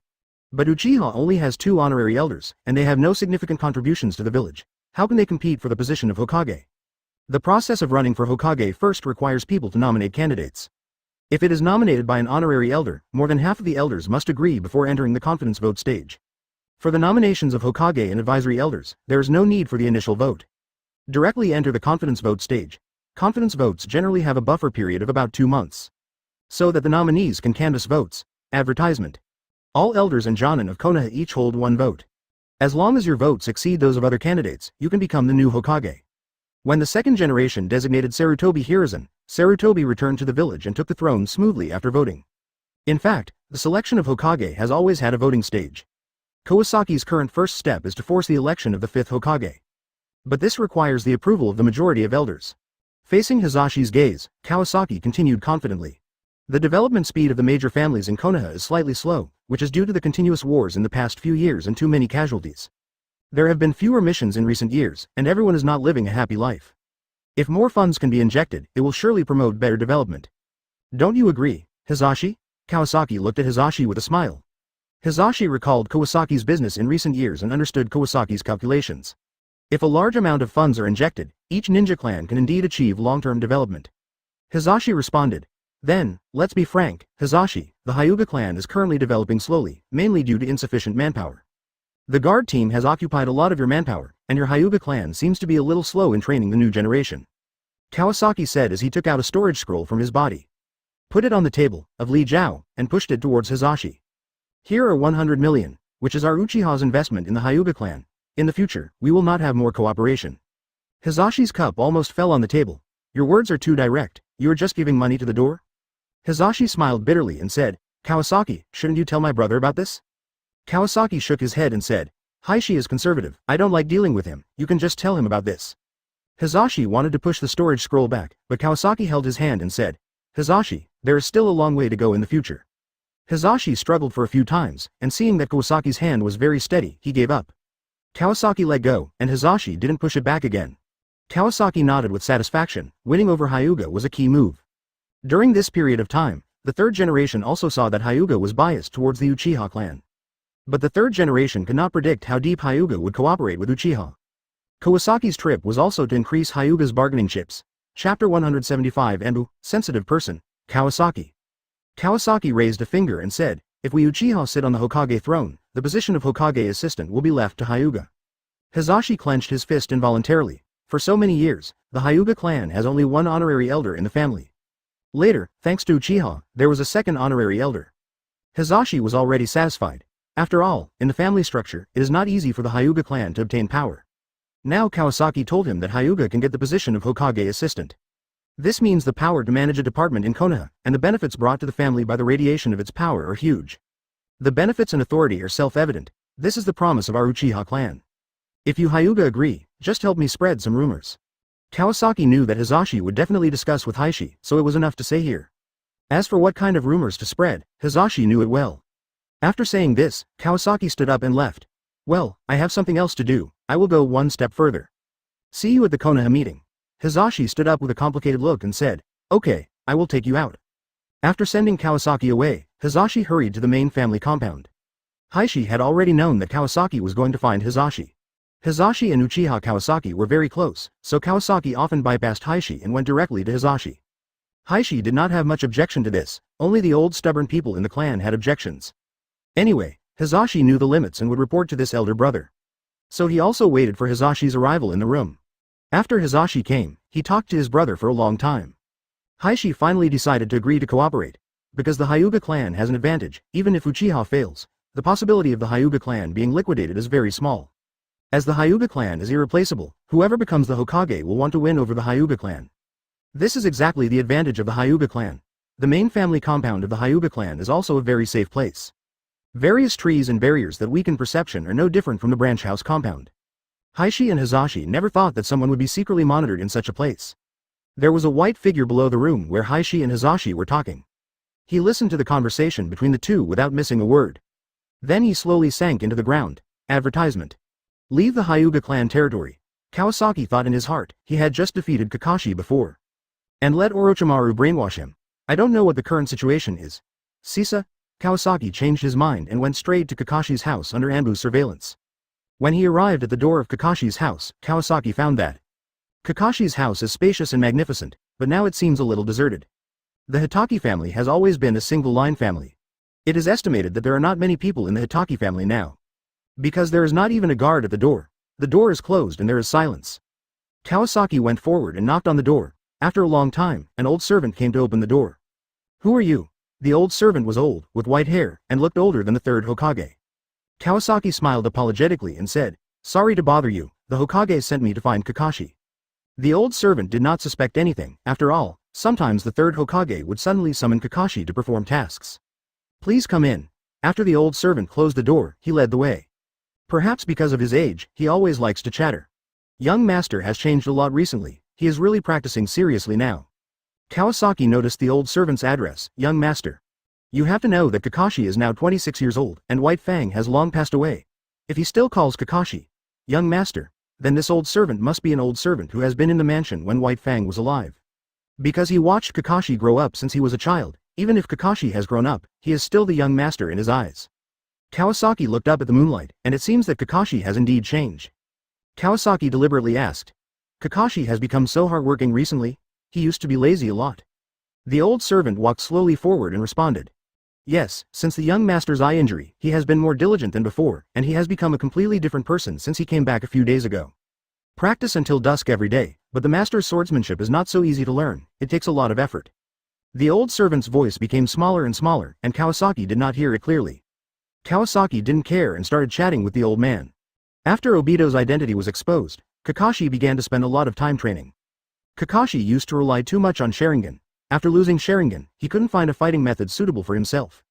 But Uchiha only has 2 honorary elders, and they have no significant contributions to the village. How can they compete for the position of Hokage? The process of running for Hokage first requires people to nominate candidates. If it is nominated by an honorary elder, more than half of the elders must agree before entering the confidence vote stage. For the nominations of Hokage and advisory elders, there is no need for the initial vote. Directly enter the confidence vote stage. Confidence votes generally have a buffer period of about 2 months. So that the nominees can canvass votes. Advertisement. All elders and Jonin of Konoha each hold 1 vote. As long as your votes exceed those of other candidates, you can become the new Hokage. When the second generation designated Sarutobi Hiruzen, Sarutobi returned to the village and took the throne smoothly after voting. In fact, the selection of Hokage has always had a voting stage. Kawasaki's current first step is to force the election of the 5th Hokage. But this requires the approval of the majority of elders. Facing Hisashi's gaze, Kawasaki continued confidently. The development speed of the major families in Konoha is slightly slow, which is due to the continuous wars in the past few years and too many casualties. There have been fewer missions in recent years, and everyone is not living a happy life. If more funds can be injected, it will surely promote better development. Don't you agree, Hisashi? Kawasaki looked at Hisashi with a smile. Hisashi recalled Kawasaki's business in recent years and understood Kawasaki's calculations. If a large amount of funds are injected, each ninja clan can indeed achieve long-term development. Hizashi responded. Then, let's be frank, Hizashi, the Hyuga clan is currently developing slowly, mainly due to insufficient manpower. The guard team has occupied a lot of your manpower, and your Hyuga clan seems to be a little slow in training the new generation. Kawasaki said as he took out a storage scroll from his body. Put it on the table, of Li Jiao, and pushed it towards Hizashi. Here are 100 million, which is our Uchiha's investment in the Hyuga clan. In the future, we will not have more cooperation. Hizashi's cup almost fell on the table. Your words are too direct, you are just giving money to the door? Hizashi smiled bitterly and said, Kawasaki, shouldn't you tell my brother about this? Kawasaki shook his head and said, Hishi is conservative, I don't like dealing with him, you can just tell him about this. Hizashi wanted to push the storage scroll back, but Kawasaki held his hand and said, Hizashi, there is still a long way to go in the future. Hizashi struggled for a few times, and seeing that Kawasaki's hand was very steady, he gave up. Kawasaki let go, and Hizashi didn't push it back again. Kawasaki nodded with satisfaction, winning over Hyuga was a key move. During this period of time, the third generation also saw that Hyuga was biased towards the Uchiha clan. But the third generation could not predict how deep Hyuga would cooperate with Uchiha. Kawasaki's trip was also to increase Hyuga's bargaining chips. Chapter 175 Enbu, sensitive person, Kawasaki. Kawasaki raised a finger and said, if we Uchiha sit on the Hokage throne, the position of Hokage assistant will be left to Hyuga. Hizashi clenched his fist involuntarily. For so many years, the Hyuga clan has only one honorary elder in the family. Later, thanks to Uchiha, there was a second honorary elder. Hizashi was already satisfied. After all, in the family structure, it is not easy for the Hyuga clan to obtain power. Now Kawasaki told him that Hyuga can get the position of Hokage assistant. This means the power to manage a department in Konoha, and the benefits brought to the family by the radiation of its power are huge. The benefits and authority are self-evident. This is the promise of our Uchiha clan. If you Hyuga agree, just help me spread some rumors. Kawasaki knew that Hizashi would definitely discuss with Hishi, so it was enough to say here. As for what kind of rumors to spread, Hizashi knew it well. After saying this, Kawasaki stood up and left. Well, I have something else to do, I will go one step further. See you at the Konoha meeting. Hizashi stood up with a complicated look and said, okay, I will take you out. After sending Kawasaki away, Hizashi hurried to the main family compound. Hishi had already known that Kawasaki was going to find Hizashi. Hizashi and Uchiha Kawasaki were very close, so Kawasaki often bypassed Hishi and went directly to Hizashi. Hishi did not have much objection to this, only the old stubborn people in the clan had objections. Anyway, Hizashi knew the limits and would report to this elder brother. So he also waited for Hizashi's arrival in the room. After Hizashi came, he talked to his brother for a long time. Hishi finally decided to agree to cooperate. Because the Hyuga clan has an advantage, even if Uchiha fails, the possibility of the Hyuga clan being liquidated is very small. As the Hyuga clan is irreplaceable, whoever becomes the Hokage will want to win over the Hyuga clan. This is exactly the advantage of the Hyuga clan. The main family compound of the Hyuga clan is also a very safe place. Various trees and barriers that weaken perception are no different from the branch house compound. Hishi and Hizashi never thought that someone would be secretly monitored in such a place. There was a white figure below the room where Hishi and Hizashi were talking. He listened to the conversation between the two without missing a word. Then he slowly sank into the ground. Advertisement. Leave the Hyuga clan territory. Kawasaki thought in his heart, he had just defeated Kakashi before. And let Orochimaru brainwash him. I don't know what the current situation is. Sisa? Kawasaki changed his mind and went straight to Kakashi's house under Anbu's surveillance. When he arrived at the door of Kakashi's house, Kawasaki found that Kakashi's house is spacious and magnificent, but now it seems a little deserted. The Hitaki family has always been a single-line family. It is estimated that there are not many people in the Hitaki family now. Because there is not even a guard at the door. The door is closed and there is silence. Kawasaki went forward and knocked on the door. After a long time, an old servant came to open the door. Who are you? The old servant was old, with white hair, and looked older than the third Hokage. Kawasaki smiled apologetically and said, sorry to bother you, the Hokage sent me to find Kakashi. The old servant did not suspect anything. After all, sometimes the third Hokage would suddenly summon Kakashi to perform tasks. Please come in. After the old servant closed the door, he led the way. Perhaps because of his age, he always likes to chatter. Young master has changed a lot recently, he is really practicing seriously now. Kawasaki noticed the old servant's address, young master. You have to know that Kakashi is now 26 years old, and White Fang has long passed away. If he still calls Kakashi young master, then this old servant must be an old servant who has been in the mansion when White Fang was alive. Because he watched Kakashi grow up since he was a child, even if Kakashi has grown up, he is still the young master in his eyes. Kawasaki looked up at the moonlight, and it seems that Kakashi has indeed changed. Kawasaki deliberately asked. Kakashi has become so hardworking recently? He used to be lazy a lot. The old servant walked slowly forward and responded. Yes, since the young master's eye injury, he has been more diligent than before, and he has become a completely different person since he came back a few days ago. Practice until dusk every day, but the master's swordsmanship is not so easy to learn, it takes a lot of effort. The old servant's voice became smaller and smaller, and Kawasaki did not hear it clearly. Kawasaki didn't care and started chatting with the old man. After Obito's identity was exposed, Kakashi began to spend a lot of time training. Kakashi used to rely too much on Sharingan. After losing Sharingan, he couldn't find a fighting method suitable for himself.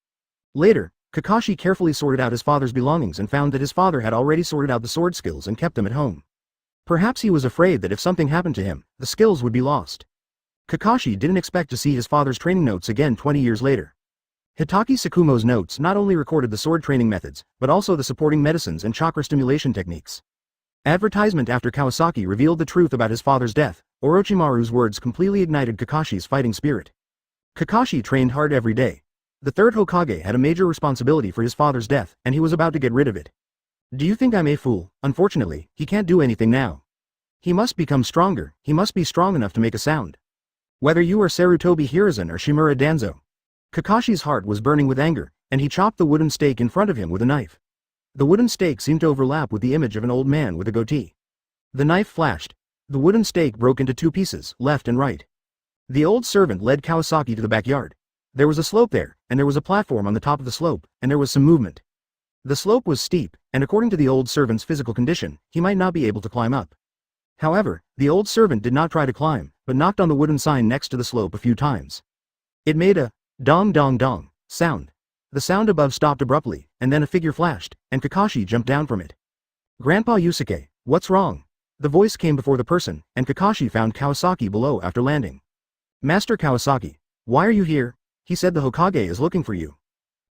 Later, Kakashi carefully sorted out his father's belongings and found that his father had already sorted out the sword skills and kept them at home. Perhaps he was afraid that if something happened to him, the skills would be lost. Kakashi didn't expect to see his father's training notes again 20 years later. Hitaki Sakumo's notes not only recorded the sword training methods, but also the supporting medicines and chakra stimulation techniques. Advertisement after Kawasaki revealed the truth about his father's death, Orochimaru's words completely ignited Kakashi's fighting spirit. Kakashi trained hard every day. The third Hokage had a major responsibility for his father's death, and he was about to get rid of it. Do you think I'm a fool? Unfortunately, he can't do anything now. He must become stronger, he must be strong enough to make a sound. Whether you are Sarutobi Hiruzen or Shimura Danzo. Kakashi's heart was burning with anger, and he chopped the wooden stake in front of him with a knife. The wooden stake seemed to overlap with the image of an old man with a goatee. The knife flashed. The wooden stake broke into two pieces, left and right. The old servant led Kawasaki to the backyard. There was a slope there, and there was a platform on the top of the slope, and there was some movement. The slope was steep, and according to the old servant's physical condition, he might not be able to climb up. However, the old servant did not try to climb, but knocked on the wooden sign next to the slope a few times. It made a dong dong dong sound. The sound above stopped abruptly, and then a figure flashed, and Kakashi jumped down from it. Grandpa Yusuke, what's wrong? The voice came before the person, and Kakashi found Kawasaki below after landing. Master Kawasaki, why are you here? He said the Hokage is looking for you.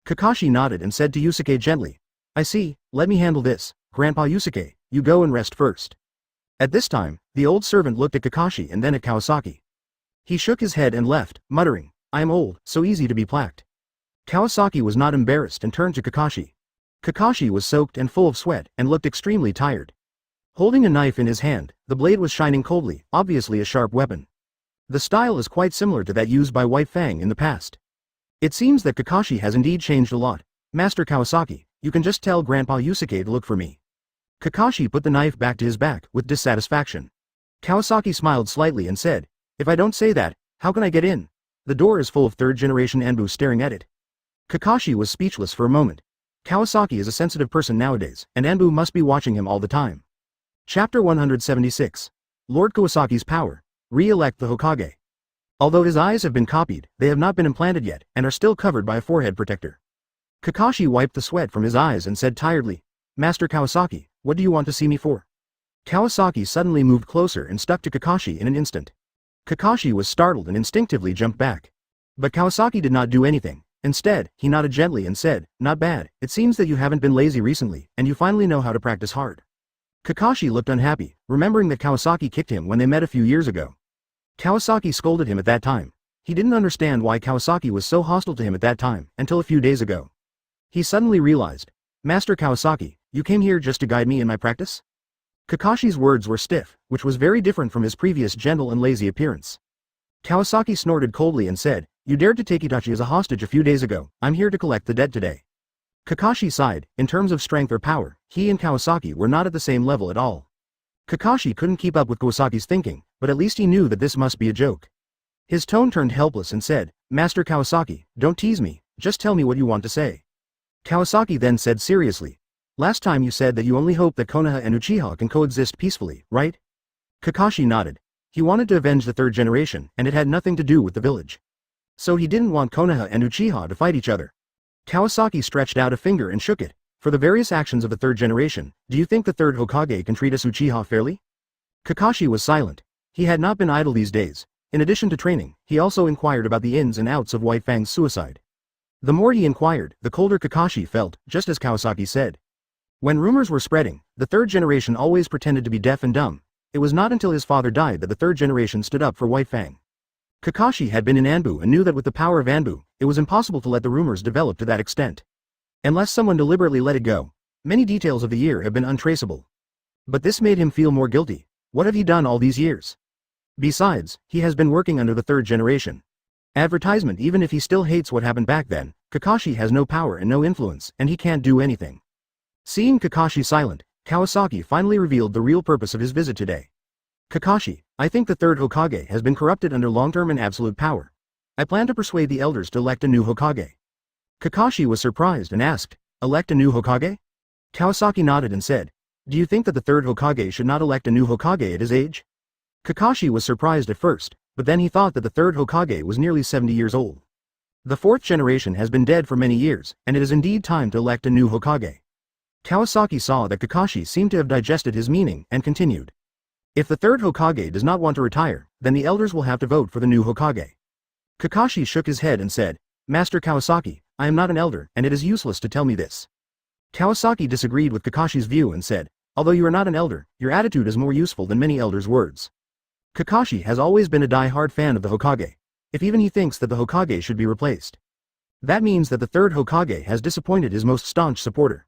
Kakashi nodded and said to Yusuke gently, I see, let me handle this, Grandpa Yusuke, you go and rest first. At this time, the old servant looked at Kakashi and then at Kawasaki. He shook his head and left, muttering, I am old, so easy to be plaqued. Kawasaki was not embarrassed and turned to Kakashi. Kakashi was soaked and full of sweat and looked extremely tired. Holding a knife in his hand, the blade was shining coldly, obviously a sharp weapon. The style is quite similar to that used by White Fang in the past. It seems that Kakashi has indeed changed a lot. Master Kawasaki, you can just tell Grandpa Yusuke to look for me. Kakashi put the knife back to his back with dissatisfaction. Kawasaki smiled slightly and said, if I don't say that, how can I get in? The door is full of third-generation Anbu staring at it. Kakashi was speechless for a moment. Kawasaki is a sensitive person nowadays, and Anbu must be watching him all the time. Chapter 176. Lord Kawasaki's Power. Re-elect the Hokage. Although his eyes have been copied, they have not been implanted yet, and are still covered by a forehead protector. Kakashi wiped the sweat from his eyes and said tiredly, Master Kawasaki, what do you want to see me for? Kawasaki suddenly moved closer and stuck to Kakashi in an instant. Kakashi was startled and instinctively jumped back. But Kawasaki did not do anything. Instead, he nodded gently and said, not bad, it seems that you haven't been lazy recently, and you finally know how to practice hard. Kakashi looked unhappy, remembering that Kawasaki kicked him when they met a few years ago. Kawasaki scolded him at that time. He didn't understand why Kawasaki was so hostile to him at that time, until a few days ago. He suddenly realized, Master Kawasaki, you came here just to guide me in my practice? Kakashi's words were stiff, which was very different from his previous gentle and lazy appearance. Kawasaki snorted coldly and said, you dared to take Itachi as a hostage a few days ago, I'm here to collect the debt today. Kakashi sighed. In terms of strength or power, he and Kawasaki were not at the same level at all. Kakashi couldn't keep up with Kawasaki's thinking, but at least he knew that this must be a joke. His tone turned helpless and said, Master Kawasaki, don't tease me, just tell me what you want to say. Kawasaki then said seriously, last time you said that you only hope that Konoha and Uchiha can coexist peacefully, right? Kakashi nodded. He wanted to avenge the third generation, and it had nothing to do with the village. So he didn't want Konoha and Uchiha to fight each other. Kawasaki stretched out a finger and shook it. For the various actions of the third generation, do you think the third Hokage can treat us Uchiha fairly? Kakashi was silent. He had not been idle these days. In addition to training, he also inquired about the ins and outs of White Fang's suicide. The more he inquired, the colder Kakashi felt, just as Kawasaki said. When rumors were spreading, the third generation always pretended to be deaf and dumb. It was not until his father died that the third generation stood up for White Fang. Kakashi had been in Anbu and knew that with the power of Anbu, it was impossible to let the rumors develop to that extent. Unless someone deliberately let it go. Many details of the year have been untraceable. But this made him feel more guilty. What have he done all these years? Besides, he has been working under the third generation. Advertisement. Even if he still hates what happened back then, Kakashi has no power and no influence, and he can't do anything. Seeing Kakashi silent, Kawasaki finally revealed the real purpose of his visit today. Kakashi, I think the third Hokage has been corrupted under long-term and absolute power. I plan to persuade the elders to elect a new Hokage. Kakashi was surprised and asked, elect a new Hokage? Kawasaki nodded and said, do you think that the third Hokage should not elect a new Hokage at his age? Kakashi was surprised at first, but then he thought that the third Hokage was nearly 70 years old. The fourth generation has been dead for many years, and it is indeed time to elect a new Hokage. Kawasaki saw that Kakashi seemed to have digested his meaning and continued. If the third Hokage does not want to retire, then the elders will have to vote for the new Hokage. Kakashi shook his head and said, Master Kawasaki, I am not an elder, and it is useless to tell me this. Kawasaki disagreed with Kakashi's view and said, although you are not an elder, your attitude is more useful than many elders' words. Kakashi has always been a die-hard fan of the Hokage. If even he thinks that the Hokage should be replaced, that means that the third Hokage has disappointed his most staunch supporter.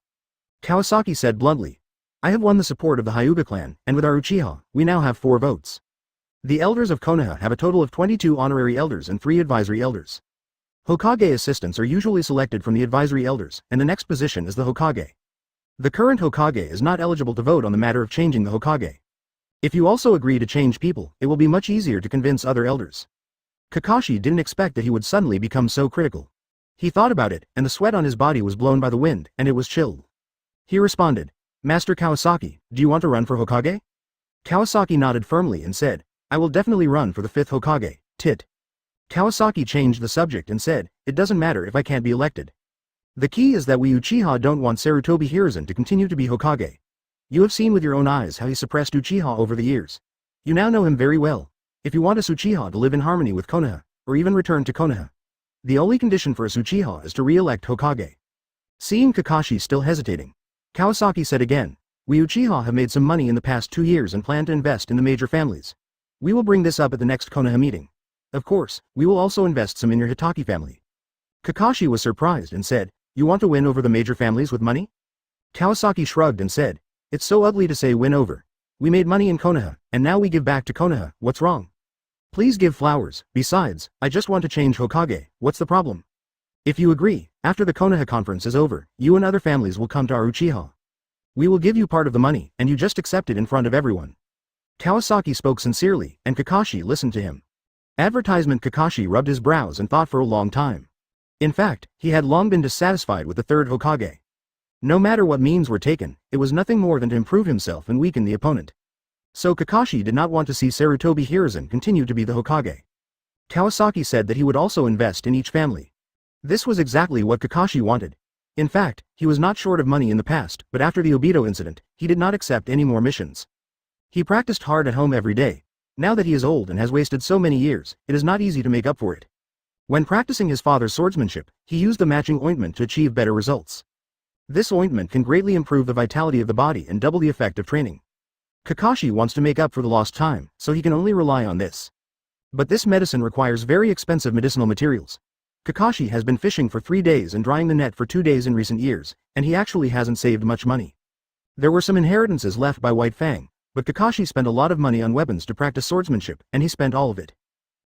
Kawasaki said bluntly, I have won the support of the Hyuga clan, and with our Uchiha, we now have 4 votes. The elders of Konoha have a total of 22 honorary elders and 3 advisory elders. Hokage assistants are usually selected from the advisory elders, and the next position is the Hokage. The current Hokage is not eligible to vote on the matter of changing the Hokage. If you also agree to change people, it will be much easier to convince other elders. Kakashi didn't expect that he would suddenly become so critical. He thought about it, and the sweat on his body was blown by the wind, and it was chilled. He responded, Master Kawasaki, do you want to run for Hokage? Kawasaki nodded firmly and said, I will definitely run for the 5th Hokage, tit. Kawasaki changed the subject and said, it doesn't matter if I can't be elected. The key is that we Uchiha don't want Sarutobi Hiruzen to continue to be Hokage. You have seen with your own eyes how he suppressed Uchiha over the years. You now know him very well. If you want us Uchiha to live in harmony with Konoha, or even return to Konoha, the only condition for us Uchiha is to re-elect Hokage. Seeing Kakashi still hesitating, Kawasaki said again, we Uchiha have made some money in the past 2 years and plan to invest in the major families. We will bring this up at the next Konoha meeting. Of course, we will also invest some in your Hitaki family. Kakashi was surprised and said, you want to win over the major families with money? Kawasaki shrugged and said, it's so ugly to say win over. We made money in Konoha, and now we give back to Konoha, what's wrong? Please give flowers, besides, I just want to change Hokage, what's the problem? If you agree, after the Konoha conference is over, you and other families will come to our Uchiha. We will give you part of the money, and you just accept it in front of everyone. Kawasaki spoke sincerely, and Kakashi listened to him. Advertisement. Kakashi rubbed his brows and thought for a long time. In fact, he had long been dissatisfied with the third Hokage. No matter what means were taken, it was nothing more than to improve himself and weaken the opponent. So Kakashi did not want to see Sarutobi Hiruzen continue to be the Hokage. Kawasaki said that he would also invest in each family. This was exactly what Kakashi wanted. In fact, he was not short of money in the past, but after the Obito incident, he did not accept any more missions. He practiced hard at home every day. Now that he is old and has wasted so many years, it is not easy to make up for it. When practicing his father's swordsmanship, he used the matching ointment to achieve better results. This ointment can greatly improve the vitality of the body and double the effect of training. Kakashi wants to make up for the lost time, so he can only rely on this. But this medicine requires very expensive medicinal materials. Kakashi has been fishing for 3 days and drying the net for 2 days in recent years, and he actually hasn't saved much money. There were some inheritances left by White Fang, but Kakashi spent a lot of money on weapons to practice swordsmanship, and he spent all of it.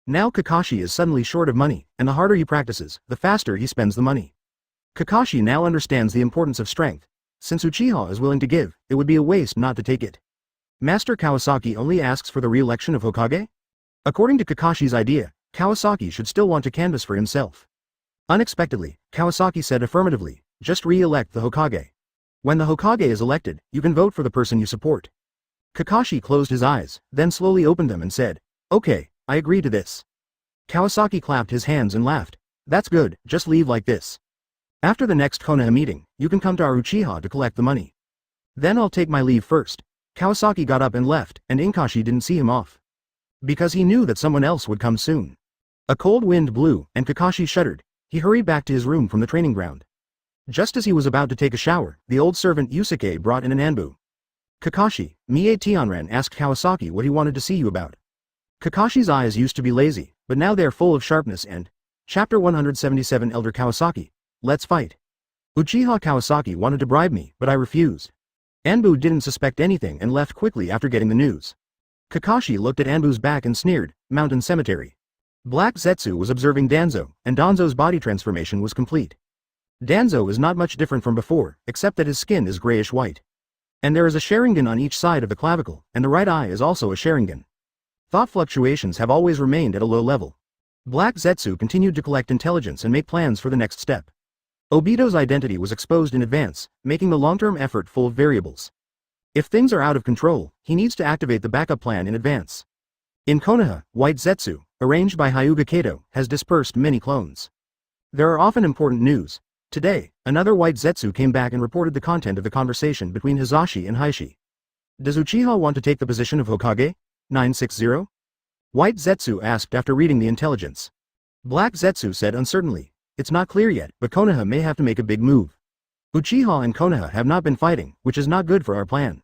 Now Kakashi is suddenly short of money, and the harder he practices, the faster he spends the money. Kakashi now understands the importance of strength. Since Uchiha is willing to give, it would be a waste not to take it. Master Kawasaki only asks for the re-election of Hokage? According to Kakashi's idea, Kawasaki should still want to canvass for himself. Unexpectedly, Kawasaki said affirmatively, just re-elect the Hokage. When the Hokage is elected, you can vote for the person you support. Kakashi closed his eyes, then slowly opened them and said, okay, I agree to this. Kawasaki clapped his hands and laughed. That's good, just leave like this. After the next Konoha meeting, you can come to our Uchiha to collect the money. Then I'll take my leave first. Kawasaki got up and left, and Inkashi didn't see him off. Because he knew that someone else would come soon. A cold wind blew, and Kakashi shuddered. He hurried back to his room from the training ground. Just as he was about to take a shower, the old servant Yusuke brought in an anbu. Kakashi, Mie Tianran asked Kawasaki what he wanted to see you about. Kakashi's eyes used to be lazy, but now they are full of sharpness and... Chapter 177. Elder Kawasaki. Let's fight. Uchiha Kawasaki wanted to bribe me, but I refused. Anbu didn't suspect anything and left quickly after getting the news. Kakashi looked at Anbu's back and sneered, "Mountain Cemetery." Black Zetsu was observing Danzo, and Danzo's body transformation was complete. Danzo is not much different from before, except that his skin is grayish-white. And there is a Sharingan on each side of the clavicle, and the right eye is also a Sharingan. Thought fluctuations have always remained at a low level. Black Zetsu continued to collect intelligence and make plans for the next step. Obito's identity was exposed in advance, making the long-term effort full of variables. If things are out of control, he needs to activate the backup plan in advance. In Konoha, White Zetsu, arranged by Hyuga Kato, has dispersed many clones. There are often important news. Today, another White Zetsu came back and reported the content of the conversation between Hizashi and Heishi. Does Uchiha want to take the position of Hokage? 960? White Zetsu asked after reading the intelligence. Black Zetsu said uncertainly, "It's not clear yet, but Konoha may have to make a big move. Uchiha and Konoha have not been fighting, which is not good for our plan.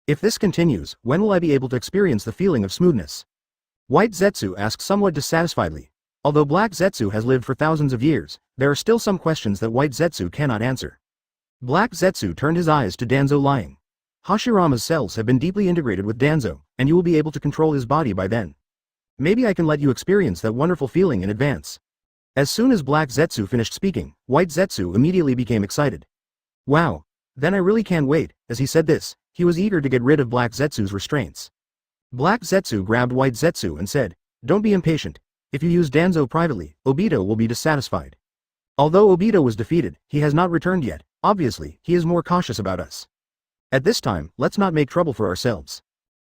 If this continues, when will I be able to experience the feeling of smoothness?" White Zetsu asked somewhat dissatisfiedly. Although Black Zetsu has lived for thousands of years, there are still some questions that White Zetsu cannot answer. Black Zetsu turned his eyes to Danzo lying. Hashirama's cells have been deeply integrated with Danzo, and you will be able to control his body by then. Maybe I can let you experience that wonderful feeling in advance. As soon as Black Zetsu finished speaking, White Zetsu immediately became excited. Wow! Then I really can't wait. As he said this, he was eager to get rid of Black Zetsu's restraints. Black Zetsu grabbed White Zetsu and said, "Don't be impatient. If you use Danzo privately, Obito will be dissatisfied." Although Obito was defeated, he has not returned yet. Obviously, he is more cautious about us. At this time, let's not make trouble for ourselves.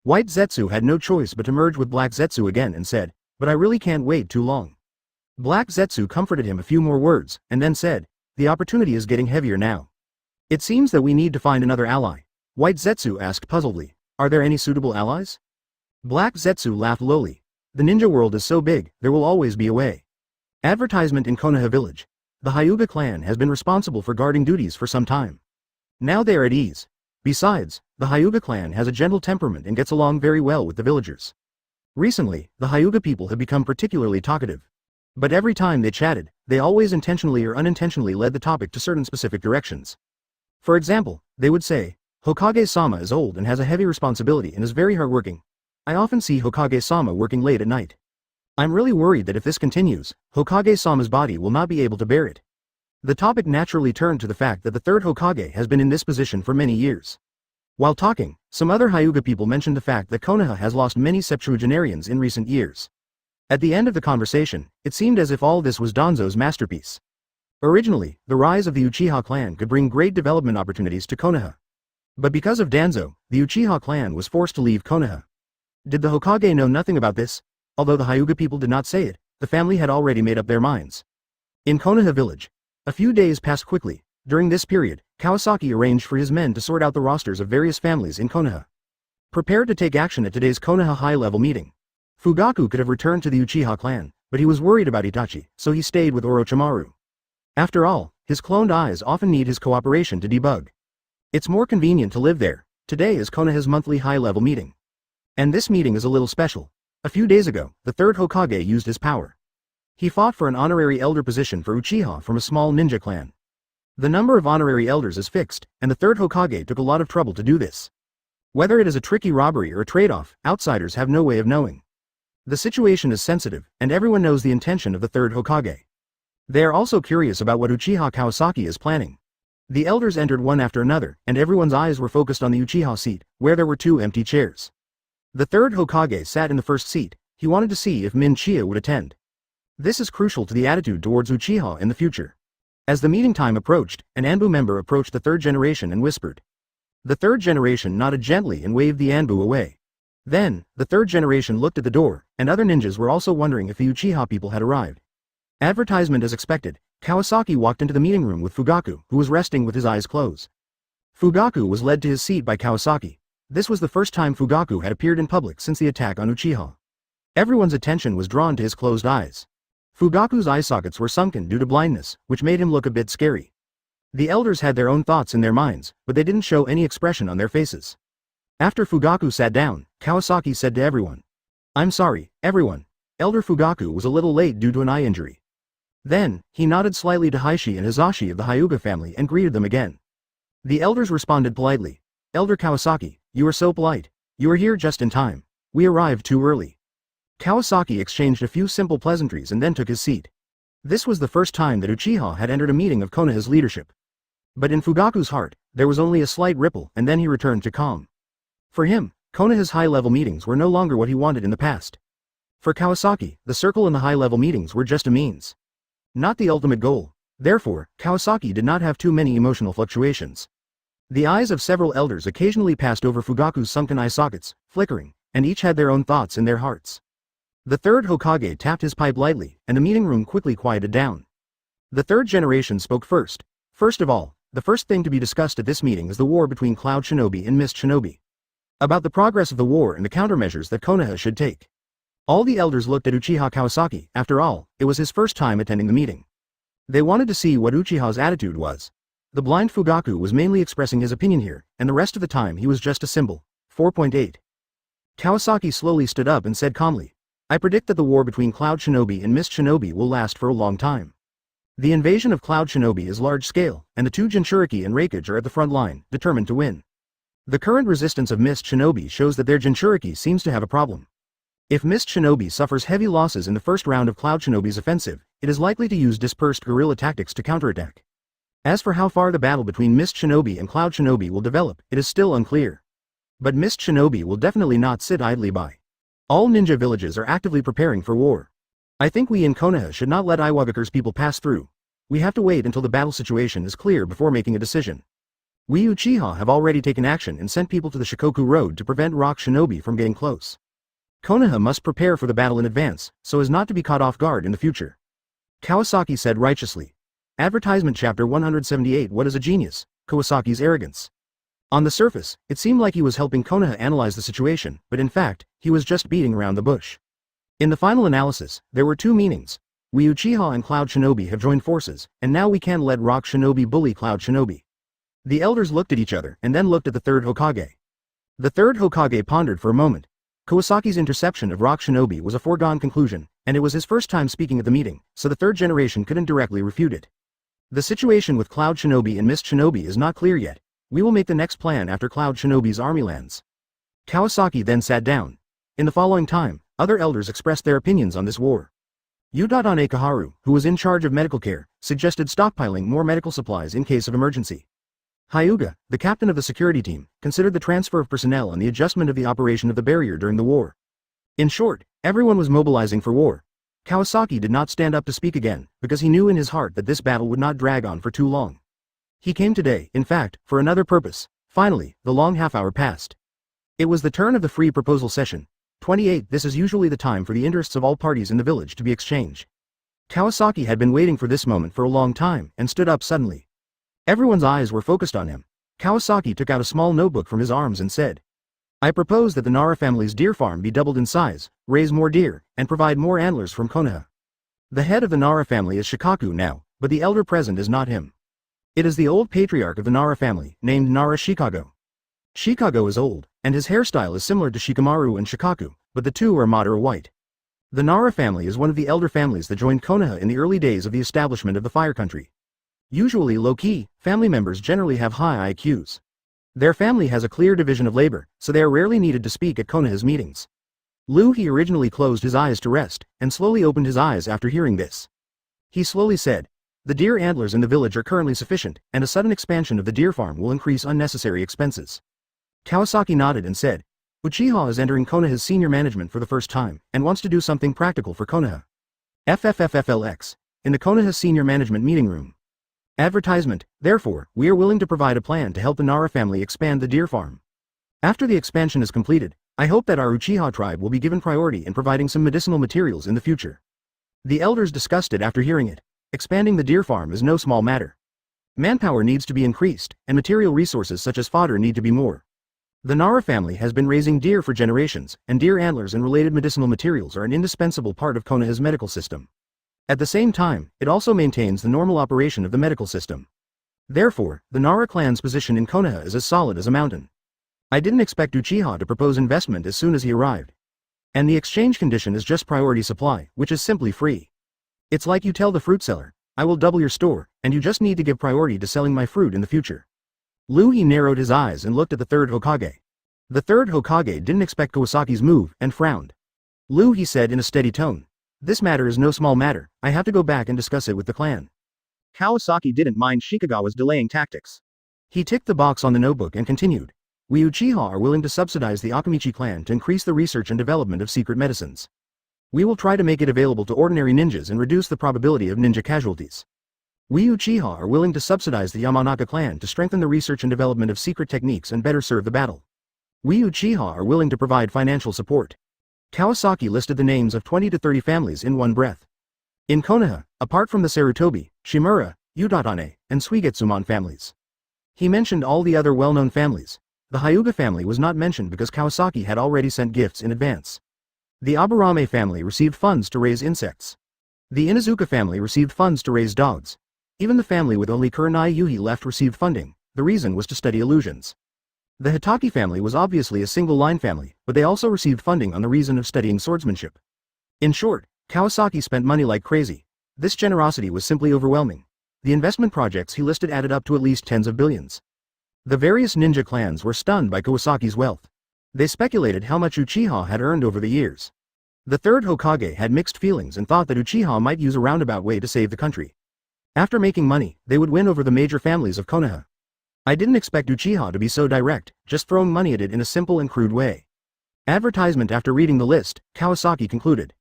White Zetsu had no choice but to merge with Black Zetsu again and said, "But I really can't wait too long." Black Zetsu comforted him a few more words, and then said, "The opportunity is getting heavier now. It seems that we need to find another ally." White Zetsu asked puzzledly, "Are there any suitable allies?" Black Zetsu laughed lowly. "The ninja world is so big, there will always be a way." Advertisement in Konoha village. The Hyuga clan has been responsible for guarding duties for some time. Now they are at ease. Besides, the Hyuga clan has a gentle temperament and gets along very well with the villagers. Recently, the Hyuga people have become particularly talkative. But every time they chatted, they always intentionally or unintentionally led the topic to certain specific directions. For example, they would say, "Hokage-sama is old and has a heavy responsibility and is very hardworking. I often see Hokage-sama working late at night. I'm really worried that if this continues, Hokage-sama's body will not be able to bear it." The topic naturally turned to the fact that the third Hokage has been in this position for many years. While talking, some other Hyuga people mentioned the fact that Konoha has lost many septuagenarians in recent years. At the end of the conversation, it seemed as if all this was Danzo's masterpiece. Originally, the rise of the Uchiha clan could bring great development opportunities to Konoha. But because of Danzo, the Uchiha clan was forced to leave Konoha. Did the Hokage know nothing about this? Although the Hyuga people did not say it, the family had already made up their minds. In Konoha village, a few days passed quickly. During this period, Kawasaki arranged for his men to sort out the rosters of various families in Konoha. Prepared to take action at today's Konoha high-level meeting. Fugaku could have returned to the Uchiha clan, but he was worried about Itachi, so he stayed with Orochimaru. After all, his cloned eyes often need his cooperation to debug. It's more convenient to live there. Today is Konoha's monthly high-level meeting. And this meeting is a little special. A few days ago, the third Hokage used his power. He fought for an honorary elder position for Uchiha from a small ninja clan. The number of honorary elders is fixed, and the third Hokage took a lot of trouble to do this. Whether it is a tricky robbery or a trade-off, outsiders have no way of knowing. The situation is sensitive, and everyone knows the intention of the third Hokage. They are also curious about what Uchiha Kawasaki is planning. The elders entered one after another, and everyone's eyes were focused on the Uchiha seat, where there were 2 empty chairs. The third Hokage sat in the first seat. He wanted to see if Min Chia would attend. This is crucial to the attitude towards Uchiha in the future. As the meeting time approached, an Anbu member approached the third generation and whispered. The third generation nodded gently and waved the Anbu away. Then, the third generation looked at the door, and other ninjas were also wondering if the Uchiha people had arrived. Advertisement as expected, Kawasaki walked into the meeting room with Fugaku, who was resting with his eyes closed. Fugaku was led to his seat by Kawasaki. This was the first time Fugaku had appeared in public since the attack on Uchiha. Everyone's attention was drawn to his closed eyes. Fugaku's eye sockets were sunken due to blindness, which made him look a bit scary. The elders had their own thoughts in their minds, but they didn't show any expression on their faces. After Fugaku sat down, Kawasaki said to everyone, "I'm sorry, everyone. Elder Fugaku was a little late due to an eye injury." Then, he nodded slightly to Heishi and Hizashi of the Hyuga family and greeted them again. The elders responded politely. Elder Kawasaki, you are so polite. You are here just in time. We arrived too early. Kawasaki exchanged a few simple pleasantries and then took his seat. This was the first time that Uchiha had entered a meeting of Konoha's leadership. But in Fugaku's heart, there was only a slight ripple and then he returned to calm. For him, Konoha's high-level meetings were no longer what he wanted in the past. For Kawasaki, the circle and the high-level meetings were just a means, not the ultimate goal. Therefore, Kawasaki did not have too many emotional fluctuations. The eyes of several elders occasionally passed over Fugaku's sunken eye sockets, flickering, and each had their own thoughts in their hearts. The third Hokage tapped his pipe lightly, and the meeting room quickly quieted down. The third generation spoke first. First of all, the first thing to be discussed at this meeting is the war between Cloud Shinobi and Mist Shinobi. About the progress of the war and the countermeasures that Konoha should take. All the elders looked at Uchiha Kawasaki. After all, it was his first time attending the meeting. They wanted to see what Uchiha's attitude was. The blind Fugaku was mainly expressing his opinion here, and the rest of the time he was just a symbol. 4.8. Kawasaki slowly stood up and said calmly, I predict that the war between Cloud Shinobi and Mist Shinobi will last for a long time. The invasion of Cloud Shinobi is large-scale, and the two Jinchuriki and Reikage are at the front line, determined to win. The current resistance of Mist Shinobi shows that their Jinchuriki seems to have a problem. If Mist Shinobi suffers heavy losses in the first round of Cloud Shinobi's offensive, it is likely to use dispersed guerrilla tactics to counterattack. As for how far the battle between Mist Shinobi and Cloud Shinobi will develop, it is still unclear. But Mist Shinobi will definitely not sit idly by. All ninja villages are actively preparing for war. I think we in Konoha should not let Iwagakure's people pass through. We have to wait until the battle situation is clear before making a decision. We Uchiha have already taken action and sent people to the Shikoku Road to prevent Rock Shinobi from getting close. Konoha must prepare for the battle in advance, so as not to be caught off guard in the future. Kawasaki said righteously. Advertisement Chapter 178. What is a genius? Kawasaki's arrogance. On the surface, it seemed like he was helping Konoha analyze the situation, but in fact, he was just beating around the bush. In the final analysis, there were two meanings. We Uchiha and Cloud Shinobi have joined forces, and now we can't let Rock Shinobi bully Cloud Shinobi. The elders looked at each other and then looked at the third Hokage. The third Hokage pondered for a moment. Kawasaki's interception of Rock Shinobi was a foregone conclusion, and it was his first time speaking at the meeting, so the third generation couldn't directly refute it. The situation with Cloud Shinobi and Mist Shinobi is not clear yet. We will make the next plan after Cloud Shinobi's army lands. Kawasaki then sat down. In the following time, other elders expressed their opinions on this war. Udadane Kaharu, who was in charge of medical care, suggested stockpiling more medical supplies in case of emergency. Hyuga, the captain of the security team, considered the transfer of personnel and the adjustment of the operation of the barrier during the war. In short, everyone was mobilizing for war. Kawasaki did not stand up to speak again, because he knew in his heart that this battle would not drag on for too long. He came today, in fact, for another purpose. Finally, the long half-hour passed. It was the turn of the free proposal session. 28. This is usually the time for the interests of all parties in the village to be exchanged. Kawasaki had been waiting for this moment for a long time, and stood up suddenly. Everyone's eyes were focused on him. Kawasaki took out a small notebook from his arms and said, I propose that the Nara family's deer farm be doubled in size, raise more deer, and provide more antlers from Konoha. The head of the Nara family is Shikaku now, but the elder present is not him. It is the old patriarch of the Nara family, named Nara Shikago. Shikago is old, and his hairstyle is similar to Shikamaru and Shikaku, but the two are Madara white. The Nara family is one of the elder families that joined Konoha in the early days of the establishment of the Fire Country. Usually low-key, family members generally have high IQs. Their family has a clear division of labor, so they are rarely needed to speak at Konoha's meetings. He originally closed his eyes to rest, and slowly opened his eyes after hearing this. He slowly said, the deer antlers in the village are currently sufficient, and a sudden expansion of the deer farm will increase unnecessary expenses. Kawasaki nodded and said, Uchiha is entering Konoha's senior management for the first time, and wants to do something practical for Konoha. FFFFLX. In the Konoha senior management meeting room. Advertisement, therefore, we are willing to provide a plan to help the Nara family expand the deer farm. After the expansion is completed, I hope that our Uchiha tribe will be given priority in providing some medicinal materials in the future. The elders discussed it after hearing it. Expanding the deer farm is no small matter. Manpower needs to be increased, and material resources such as fodder need to be more. The Nara family has been raising deer for generations, and deer antlers and related medicinal materials are an indispensable part of Konoha's medical system. At the same time, it also maintains the normal operation of the medical system. Therefore, the Nara clan's position in Konoha is as solid as a mountain. I didn't expect Uchiha to propose investment as soon as he arrived. And the exchange condition is just priority supply, which is simply free. It's like you tell the fruit seller, I will double your store, and you just need to give priority to selling my fruit in the future. He narrowed his eyes and looked at the third Hokage. The third Hokage didn't expect Kawasaki's move and frowned. He said in a steady tone. This matter is no small matter, I have to go back and discuss it with the clan. Kawasaki didn't mind Shikagawa's delaying tactics. He ticked the box on the notebook and continued. We Uchiha are willing to subsidize the Akamichi clan to increase the research and development of secret medicines. We will try to make it available to ordinary ninjas and reduce the probability of ninja casualties. We Uchiha are willing to subsidize the Yamanaka clan to strengthen the research and development of secret techniques and better serve the battle. We Uchiha are willing to provide financial support. Kawasaki listed the names of 20 to 30 families in one breath. In Konoha, apart from the Sarutobi, Shimura, Utatane, and Suigetsuman families. He mentioned all the other well-known families. The Hyuga family was not mentioned because Kawasaki had already sent gifts in advance. The Aburame family received funds to raise insects. The Inazuka family received funds to raise dogs. Even the family with only Kurenai Yuhi left received funding. The reason was to study illusions. The Hitaki family was obviously a single-line family, but they also received funding on the reason of studying swordsmanship. In short, Kawasaki spent money like crazy. This generosity was simply overwhelming. The investment projects he listed added up to at least tens of billions. The various ninja clans were stunned by Kawasaki's wealth. They speculated how much Uchiha had earned over the years. The third Hokage had mixed feelings and thought that Uchiha might use a roundabout way to save the country. After making money, they would win over the major families of Konoha. I didn't expect Uchiha to be so direct, just throwing money at it in a simple and crude way. Advertisement. After reading the list, Kawasaki concluded.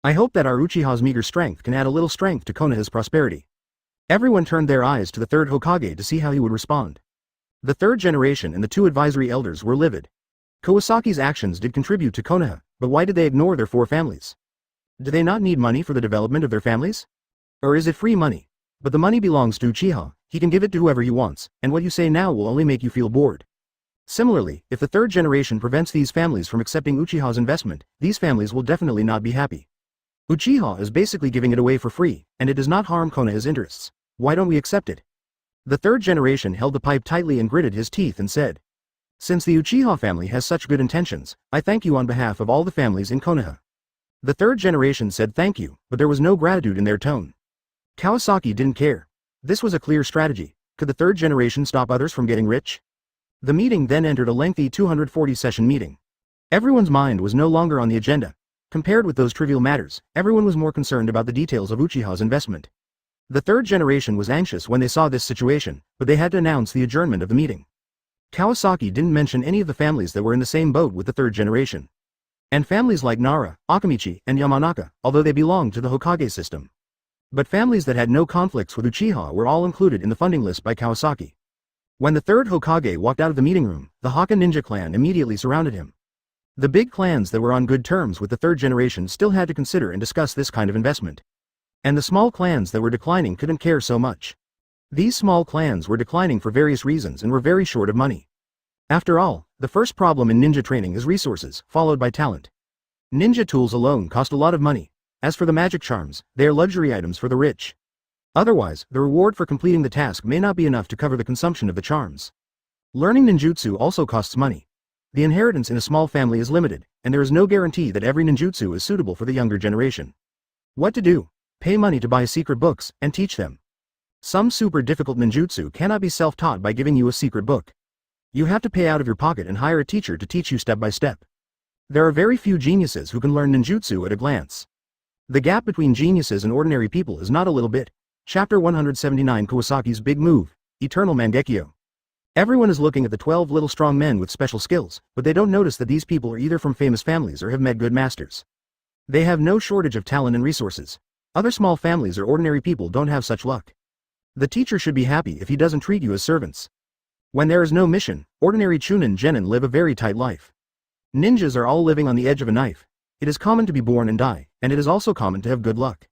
I hope that our Uchiha's meager strength can add a little strength to Konoha's prosperity. Everyone turned their eyes to the third Hokage to see how he would respond. The third generation and the two advisory elders were livid. Kawasaki's actions did contribute to Konoha, but why did they ignore their 4 families? Do they not need money for the development of their families? Or is it free money? But the money belongs to Uchiha, he can give it to whoever he wants, and what you say now will only make you feel bored. Similarly, if the third generation prevents these families from accepting Uchiha's investment, these families will definitely not be happy. Uchiha is basically giving it away for free, and it does not harm Konoha's interests. Why don't we accept it? The third generation held the pipe tightly and gritted his teeth and said. Since the Uchiha family has such good intentions, I thank you on behalf of all the families in Konoha. The third generation said thank you, but there was no gratitude in their tone. Kawasaki didn't care. This was a clear strategy. Could the third generation stop others from getting rich? The meeting then entered a lengthy 240-session meeting. Everyone's mind was no longer on the agenda. Compared with those trivial matters, everyone was more concerned about the details of Uchiha's investment. The third generation was anxious when they saw this situation, but they had to announce the adjournment of the meeting. Kawasaki didn't mention any of the families that were in the same boat with the third generation. And families like Nara, Akamichi, and Yamanaka, although they belonged to the Hokage system. But families that had no conflicts with Uchiha were all included in the funding list by Kawasaki. When the third Hokage walked out of the meeting room, the Haka ninja clan immediately surrounded him. The big clans that were on good terms with the third generation still had to consider and discuss this kind of investment. And the small clans that were declining couldn't care so much. These small clans were declining for various reasons and were very short of money. After all, the first problem in ninja training is resources, followed by talent. Ninja tools alone cost a lot of money. As for the magic charms, they are luxury items for the rich. Otherwise, the reward for completing the task may not be enough to cover the consumption of the charms. Learning ninjutsu also costs money. The inheritance in a small family is limited, and there is no guarantee that every ninjutsu is suitable for the younger generation. What to do? Pay money to buy secret books, and teach them. Some super difficult ninjutsu cannot be self-taught by giving you a secret book. You have to pay out of your pocket and hire a teacher to teach you step by step. There are very few geniuses who can learn ninjutsu at a glance. The gap between geniuses and ordinary people is not a little bit. Chapter 179 Kawasaki's Big Move, Eternal Mangekyo. Everyone is looking at the 12 little strong men with special skills, but they don't notice that these people are either from famous families or have met good masters. They have no shortage of talent and resources. Other small families or ordinary people don't have such luck. The teacher should be happy if he doesn't treat you as servants. When there is no mission, ordinary Chunin genin live a very tight life. Ninjas are all living on the edge of a knife. It is common to be born and die, and it is also common to have good luck.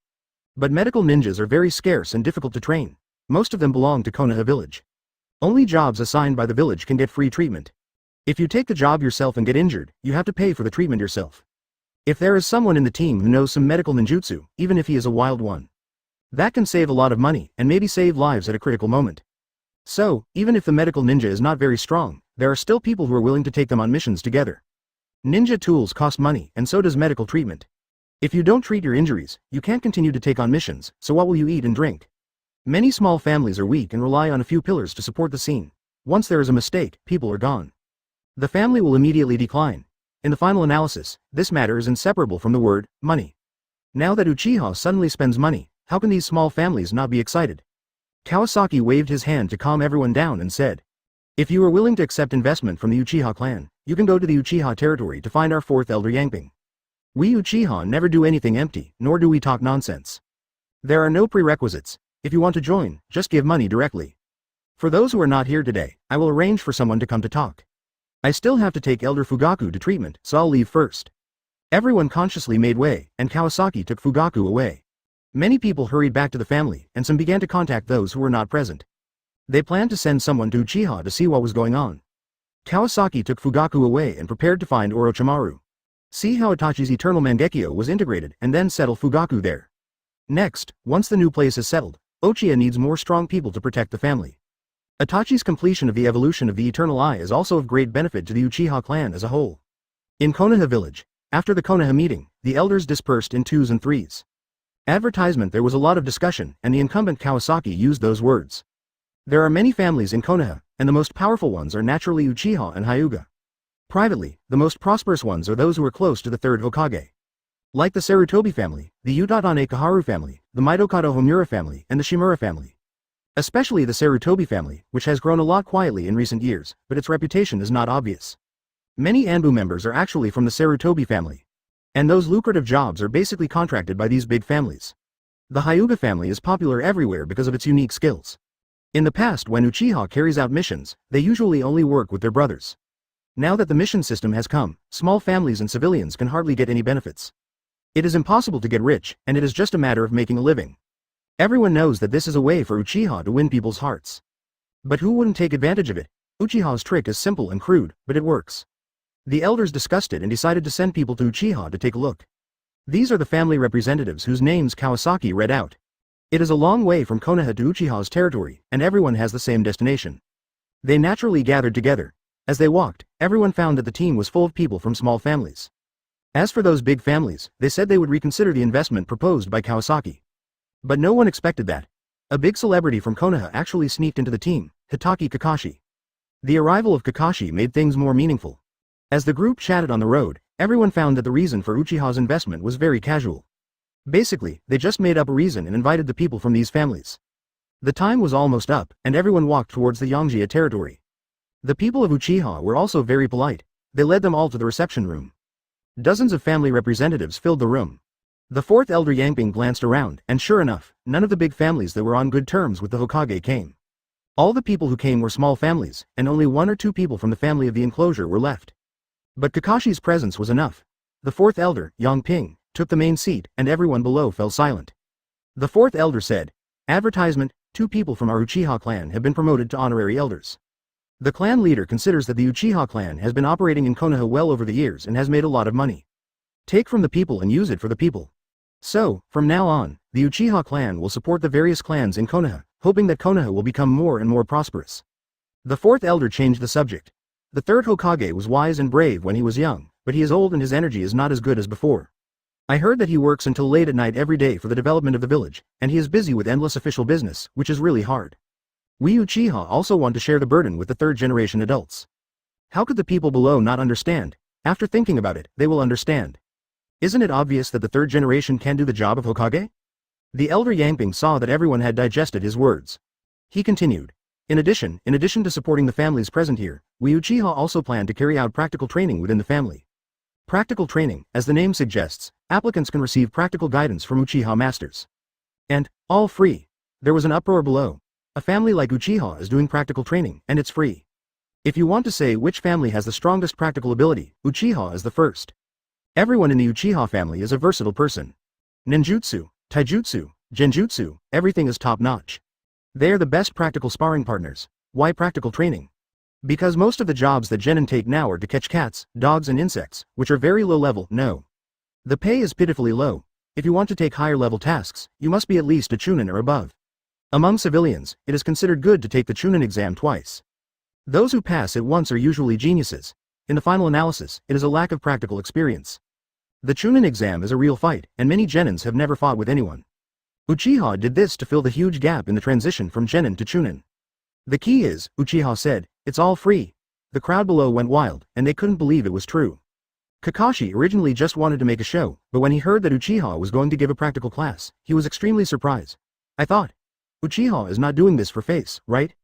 But medical ninjas are very scarce and difficult to train. Most of them belong to Konoha village. Only jobs assigned by the village can get free treatment. If you take the job yourself and get injured, you have to pay for the treatment yourself. If there is someone in the team who knows some medical ninjutsu, even if he is a wild one, that can save a lot of money and maybe save lives at a critical moment. So, even if the medical ninja is not very strong, there are still people who are willing to take them on missions together. Ninja tools cost money, and so does medical treatment. If you don't treat your injuries, you can't continue to take on missions, so what will you eat and drink? Many small families are weak and rely on a few pillars to support the scene. Once there is a mistake, people are gone. The family will immediately decline. In the final analysis, this matter is inseparable from the word, money. Now that Uchiha suddenly spends money, how can these small families not be excited? Kawasaki waved his hand to calm everyone down and said, "If you are willing to accept investment from the Uchiha clan, you can go to the Uchiha territory to find our fourth elder Yangping. We Uchiha never do anything empty, nor do we talk nonsense. There are no prerequisites. If you want to join, just give money directly. For those who are not here today, I will arrange for someone to come to talk. I still have to take Elder Fugaku to treatment, so I'll leave first." Everyone consciously made way, and Kawasaki took Fugaku away. Many people hurried back to the family, and some began to contact those who were not present. They planned to send someone to Uchiha to see what was going on. Kawasaki took Fugaku away and prepared to find Orochimaru. See how Itachi's eternal Mangekyo was integrated and then settle Fugaku there. Next, once the new place is settled, Uchiha needs more strong people to protect the family. Itachi's completion of the evolution of the Eternal Eye is also of great benefit to the Uchiha clan as a whole. In Konoha village, after the Konoha meeting, the elders dispersed in 2s and 3s. Advertisement. There was a lot of discussion, and the incumbent Kawasaki used those words. There are many families in Konoha, and the most powerful ones are naturally Uchiha and Hyuga. Privately, the most prosperous ones are those who are close to the third Hokage. Like the Sarutobi family, the Utatane Kaharu family, the Mitokado Homura family, and the Shimura family. Especially the Sarutobi family, which has grown a lot quietly in recent years, but its reputation is not obvious. Many Anbu members are actually from the Sarutobi family. And those lucrative jobs are basically contracted by these big families. The Hyuga family is popular everywhere because of its unique skills. In the past, when Uchiha carries out missions, they usually only work with their brothers. Now that the mission system has come, small families and civilians can hardly get any benefits. It is impossible to get rich, and it is just a matter of making a living. Everyone knows that this is a way for Uchiha to win people's hearts. But who wouldn't take advantage of it? Uchiha's trick is simple and crude, but it works. The elders discussed it and decided to send people to Uchiha to take a look. These are the family representatives whose names Kawasaki read out. It is a long way from Konoha to Uchiha's territory, and everyone has the same destination. They naturally gathered together. As they walked, everyone found that the team was full of people from small families. As for those big families, they said they would reconsider the investment proposed by Kawasaki. But no one expected that. A big celebrity from Konoha actually sneaked into the team, Hitaki Kakashi. The arrival of Kakashi made things more meaningful. As the group chatted on the road, everyone found that the reason for Uchiha's investment was very casual. Basically, they just made up a reason and invited the people from these families. The time was almost up, and everyone walked towards the Yongjia territory. The people of Uchiha were also very polite. They led them all to the reception room. Dozens of family representatives filled the room. The fourth elder Yangping glanced around, and sure enough, none of the big families that were on good terms with the Hokage came. All the people who came were small families, and only 1 or 2 people from the family of the enclosure were left. But Kakashi's presence was enough. The fourth elder, Yangping, took the main seat, and everyone below fell silent. The fourth elder said, "Advertisement, 2 people from our Uchiha clan have been promoted to honorary elders. The clan leader considers that the Uchiha clan has been operating in Konoha well over the years and has made a lot of money. Take from the people and use it for the people. So, from now on, the Uchiha clan will support the various clans in Konoha, hoping that Konoha will become more and more prosperous." The fourth elder changed the subject. The third Hokage was wise and brave when he was young, but he is old and his energy is not as good as before. I heard that he works until late at night every day for the development of the village, and he is busy with endless official business, which is really hard. We Uchiha also want to share the burden with the third-generation adults. How could the people below not understand? After thinking about it, they will understand. Isn't it obvious that the third generation can do the job of Hokage? The elder Yangping saw that everyone had digested his words. He continued. In addition to supporting the families present here, we Uchiha also plan to carry out practical training within the family. Practical training, as the name suggests, applicants can receive practical guidance from Uchiha masters. And, all free. There was an uproar below. A family like Uchiha is doing practical training, and it's free. If you want to say which family has the strongest practical ability, Uchiha is the first. Everyone in the Uchiha family is a versatile person. Ninjutsu, taijutsu, genjutsu, everything is top-notch. They are the best practical sparring partners. Why practical training? Because most of the jobs that genin take now are to catch cats, dogs and insects, which are very low level. No. The pay is pitifully low. If you want to take higher level tasks, you must be at least a chunin or above. Among civilians, it is considered good to take the chunin exam twice. Those who pass it once are usually geniuses. In the final analysis, it is a lack of practical experience. The chunin exam is a real fight, and many genins have never fought with anyone. Uchiha did this to fill the huge gap in the transition from genin to chunin. The key is, Uchiha said, It's all free. The crowd below went wild, and they couldn't believe it was true. Kakashi originally just wanted to make a show, but when he heard that Uchiha was going to give a practical class, he was extremely surprised. I thought, Uchiha is not doing this for face, right?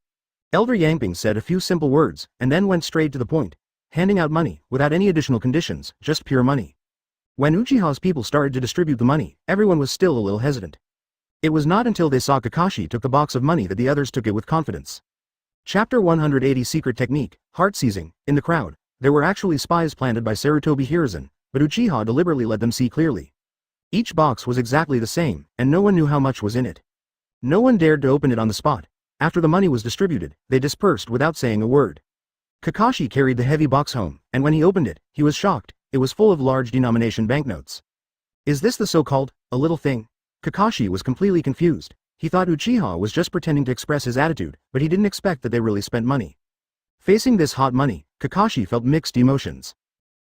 Elder Yangping said a few simple words, and then went straight to the point, handing out money, without any additional conditions, just pure money. When Uchiha's people started to distribute the money, everyone was still a little hesitant. It was not until they saw Kakashi took the box of money that the others took it with confidence. Chapter 180 Secret Technique, Heart Seizing. In the crowd, there were actually spies planted by Sarutobi Hiruzen, but Uchiha deliberately let them see clearly. Each box was exactly the same, and no one knew how much was in it. No one dared to open it on the spot. After the money was distributed, they dispersed without saying a word. Kakashi carried the heavy box home, and when he opened it, he was shocked. It was full of large denomination banknotes. Is this the so-called, a little thing? Kakashi was completely confused. He thought Uchiha was just pretending to express his attitude, but he didn't expect that they really spent money. Facing this hot money, Kakashi felt mixed emotions.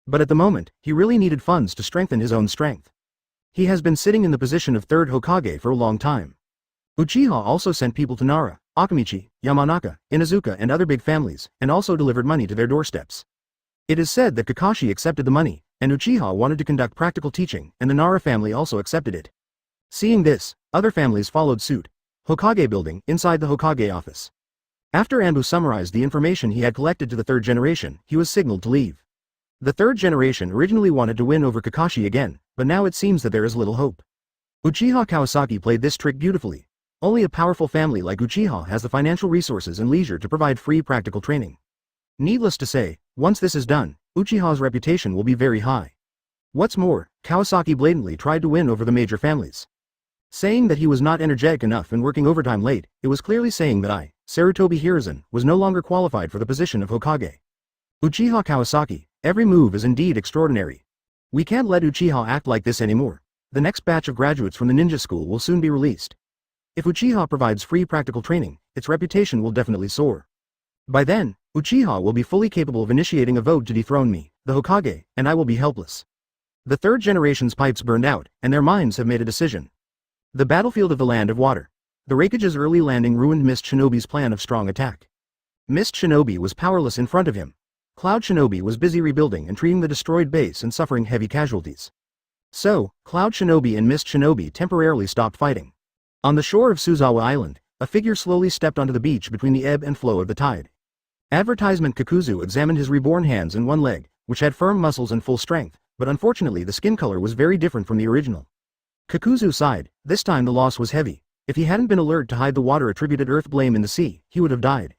But at the moment, he really needed funds to strengthen his own strength. He has been sitting in the position of third Hokage for a long time. Uchiha also sent people to Nara, Akamichi, Yamanaka, Inazuka and other big families, and also delivered money to their doorsteps. It is said that Kakashi accepted the money, and Uchiha wanted to conduct practical teaching, and the Nara family also accepted it. Seeing this, other families followed suit. Hokage building, inside the Hokage office. After Anbu summarized the information he had collected to the third generation, he was signaled to leave. The third generation originally wanted to win over Kakashi again, but now it seems that there is little hope. Uchiha Kawasaki played this trick beautifully. Only a powerful family like Uchiha has the financial resources and leisure to provide free practical training. Needless to say, once this is done, Uchiha's reputation will be very high. What's more, Kawasaki blatantly tried to win over the major families. Saying that he was not energetic enough and working overtime late, it was clearly saying that Sarutobi Hiruzen, was no longer qualified for the position of Hokage. Uchiha Kawasaki, every move is indeed extraordinary. We can't let Uchiha act like this anymore. The next batch of graduates from the ninja school will soon be released. If Uchiha provides free practical training, its reputation will definitely soar. By then, Uchiha will be fully capable of initiating a vote to dethrone me, the Hokage, and I will be helpless. The third generation's pipes burned out, and their minds have made a decision. The battlefield of the Land of Water. The Raikage's early landing ruined Mist Shinobi's plan of strong attack. Mist Shinobi was powerless in front of him. Cloud Shinobi was busy rebuilding and treating the destroyed base and suffering heavy casualties. So, Cloud Shinobi and Mist Shinobi temporarily stopped fighting. On the shore of Suzawa Island, a figure slowly stepped onto the beach between the ebb and flow of the tide. Advertisement Kakuzu examined his reborn hands and one leg, which had firm muscles and full strength, but unfortunately the skin color was very different from the original. Kakuzu sighed. This time the loss was heavy. If he hadn't been alert to hide the water attributed Earth Blame in the sea, he would have died.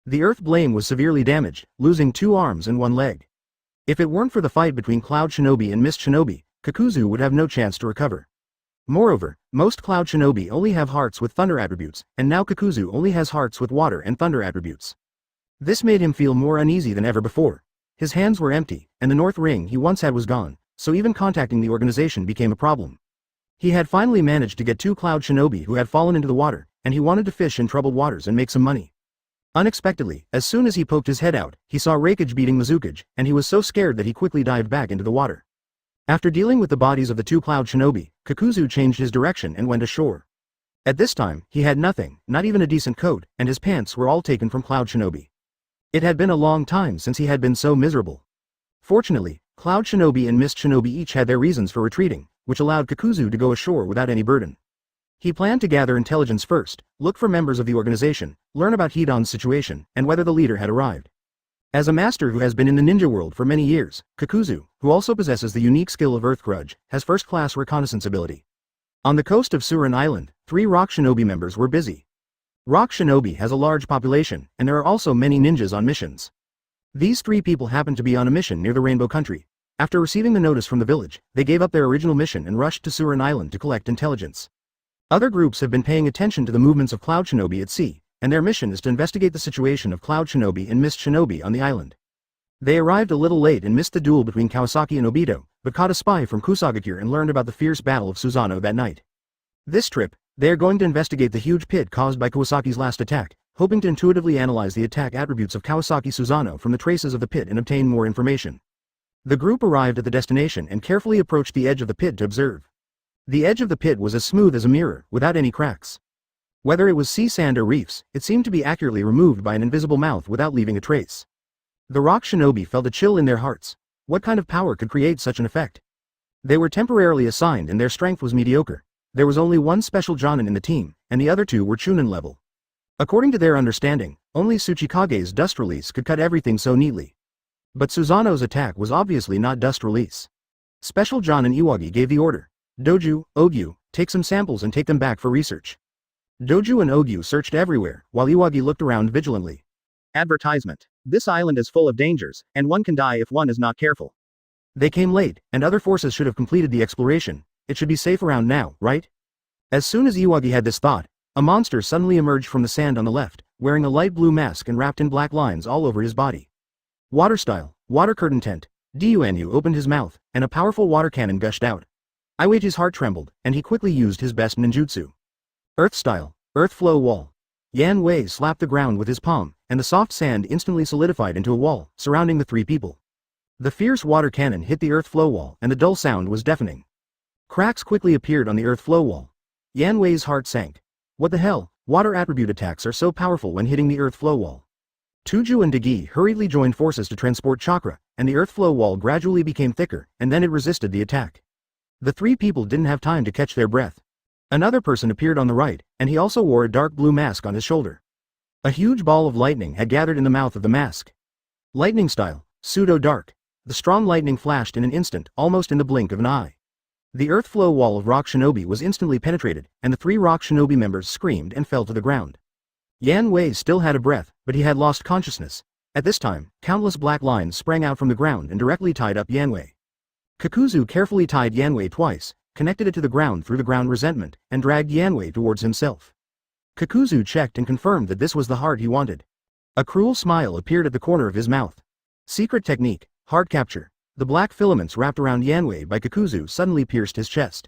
The Earth Blame was severely damaged, losing 2 arms and 1 leg. If it weren't for the fight between Cloud Shinobi and Mist Shinobi, Kakuzu would have no chance to recover. Moreover, most Cloud Shinobi only have hearts with thunder attributes, and now Kakuzu only has hearts with water and thunder attributes. This made him feel more uneasy than ever before. His hands were empty, and the North Ring he once had was gone, so even contacting the organization became a problem. He had finally managed to get 2 Cloud Shinobi who had fallen into the water, and he wanted to fish in troubled waters and make some money. Unexpectedly, as soon as he poked his head out, he saw Raikage beating Mizukage, and he was so scared that he quickly dived back into the water. After dealing with the bodies of the 2 Cloud Shinobi, Kakuzu changed his direction and went ashore. At this time, he had nothing, not even a decent coat, and his pants were all taken from Cloud Shinobi. It had been a long time since he had been so miserable. Fortunately, Cloud Shinobi and Mist Shinobi each had their reasons for retreating, which allowed Kakuzu to go ashore without any burden. He planned to gather intelligence first, look for members of the organization, learn about Hidan's situation, and whether the leader had arrived. As a master who has been in the ninja world for many years, Kakuzu, who also possesses the unique skill of Earth Grudge, has first-class reconnaissance ability. On the coast of Surin Island, 3 Rock Shinobi members were busy. Rock Shinobi has a large population, and there are also many ninjas on missions. These 3 people happened to be on a mission near the Rainbow Country. After receiving the notice from the village, they gave up their original mission and rushed to Surin Island to collect intelligence. Other groups have been paying attention to the movements of Cloud Shinobi at sea, and their mission is to investigate the situation of Cloud Shinobi and Mist Shinobi on the island. They arrived a little late and missed the duel between Kawasaki and Obito, but caught a spy from Kusagakure and learned about the fierce battle of Susano that night. This trip, they are going to investigate the huge pit caused by Kawasaki's last attack, hoping to intuitively analyze the attack attributes of Kawasaki Susano from the traces of the pit and obtain more information. The group arrived at the destination and carefully approached the edge of the pit to observe. The edge of the pit was as smooth as a mirror, without any cracks. Whether it was sea sand or reefs, it seemed to be accurately removed by an invisible mouth without leaving a trace. The rock shinobi felt a chill in their hearts. What kind of power could create such an effect? They were temporarily assigned and their strength was mediocre. There was only one special Jonin in the team, and the other two were Chunin level. According to their understanding, only Tsuchikage's dust release could cut everything so neatly. But Susanoo's attack was obviously not dust release. Special Jonin Iwagi gave the order. Doju, Ogyu, take some samples and take them back for research. Doju and Ogyu searched everywhere, while Iwagi looked around vigilantly. Advertisement. This island is full of dangers, and one can die if one is not careful. They came late, and other forces should have completed the exploration. It should be safe around now, right? As soon as Iwagi had this thought, a monster suddenly emerged from the sand on the left, wearing a light blue mask and wrapped in black lines all over his body. Water style, water curtain tent. Dyuanyu opened his mouth, and a powerful water cannon gushed out. Iwaiji's heart trembled, and he quickly used his best ninjutsu. Earth style, earth flow wall. Yan Wei slapped the ground with his palm, and the soft sand instantly solidified into a wall, surrounding the three people. The fierce water cannon hit the earth flow wall, and the dull sound was deafening. Cracks quickly appeared on the earth flow wall. Yan Wei's heart sank. What the hell? Water attribute attacks are so powerful when hitting the earth flow wall. Tuju and Degi hurriedly joined forces to transport chakra, and the earth flow wall gradually became thicker, and then it resisted the attack. The three people didn't have time to catch their breath. Another person appeared on the right, and he also wore a dark blue mask on his shoulder. A huge ball of lightning had gathered in the mouth of the mask. Lightning style, pseudo-dark. The strong lightning flashed in an instant, almost in the blink of an eye. The earth flow wall of rock shinobi was instantly penetrated, and the three rock shinobi members screamed and fell to the ground. Yan Wei still had a breath, but he had lost consciousness. At this time, countless black lines sprang out from the ground and directly tied up Yan Wei. Kakuzu carefully tied Yan Wei twice, connected it to the ground through the ground resentment, and dragged Yan Wei towards himself. Kakuzu checked and confirmed that this was the heart he wanted. A cruel smile appeared at the corner of his mouth. Secret technique, heart capture. The black filaments wrapped around Yan Wei by Kakuzu suddenly pierced his chest.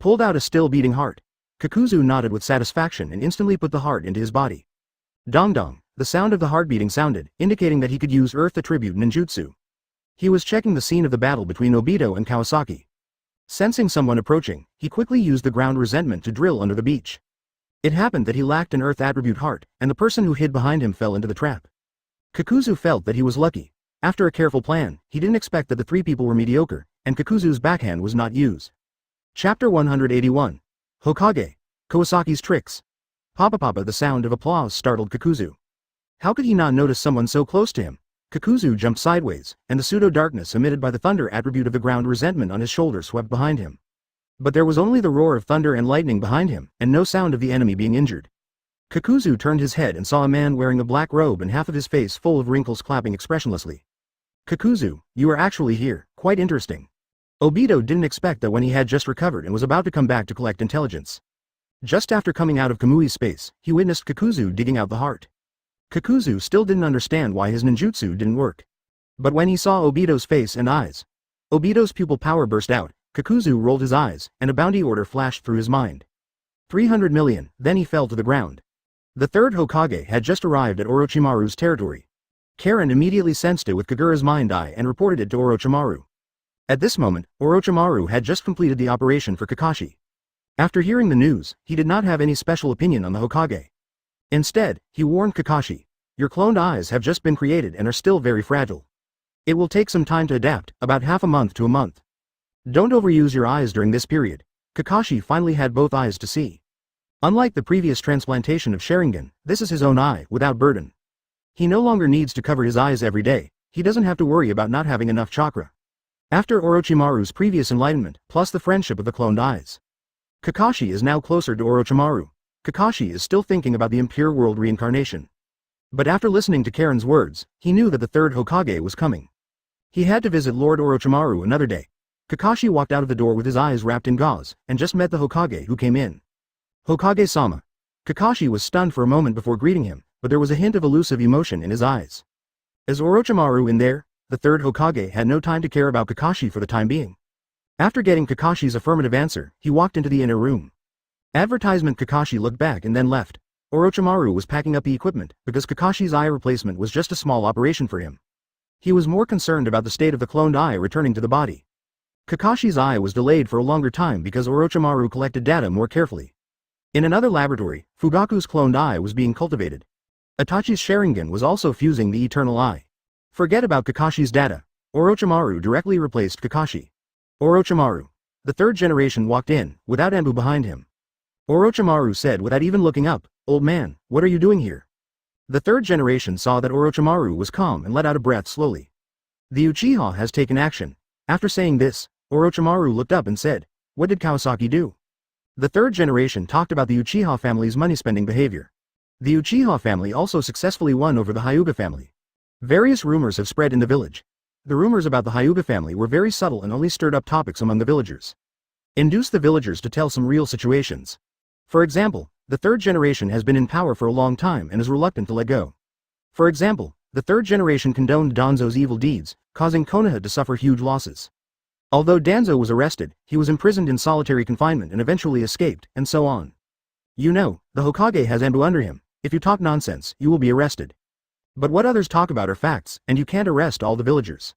Pulled out a still beating heart. Kakuzu nodded with satisfaction and instantly put the heart into his body. Dong dong, the sound of the heart beating sounded, indicating that he could use earth attribute ninjutsu. He was checking the scene of the battle between Obito and Kawasaki. Sensing someone approaching, he quickly used the ground resentment to drill under the beach. It happened that he lacked an earth attribute heart, and the person who hid behind him fell into the trap. Kakuzu felt that he was lucky. After a careful plan, he didn't expect that the three people were mediocre, and Kakuzu's backhand was not used. Chapter 181. Hokage. Kawasaki's tricks. Papa, the sound of applause startled Kakuzu. How could he not notice someone so close to him? Kakuzu jumped sideways, and the pseudo-darkness emitted by the thunder attribute of the ground resentment on his shoulder swept behind him. But there was only the roar of thunder and lightning behind him, and no sound of the enemy being injured. Kakuzu turned his head and saw a man wearing a black robe and half of his face full of wrinkles clapping expressionlessly. Kakuzu, you are actually here, quite interesting. Obito didn't expect that when he had just recovered and was about to come back to collect intelligence. Just after coming out of Kamui's space, he witnessed Kakuzu digging out the heart. Kakuzu still didn't understand why his ninjutsu didn't work. But when he saw Obito's face and eyes, Obito's pupil power burst out, Kakuzu rolled his eyes, and a bounty order flashed through his mind. 300 million, then he fell to the ground. The third Hokage had just arrived at Orochimaru's territory. Karen immediately sensed it with Kagura's mind eye and reported it to Orochimaru. At this moment, Orochimaru had just completed the operation for Kakashi. After hearing the news, he did not have any special opinion on the Hokage. Instead, he warned Kakashi, your cloned eyes have just been created and are still very fragile. It will take some time to adapt, about half a month to a month. Don't overuse your eyes during this period. Kakashi finally had both eyes to see. Unlike the previous transplantation of Sharingan, this is his own eye, without burden. He no longer needs to cover his eyes every day, he doesn't have to worry about not having enough chakra. After Orochimaru's previous enlightenment, plus the friendship of the cloned eyes, Kakashi is now closer to Orochimaru. Kakashi is still thinking about the impure world reincarnation. But after listening to Karen's words, he knew that the third Hokage was coming. He had to visit Lord Orochimaru another day. Kakashi walked out of the door with his eyes wrapped in gauze, and just met the Hokage who came in. Hokage-sama. Kakashi was stunned for a moment before greeting him, but there was a hint of elusive emotion in his eyes. Is Orochimaru in there? The third Hokage had no time to care about Kakashi for the time being. After getting Kakashi's affirmative answer, he walked into the inner room. Advertisement. Kakashi looked back and then left. Orochimaru was packing up the equipment, because Kakashi's eye replacement was just a small operation for him. He was more concerned about the state of the cloned eye returning to the body. Kakashi's eye was delayed for a longer time because Orochimaru collected data more carefully. In another laboratory, Fugaku's cloned eye was being cultivated. Itachi's Sharingan was also fusing the eternal eye. Forget about Kakashi's data. Orochimaru directly replaced Kakashi. Orochimaru. The third generation walked in, without Anbu behind him. Orochimaru said without even looking up, "Old man, what are you doing here?" The third generation saw that Orochimaru was calm and let out a breath slowly. The Uchiha has taken action. After saying this, Orochimaru looked up and said, "What did Kawasaki do?" The third generation talked about the Uchiha family's money-spending behavior. The Uchiha family also successfully won over the Hyuga family. Various rumors have spread in the village. The rumors about the Hyuga family were very subtle and only stirred up topics among the villagers. Induce the villagers to tell some real situations. For example, the third generation has been in power for a long time and is reluctant to let go. For example, the third generation condoned Danzo's evil deeds, causing Konoha to suffer huge losses. Although Danzo was arrested, he was imprisoned in solitary confinement and eventually escaped, and so on. You know, the Hokage has Anbu under him. If you talk nonsense, you will be arrested. But what others talk about are facts, and you can't arrest all the villagers.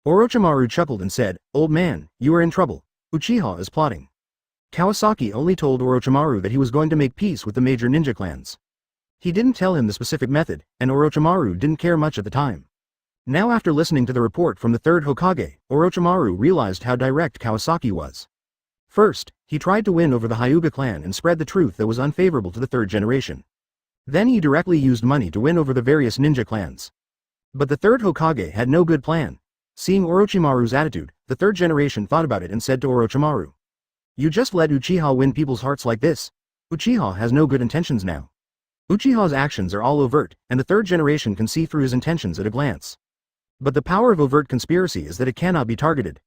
Orochimaru chuckled and said, "Old man, you are in trouble. Uchiha is plotting." Kawasaki only told Orochimaru that he was going to make peace with the major ninja clans. He didn't tell him the specific method, and Orochimaru didn't care much at the time. Now after listening to the report from the third Hokage, Orochimaru realized how direct Kawasaki was. First, he tried to win over the Hyuga clan and spread the truth that was unfavorable to the third generation. Then he directly used money to win over the various ninja clans. But the third Hokage had no good plan. Seeing Orochimaru's attitude, the third generation thought about it and said to Orochimaru, "You just let Uchiha win people's hearts like this? Uchiha has no good intentions now." Uchiha's actions are all overt, and the third generation can see through his intentions at a glance. But the power of overt conspiracy is that it cannot be targeted.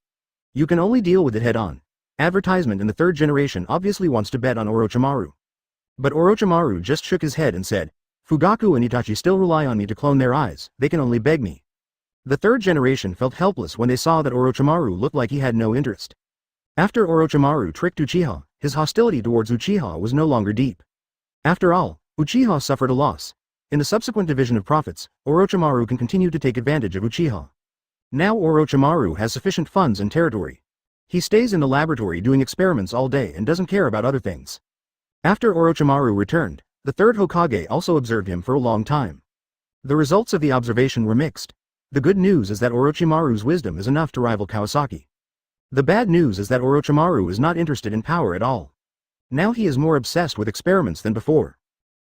You can only deal with it head-on. Advertisement in the third generation obviously wants to bet on Orochimaru. But Orochimaru just shook his head and said, "Fugaku and Itachi still rely on me to clone their eyes, they can only beg me." The third generation felt helpless when they saw that Orochimaru looked like he had no interest. After Orochimaru tricked Uchiha, his hostility towards Uchiha was no longer deep. After all, Uchiha suffered a loss. In the subsequent division of profits, Orochimaru can continue to take advantage of Uchiha. Now Orochimaru has sufficient funds and territory. He stays in the laboratory doing experiments all day and doesn't care about other things. After Orochimaru returned, the third Hokage also observed him for a long time. The results of the observation were mixed. The good news is that Orochimaru's wisdom is enough to rival Kawasaki. The bad news is that Orochimaru is not interested in power at all. Now he is more obsessed with experiments than before.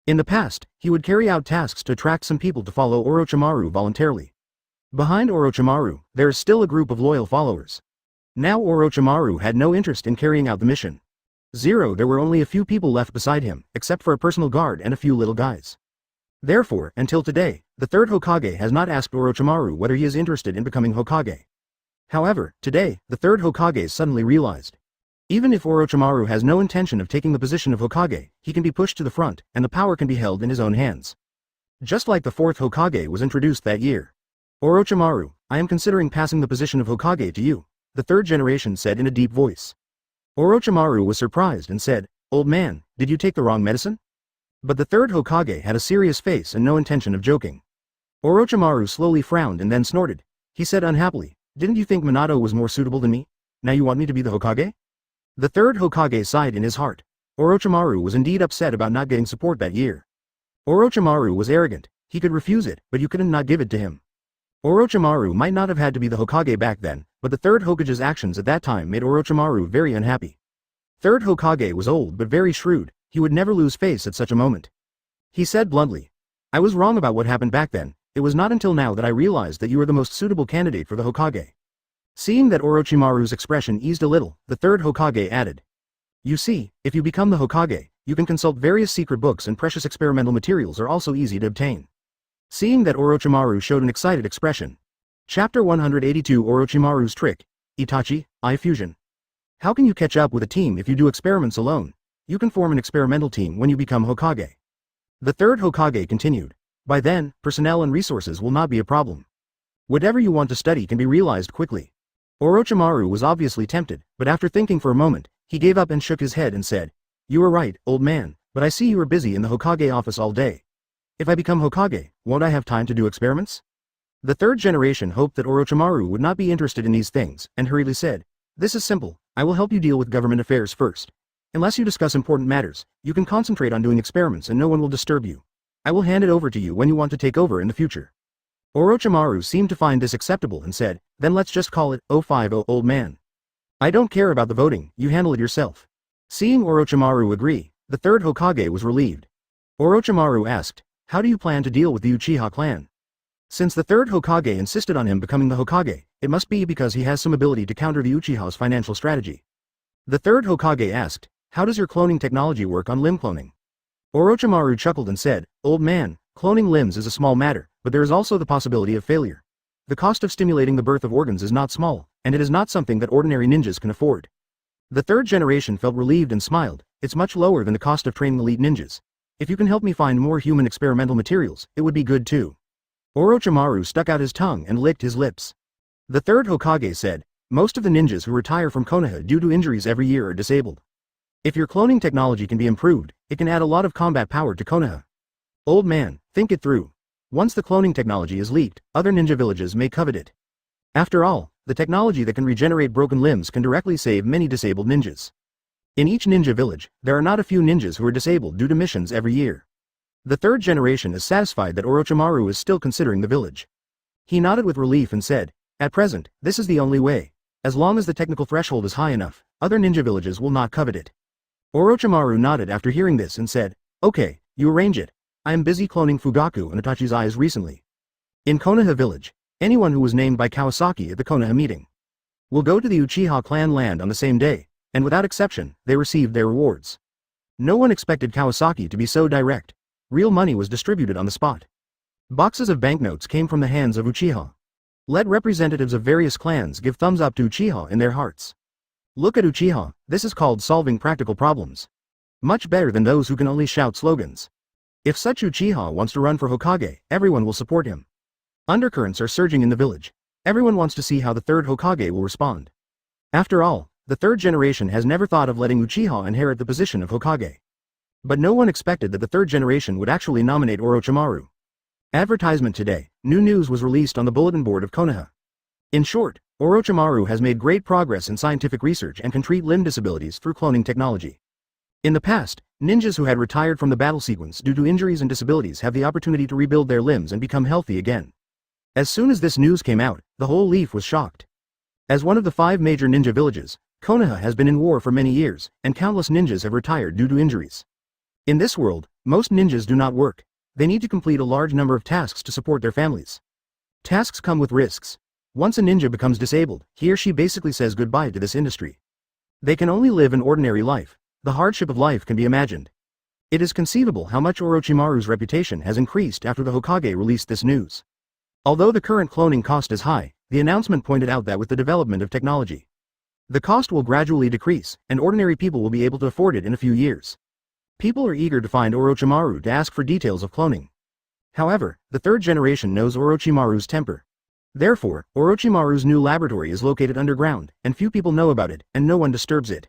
In the past, he would carry out tasks to attract some people to follow Orochimaru voluntarily. Behind Orochimaru, there is still a group of loyal followers. Now Orochimaru had no interest in carrying out the mission. There were only a few people left beside him, except for a personal guard and a few little guys. Therefore, until today, the third Hokage has not asked Orochimaru whether he is interested in becoming Hokage. However, today, the third Hokage suddenly realized. Even if Orochimaru has no intention of taking the position of Hokage, he can be pushed to the front, and the power can be held in his own hands. Just like the fourth Hokage was introduced that year. "Orochimaru, I am considering passing the position of Hokage to you," the third generation said in a deep voice. Orochimaru was surprised and said, "Old man, did you take the wrong medicine?" But the third Hokage had a serious face and no intention of joking. Orochimaru slowly frowned and then snorted. He said unhappily, "Didn't you think Minato was more suitable than me? Now you want me to be the Hokage?" The third Hokage sighed in his heart. Orochimaru was indeed upset about not getting support that year. Orochimaru was arrogant. He could refuse it, but you couldn't not give it to him. Orochimaru might not have had to be the Hokage back then, but the third Hokage's actions at that time made Orochimaru very unhappy. Third Hokage was old but very shrewd. He would never lose face at such a moment. He said bluntly, "I was wrong about what happened back then. It was not until now that I realized that you are the most suitable candidate for the Hokage." Seeing that Orochimaru's expression eased a little, the third Hokage added, "You see, if you become the Hokage, you can consult various secret books and precious experimental materials are also easy to obtain." Seeing that Orochimaru showed an excited expression. Chapter 182 Orochimaru's Trick. Itachi, Eye Fusion. How can you catch up with a team if you do experiments alone? You can form an experimental team when you become Hokage. The third Hokage continued. By then, personnel and resources will not be a problem. Whatever you want to study can be realized quickly. Orochimaru was obviously tempted, but after thinking for a moment, he gave up and shook his head and said, "You are right, old man, but I see you are busy in the Hokage office all day. If I become Hokage, won't I have time to do experiments?" The third generation hoped that Orochimaru would not be interested in these things, and hurriedly said, "This is simple, I will help you deal with government affairs first. Unless you discuss important matters, you can concentrate on doing experiments and no one will disturb you. I will hand it over to you when you want to take over in the future. Orochimaru seemed to find this acceptable and said, then let's just call it 050 old man. I don't care about the voting, you handle it yourself. Seeing Orochimaru agree, the third Hokage was relieved. Orochimaru asked, how do you plan to deal with the Uchiha clan? Since the third Hokage insisted on him becoming the Hokage, it must be because he has some ability to counter the Uchiha's financial strategy. The third Hokage asked, how does your cloning technology work on limb cloning? Orochimaru chuckled and said, old man, cloning limbs is a small matter, but there is also the possibility of failure. The cost of stimulating the birth of organs is not small, and it is not something that ordinary ninjas can afford. The third generation felt relieved and smiled, it's much lower than the cost of training elite ninjas. If you can help me find more human experimental materials, it would be good too. Orochimaru stuck out his tongue and licked his lips. The third Hokage said, most of the ninjas who retire from Konoha due to injuries every year are disabled. If your cloning technology can be improved, it can add a lot of combat power to Konoha. Old man, think it through. Once the cloning technology is leaked, other ninja villages may covet it. After all, the technology that can regenerate broken limbs can directly save many disabled ninjas. In each ninja village, there are not a few ninjas who are disabled due to missions every year. The third generation is satisfied that Orochimaru is still considering the village. He nodded with relief and said, at present, this is the only way. As long as the technical threshold is high enough, other ninja villages will not covet it. Orochimaru nodded after hearing this and said, okay, you arrange it. I am busy cloning Fugaku and Itachi's eyes recently. In Konoha village, anyone who was named by Kawasaki at the Konoha meeting will go to the Uchiha clan land on the same day, and without exception, they received their rewards. No one expected Kawasaki to be so direct. Real money was distributed on the spot. Boxes of banknotes came from the hands of Uchiha. Let representatives of various clans give thumbs up to Uchiha in their hearts. Look at Uchiha, this is called solving practical problems. Much better than those who can only shout slogans. If such Uchiha wants to run for Hokage, everyone will support him. Undercurrents are surging in the village. Everyone wants to see how the third Hokage will respond. After all, the third generation has never thought of letting Uchiha inherit the position of Hokage. But no one expected that the third generation would actually nominate Orochimaru. Advertisement today, new news was released on the bulletin board of Konoha. In short, Orochimaru has made great progress in scientific research and can treat limb disabilities through cloning technology. In the past, ninjas who had retired from the battle sequence due to injuries and disabilities have the opportunity to rebuild their limbs and become healthy again. As soon as this news came out, the whole Leaf was shocked. As one of the 5 major ninja villages, Konoha has been in war for many years, and countless ninjas have retired due to injuries. In this world, most ninjas do not work. They need to complete a large number of tasks to support their families. Tasks come with risks. Once a ninja becomes disabled, he or she basically says goodbye to this industry. They can only live an ordinary life. The hardship of life can be imagined. It is conceivable how much Orochimaru's reputation has increased after the Hokage released this news. Although the current cloning cost is high, the announcement pointed out that with the development of technology, the cost will gradually decrease, and ordinary people will be able to afford it in a few years. People are eager to find Orochimaru to ask for details of cloning. However, the third generation knows Orochimaru's temper. Therefore, Orochimaru's new laboratory is located underground, and few people know about it, and no one disturbs it.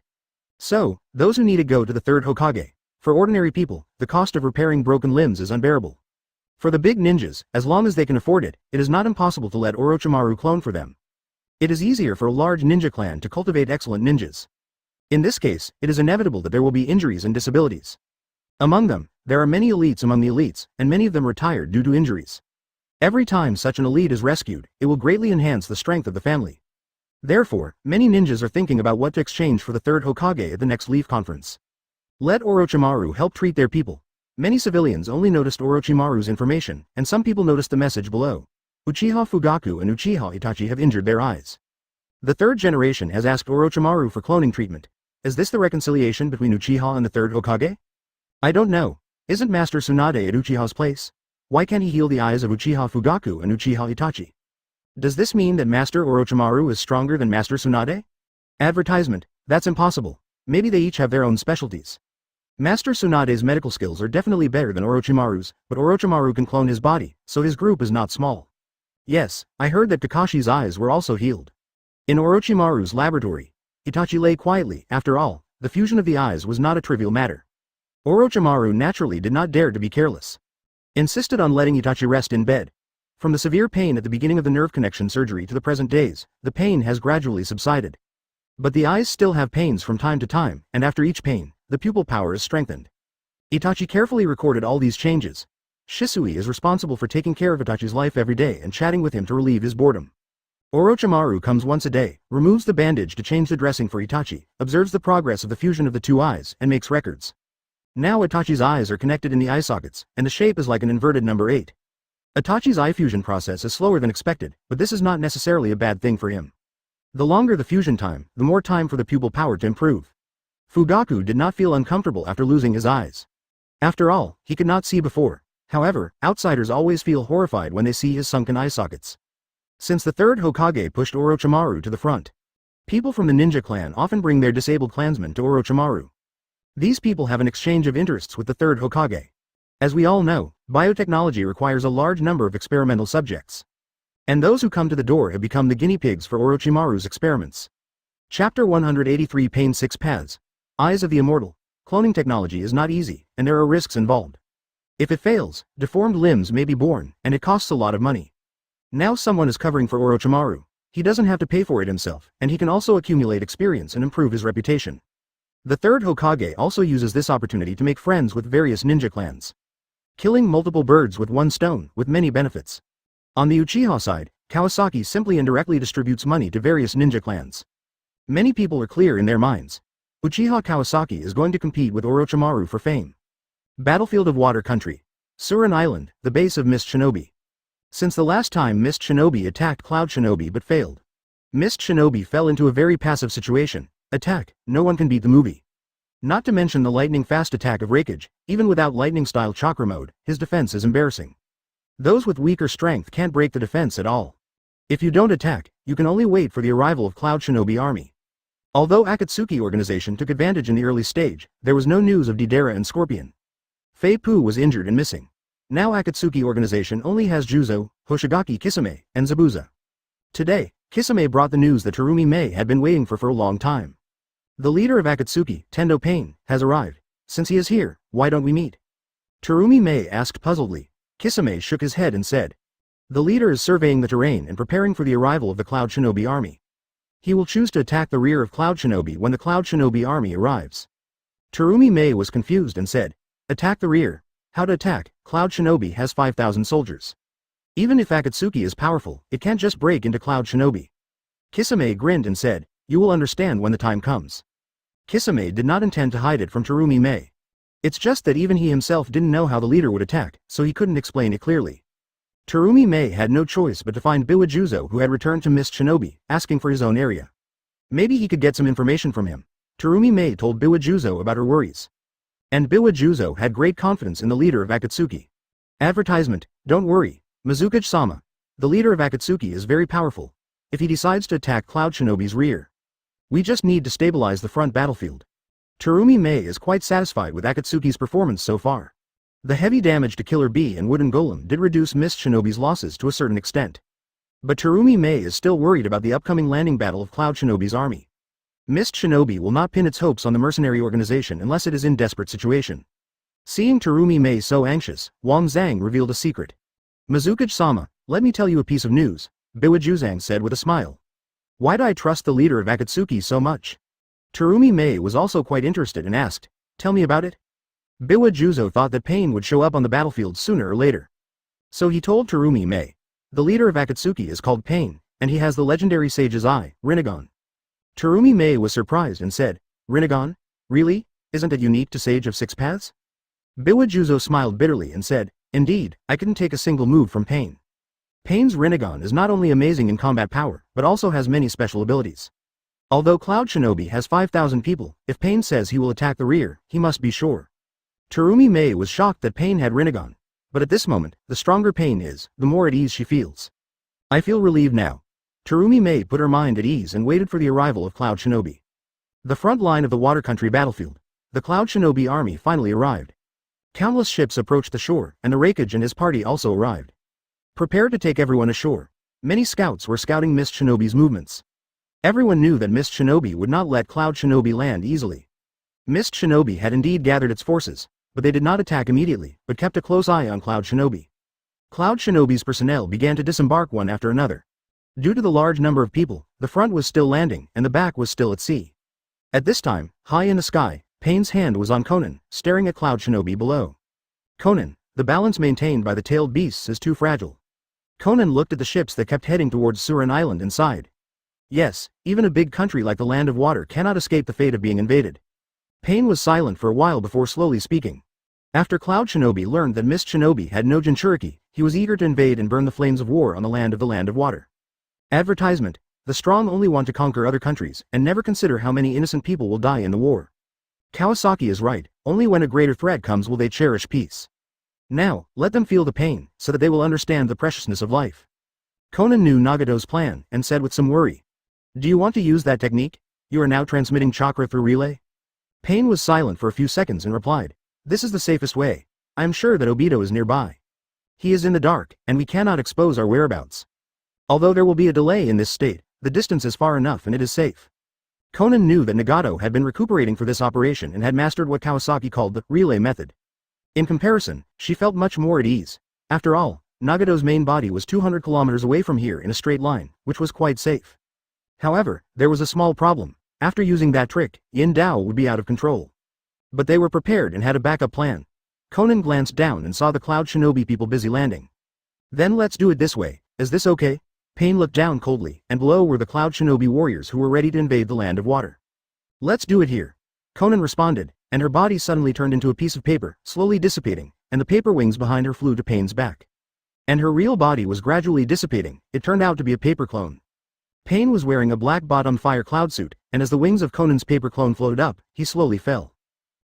So, those who need it go to the third Hokage. For ordinary people, the cost of repairing broken limbs is unbearable. For the big ninjas, as long as they can afford it, it is not impossible to let Orochimaru clone for them. It is easier for a large ninja clan to cultivate excellent ninjas. In this case, it is inevitable that there will be injuries and disabilities. Among them, there are many elites among the elites, and many of them retired due to injuries. Every time such an elite is rescued, it will greatly enhance the strength of the family. Therefore, many ninjas are thinking about what to exchange for the third Hokage at the next Leaf Conference. Let Orochimaru help treat their people. Many civilians only noticed Orochimaru's information, and some people noticed the message below. Uchiha Fugaku and Uchiha Itachi have injured their eyes. The third generation has asked Orochimaru for cloning treatment. Is this the reconciliation between Uchiha and the third Hokage? I don't know. Isn't Master Tsunade at Uchiha's place? Why can't he heal the eyes of Uchiha Fugaku and Uchiha Itachi? Does this mean that Master Orochimaru is stronger than Master Tsunade? Advertisement, that's impossible. Maybe they each have their own specialties. Master Tsunade's medical skills are definitely better than Orochimaru's, but Orochimaru can clone his body, so his group is not small. Yes, I heard that Kakashi's eyes were also healed. In Orochimaru's laboratory, Itachi lay quietly. After all, the fusion of the eyes was not a trivial matter. Orochimaru naturally did not dare to be careless. Insisted on letting Itachi rest in bed. From the severe pain at the beginning of the nerve connection surgery to the present days, the pain has gradually subsided. But the eyes still have pains from time to time, and after each pain, the pupil power is strengthened. Itachi carefully recorded all these changes. Shisui is responsible for taking care of Itachi's life every day and chatting with him to relieve his boredom. Orochimaru comes once a day, removes the bandage to change the dressing for Itachi, observes the progress of the fusion of the two eyes, and makes records. Now Itachi's eyes are connected in the eye sockets, and the shape is like an inverted number 8. Itachi's eye fusion process is slower than expected, but this is not necessarily a bad thing for him. The longer the fusion time, the more time for the pupil power to improve. Fugaku did not feel uncomfortable after losing his eyes. After all, he could not see before. However, outsiders always feel horrified when they see his sunken eye sockets. Since the third Hokage pushed Orochimaru to the front, people from the ninja clan often bring their disabled clansmen to Orochimaru. These people have an exchange of interests with the third Hokage. As we all know, biotechnology requires a large number of experimental subjects. And those who come to the door have become the guinea pigs for Orochimaru's experiments. Chapter 183 Pain 6 Paths. Eyes of the Immortal. Cloning technology is not easy, and there are risks involved. If it fails, deformed limbs may be born, and it costs a lot of money. Now someone is covering for Orochimaru. He doesn't have to pay for it himself, and he can also accumulate experience and improve his reputation. The third Hokage also uses this opportunity to make friends with various ninja clans. Killing multiple birds with one stone, with many benefits. On the Uchiha side, Kawasaki simply indirectly distributes money to various ninja clans. Many people are clear in their minds. Uchiha Kawasaki is going to compete with Orochimaru for fame. Battlefield of Water Country. Surin Island, the base of Mist Shinobi. Since the last time Mist Shinobi attacked Cloud Shinobi but failed. Mist Shinobi fell into a very passive situation. Attack, no one can beat the movie. Not to mention the lightning-fast attack of Raikage, even without lightning-style chakra mode, his defense is embarrassing. Those with weaker strength can't break the defense at all. If you don't attack, you can only wait for the arrival of Cloud Shinobi army. Although Akatsuki organization took advantage in the early stage, there was no news of Deidara and Scorpion. Fei Pu was injured and missing. Now Akatsuki organization only has Juzo, Hoshigaki Kisame, and Zabuza. Today, Kisame brought the news that Terumi Mei had been waiting for a long time. The leader of Akatsuki, Tendo Pain, has arrived. Since he is here, why don't we meet? Terumi Mei asked puzzledly. Kisame shook his head and said, the leader is surveying the terrain and preparing for the arrival of the Cloud Shinobi army. He will choose to attack the rear of Cloud Shinobi when the Cloud Shinobi army arrives. Terumi Mei was confused and said, attack the rear. How to attack? Cloud Shinobi has 5,000 soldiers. Even if Akatsuki is powerful, it can't just break into Cloud Shinobi. Kisame grinned and said, you will understand when the time comes. Kisame did not intend to hide it from Terumi Mei. It's just that even he himself didn't know how the leader would attack, so he couldn't explain it clearly. Terumi Mei had no choice but to find Biwa Juzo, who had returned to Mist Shinobi, asking for his own area. Maybe he could get some information from him. Terumi Mei told Biwa Juzo about her worries. And Biwa Juzo had great confidence in the leader of Akatsuki. Advertisement, don't worry, Mizukage-sama. The leader of Akatsuki is very powerful. If he decides to attack Cloud Shinobi's rear, we just need to stabilize the front battlefield. Terumi Mei is quite satisfied with Akatsuki's performance so far. The heavy damage to Killer Bee and Wooden Golem did reduce Mist Shinobi's losses to a certain extent. But Terumi Mei is still worried about the upcoming landing battle of Cloud Shinobi's army. Mist Shinobi will not pin its hopes on the mercenary organization unless it is in desperate situation. Seeing Terumi Mei so anxious, Wang Zhang revealed a secret. Mizukage-sama, let me tell you a piece of news, Biwa Juzang said with a smile. Why do I trust the leader of Akatsuki so much? Terumi Mei was also quite interested and asked, tell me about it? Biwa Juzo thought that Pain would show up on the battlefield sooner or later. So he told Terumi Mei. The leader of Akatsuki is called Pain, and he has the legendary sage's eye, Rinnegan. Terumi Mei was surprised and said, Rinnegan? Really? Isn't it unique to Sage of Six Paths? Biwa Juzo smiled bitterly and said, indeed, I couldn't take a single move from Pain. Pain's Rinnegan is not only amazing in combat power, but also has many special abilities. Although Cloud Shinobi has 5,000 people, if Pain says he will attack the rear, he must be sure. Terumi Mei was shocked that Pain had Rinnegan, but at this moment, the stronger Pain is, the more at ease she feels. I feel relieved now. Terumi Mei put her mind at ease and waited for the arrival of Cloud Shinobi. The front line of the Water Country battlefield. The Cloud Shinobi army finally arrived. Countless ships approached the shore, and the Raikage and his party also arrived. Prepared to take everyone ashore. Many scouts were scouting Mist Shinobi's movements. Everyone knew that Mist Shinobi would not let Cloud Shinobi land easily. Mist Shinobi had indeed gathered its forces, but they did not attack immediately, but kept a close eye on Cloud Shinobi. Cloud Shinobi's personnel began to disembark one after another. Due to the large number of people, the front was still landing and the back was still at sea. At this time, high in the sky, Pain's hand was on Conan, staring at Cloud Shinobi below. Conan, the balance maintained by the tailed beasts is too fragile. Conan looked at the ships that kept heading towards Surin Island and sighed. Yes, even a big country like the Land of Water cannot escape the fate of being invaded. Pain was silent for a while before slowly speaking. After Cloud Shinobi learned that Mist Shinobi had no Jinchuriki, he was eager to invade and burn the flames of war on the Land of Water. Advertisement: the strong only want to conquer other countries, and never consider how many innocent people will die in the war. Kawasaki is right, only when a greater threat comes will they cherish peace. Now, let them feel the pain, so that they will understand the preciousness of life. Conan knew Nagato's plan, and said with some worry. Do you want to use that technique? You are now transmitting chakra through relay? Pain was silent for a few seconds and replied. This is the safest way. I am sure that Obito is nearby. He is in the dark, and we cannot expose our whereabouts. Although there will be a delay in this state, the distance is far enough and it is safe. Conan knew that Nagato had been recuperating for this operation and had mastered what Kawasaki called the relay method. In comparison, she felt much more at ease. After all, Nagato's main body was 200 kilometers away from here in a straight line, which was quite safe. However, there was a small problem. After using that trick, Yin Dao would be out of control. But they were prepared and had a backup plan. Conan glanced down and saw the Cloud Shinobi people busy landing. Then let's do it this way, is this okay? Pain looked down coldly, and below were the Cloud Shinobi warriors who were ready to invade the Land of Water. Let's do it here. Conan responded, and her body suddenly turned into a piece of paper, slowly dissipating, and the paper wings behind her flew to Pain's back. And her real body was gradually dissipating, it turned out to be a paper clone. Pain was wearing a black bottom fire cloud suit, and as the wings of Conan's paper clone floated up, he slowly fell.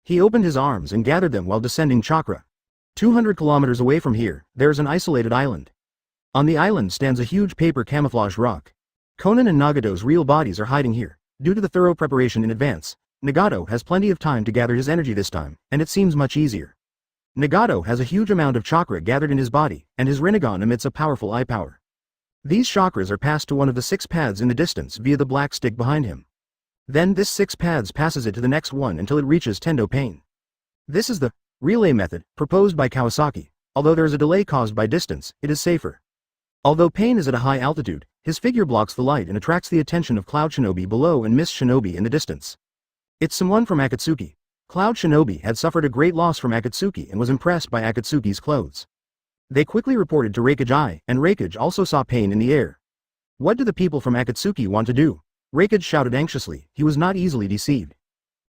He opened his arms and gathered them while descending chakra. 200 kilometers away from here, there is an isolated island. On the island stands a huge paper camouflage rock. Conan and Nagato's real bodies are hiding here. Due to the thorough preparation in advance, Nagato has plenty of time to gather his energy this time, and it seems much easier. Nagato has a huge amount of chakra gathered in his body, and his Rinnegan emits a powerful eye power. These chakras are passed to one of the 6 paths in the distance via the black stick behind him. Then this 6 paths passes it to the next one until it reaches Tendo Pain. This is the relay method proposed by Kawasaki. Although there is a delay caused by distance, it is safer. Although Pain is at a high altitude, his figure blocks the light and attracts the attention of Cloud Shinobi below and Mist Shinobi in the distance. It's someone from Akatsuki. Cloud Shinobi had suffered a great loss from Akatsuki and was impressed by Akatsuki's clothes. They quickly reported to Reikage, and Reikage also saw Pain in the air. What do the people from Akatsuki want to do? Reikage shouted anxiously. He was not easily deceived.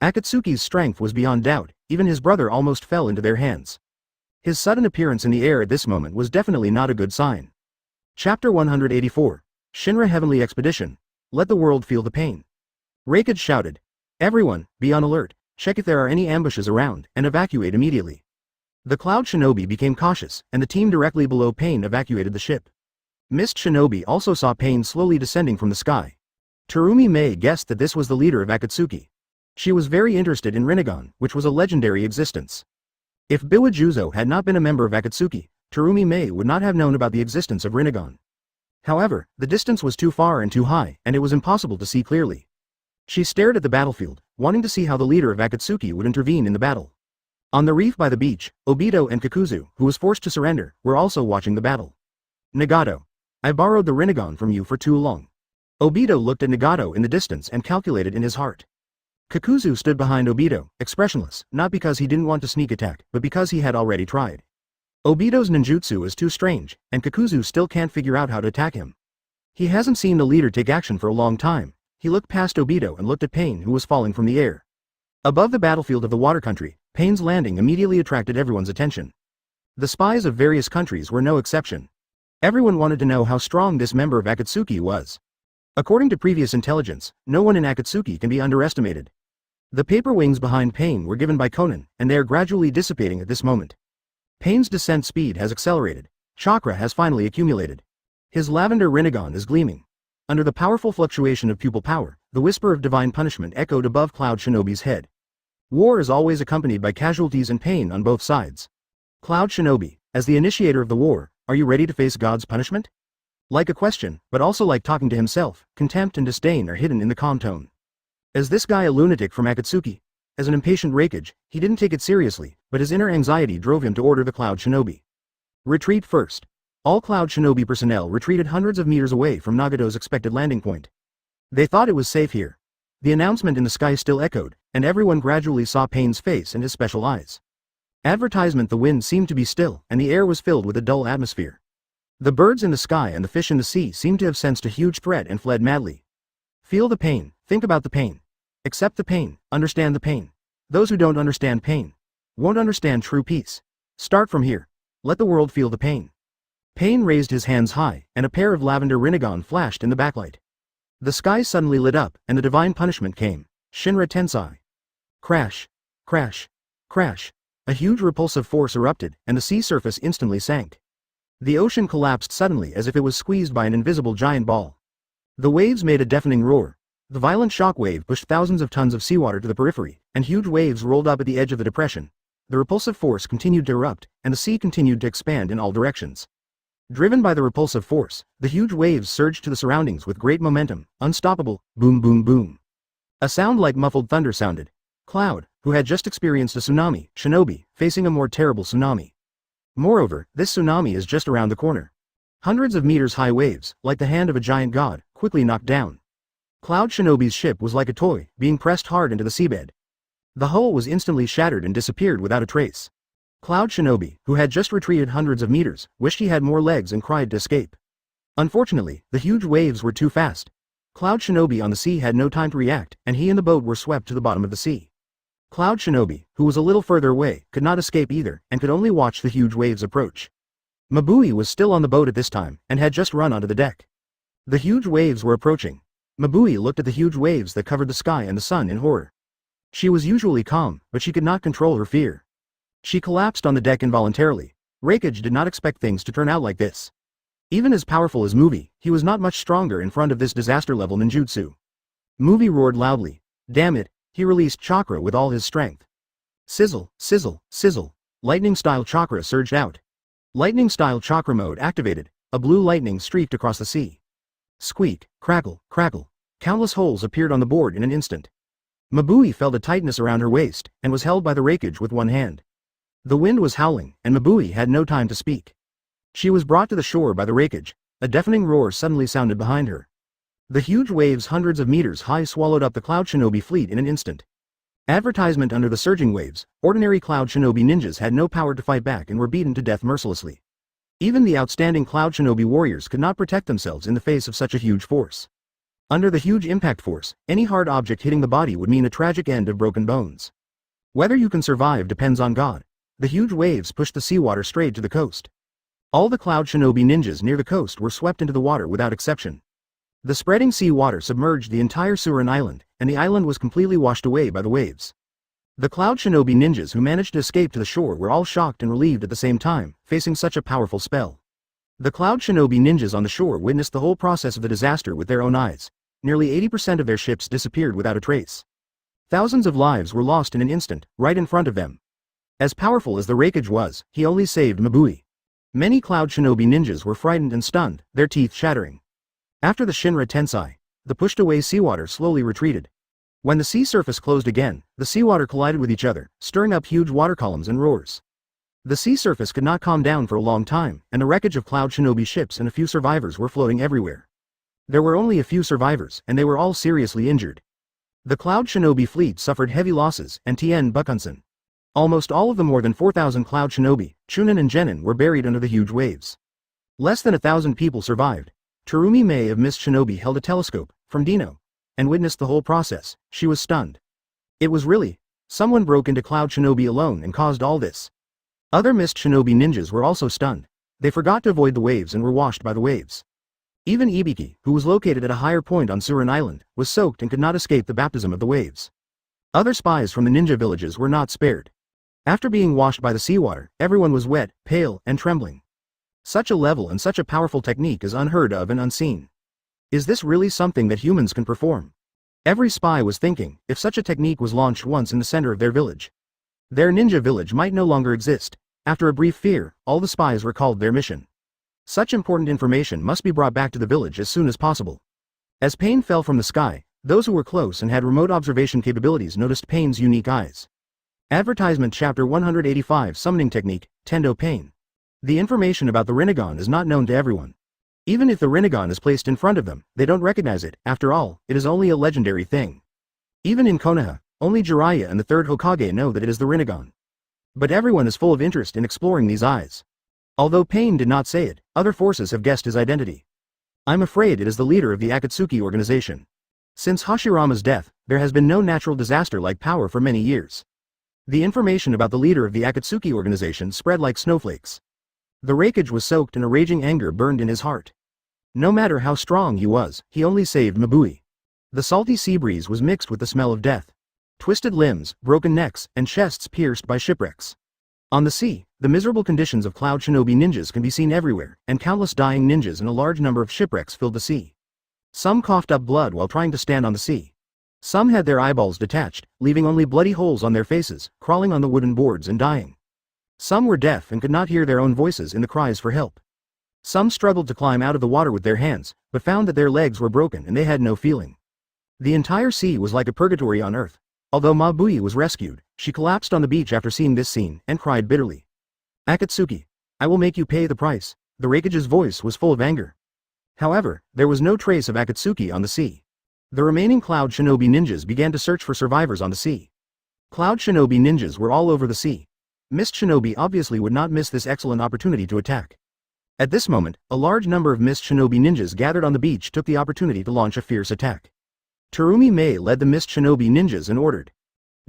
Akatsuki's strength was beyond doubt, even his brother almost fell into their hands. His sudden appearance in the air at this moment was definitely not a good sign. Chapter 184. Shinra Heavenly Expedition. Let the world feel the pain. Reikage shouted. Everyone, be on alert, check if there are any ambushes around, and evacuate immediately. The Cloud Shinobi became cautious, and the team directly below Pain evacuated the ship. Mist Shinobi also saw Pain slowly descending from the sky. Terumi Mei guessed that this was the leader of Akatsuki. She was very interested in Rinnegan, which was a legendary existence. If Biwa Juzo had not been a member of Akatsuki, Terumi Mei would not have known about the existence of Rinnegan. However, the distance was too far and too high, and it was impossible to see clearly. She stared at the battlefield, wanting to see how the leader of Akatsuki would intervene in the battle. On the reef by the beach, Obito and Kakuzu, who was forced to surrender, were also watching the battle. Nagato. I borrowed the Rinnegan from you for too long. Obito looked at Nagato in the distance and calculated in his heart. Kakuzu stood behind Obito, expressionless, not because he didn't want to sneak attack, but because he had already tried. Obito's ninjutsu is too strange, and Kakuzu still can't figure out how to attack him. He hasn't seen the leader take action for a long time. He looked past Obito and looked at Pain, who was falling from the air. Above the battlefield of the water country, Pain's landing immediately attracted everyone's attention. The spies of various countries were no exception. Everyone wanted to know how strong this member of Akatsuki was. According to previous intelligence, no one in Akatsuki can be underestimated. The paper wings behind Pain were given by Conan, and they are gradually dissipating at this moment. Pain's descent speed has accelerated. Chakra has finally accumulated. His lavender Rinnegan is gleaming. Under the powerful fluctuation of pupil power, the whisper of divine punishment echoed above Cloud Shinobi's head. War is always accompanied by casualties and pain on both sides. Cloud Shinobi, as the initiator of the war, are you ready to face God's punishment? Like a question, but also like talking to himself, contempt and disdain are hidden in the calm tone. Is this guy a lunatic from Akatsuki? As an impatient Reikage, he didn't take it seriously, but his inner anxiety drove him to order the Cloud Shinobi. Retreat first. All Cloud Shinobi personnel retreated hundreds of meters away from Nagato's expected landing point. They thought it was safe here. The announcement in the sky still echoed, and everyone gradually saw Pain's face and his special eyes. Advertisement. The wind seemed to be still, and the air was filled with a dull atmosphere. The birds in the sky and the fish in the sea seemed to have sensed a huge threat and fled madly. Feel the pain, think about the pain. Accept the pain, understand the pain. Those who don't understand pain won't understand true peace. Start from here. Let the world feel the pain. Pain raised his hands high, and a pair of lavender rinnegan flashed in the backlight. The sky suddenly lit up, and the divine punishment came. Shinra Tensai. Crash. Crash. Crash. A huge repulsive force erupted, and the sea surface instantly sank. The ocean collapsed suddenly as if it was squeezed by an invisible giant ball. The waves made a deafening roar. The violent shock wave pushed thousands of tons of seawater to the periphery, and huge waves rolled up at the edge of the depression. The repulsive force continued to erupt, and the sea continued to expand in all directions. Driven by the repulsive force, the huge waves surged to the surroundings with great momentum, unstoppable, boom boom boom. A sound like muffled thunder sounded. Cloud, who had just experienced a tsunami, shinobi, facing a more terrible tsunami. Moreover, this tsunami is just around the corner. Hundreds of meters high waves, like the hand of a giant god, quickly knocked down. Cloud Shinobi's ship was like a toy, being pressed hard into the seabed. The hull was instantly shattered and disappeared without a trace. Cloud Shinobi, who had just retreated hundreds of meters, wished he had more legs and cried to escape. Unfortunately, the huge waves were too fast. Cloud Shinobi on the sea had no time to react, and he and the boat were swept to the bottom of the sea. Cloud Shinobi, who was a little further away, could not escape either, and could only watch the huge waves approach. Mabui was still on the boat at this time, and had just run onto the deck. The huge waves were approaching. Mabui looked at the huge waves that covered the sky and the sun in horror. She was usually calm, but she could not control her fear. She collapsed on the deck involuntarily. Reikage did not expect things to turn out like this. Even as powerful as Movie, he was not much stronger in front of this disaster-level ninjutsu. Movie roared loudly. Damn it, he released chakra with all his strength. Sizzle, sizzle, sizzle. Lightning-style chakra surged out. Lightning-style chakra mode activated. A blue lightning streaked across the sea. Squeak, crackle, crackle. Countless holes appeared on the board in an instant. Mabui felt a tightness around her waist, and was held by the Reikage with one hand. The wind was howling, and Mabui had no time to speak. She was brought to the shore by the Reikage. A deafening roar suddenly sounded behind her. The huge waves hundreds of meters high swallowed up the Cloud Shinobi fleet in an instant. Advertisement. Under the surging waves, ordinary Cloud Shinobi ninjas had no power to fight back and were beaten to death mercilessly. Even the outstanding Cloud Shinobi warriors could not protect themselves in the face of such a huge force. Under the huge impact force, any hard object hitting the body would mean a tragic end of broken bones. Whether you can survive depends on God. The huge waves pushed the seawater straight to the coast. All the Cloud Shinobi ninjas near the coast were swept into the water without exception. The spreading sea water submerged the entire Surin island, and the island was completely washed away by the waves. The Cloud Shinobi ninjas who managed to escape to the shore were all shocked and relieved at the same time, facing such a powerful spell. The Cloud Shinobi ninjas on the shore witnessed the whole process of the disaster with their own eyes. Nearly 80% of their ships disappeared without a trace. Thousands of lives were lost in an instant, right in front of them. As powerful as the Reikage was, he only saved Mabui. Many Cloud Shinobi ninjas were frightened and stunned, their teeth shattering. After the Shinra Tensai, the pushed-away seawater slowly retreated. When the sea surface closed again, the seawater collided with each other, stirring up huge water columns and roars. The sea surface could not calm down for a long time, and the wreckage of Cloud Shinobi ships and a few survivors were floating everywhere. There were only a few survivors, and they were all seriously injured. The Cloud Shinobi fleet suffered heavy losses, and Tien Bukunsen. Almost all of the more than 4,000 Cloud Shinobi, Chunin and Genin were buried under the huge waves. Less than 1,000 people survived. Terumi Mei of Mist Shinobi held a telescope, from Dino, and witnessed the whole process. She was stunned. It was really, someone broke into Cloud Shinobi alone and caused all this. Other Mist Shinobi ninjas were also stunned. They forgot to avoid the waves and were washed by the waves. Even Ibiki, who was located at a higher point on Surin Island, was soaked and could not escape the baptism of the waves. Other spies from the ninja villages were not spared. After being washed by the seawater, everyone was wet, pale, and trembling. Such a level and such a powerful technique is unheard of and unseen. Is this really something that humans can perform? Every spy was thinking, if such a technique was launched once in the center of their village, their ninja village might no longer exist. After a brief fear, all the spies recalled their mission. Such important information must be brought back to the village as soon as possible. As Pain fell from the sky, those who were close and had remote observation capabilities noticed Pain's unique eyes. Advertisement. Chapter 185. Summoning Technique, Tendo Pain. The information about the Rinnegan is not known to everyone. Even if the Rinnegan is placed in front of them, they don't recognize it. After all, it is only a legendary thing. Even in Konoha, only Jiraiya and the third Hokage know that it is the Rinnegan. But everyone is full of interest in exploring these eyes. Although Pain did not say it, other forces have guessed his identity. I'm afraid it is the leader of the Akatsuki organization. Since Hashirama's death, there has been no natural disaster-like power for many years. The information about the leader of the Akatsuki organization spread like snowflakes. The Raikage was soaked and a raging anger burned in his heart. No matter how strong he was, he only saved Mabui. The salty sea breeze was mixed with the smell of death. Twisted limbs, broken necks, and chests pierced by shipwrecks. On the sea, the miserable conditions of Cloud Shinobi ninjas can be seen everywhere, and countless dying ninjas and a large number of shipwrecks filled the sea. Some coughed up blood while trying to stand on the sea. Some had their eyeballs detached, leaving only bloody holes on their faces, crawling on the wooden boards and dying. Some were deaf and could not hear their own voices in the cries for help. Some struggled to climb out of the water with their hands, but found that their legs were broken and they had no feeling. The entire sea was like a purgatory on earth. Although Mabui was rescued, she collapsed on the beach after seeing this scene and cried bitterly. Akatsuki, I will make you pay the price. The Raikage's voice was full of anger. However, there was no trace of Akatsuki on the sea. The remaining Cloud Shinobi ninjas began to search for survivors on the sea. Cloud Shinobi ninjas were all over the sea. Mist Shinobi obviously would not miss this excellent opportunity to attack. At this moment, a large number of Mist Shinobi ninjas gathered on the beach took the opportunity to launch a fierce attack. Terumi Mei led the Mist Shinobi ninjas and ordered.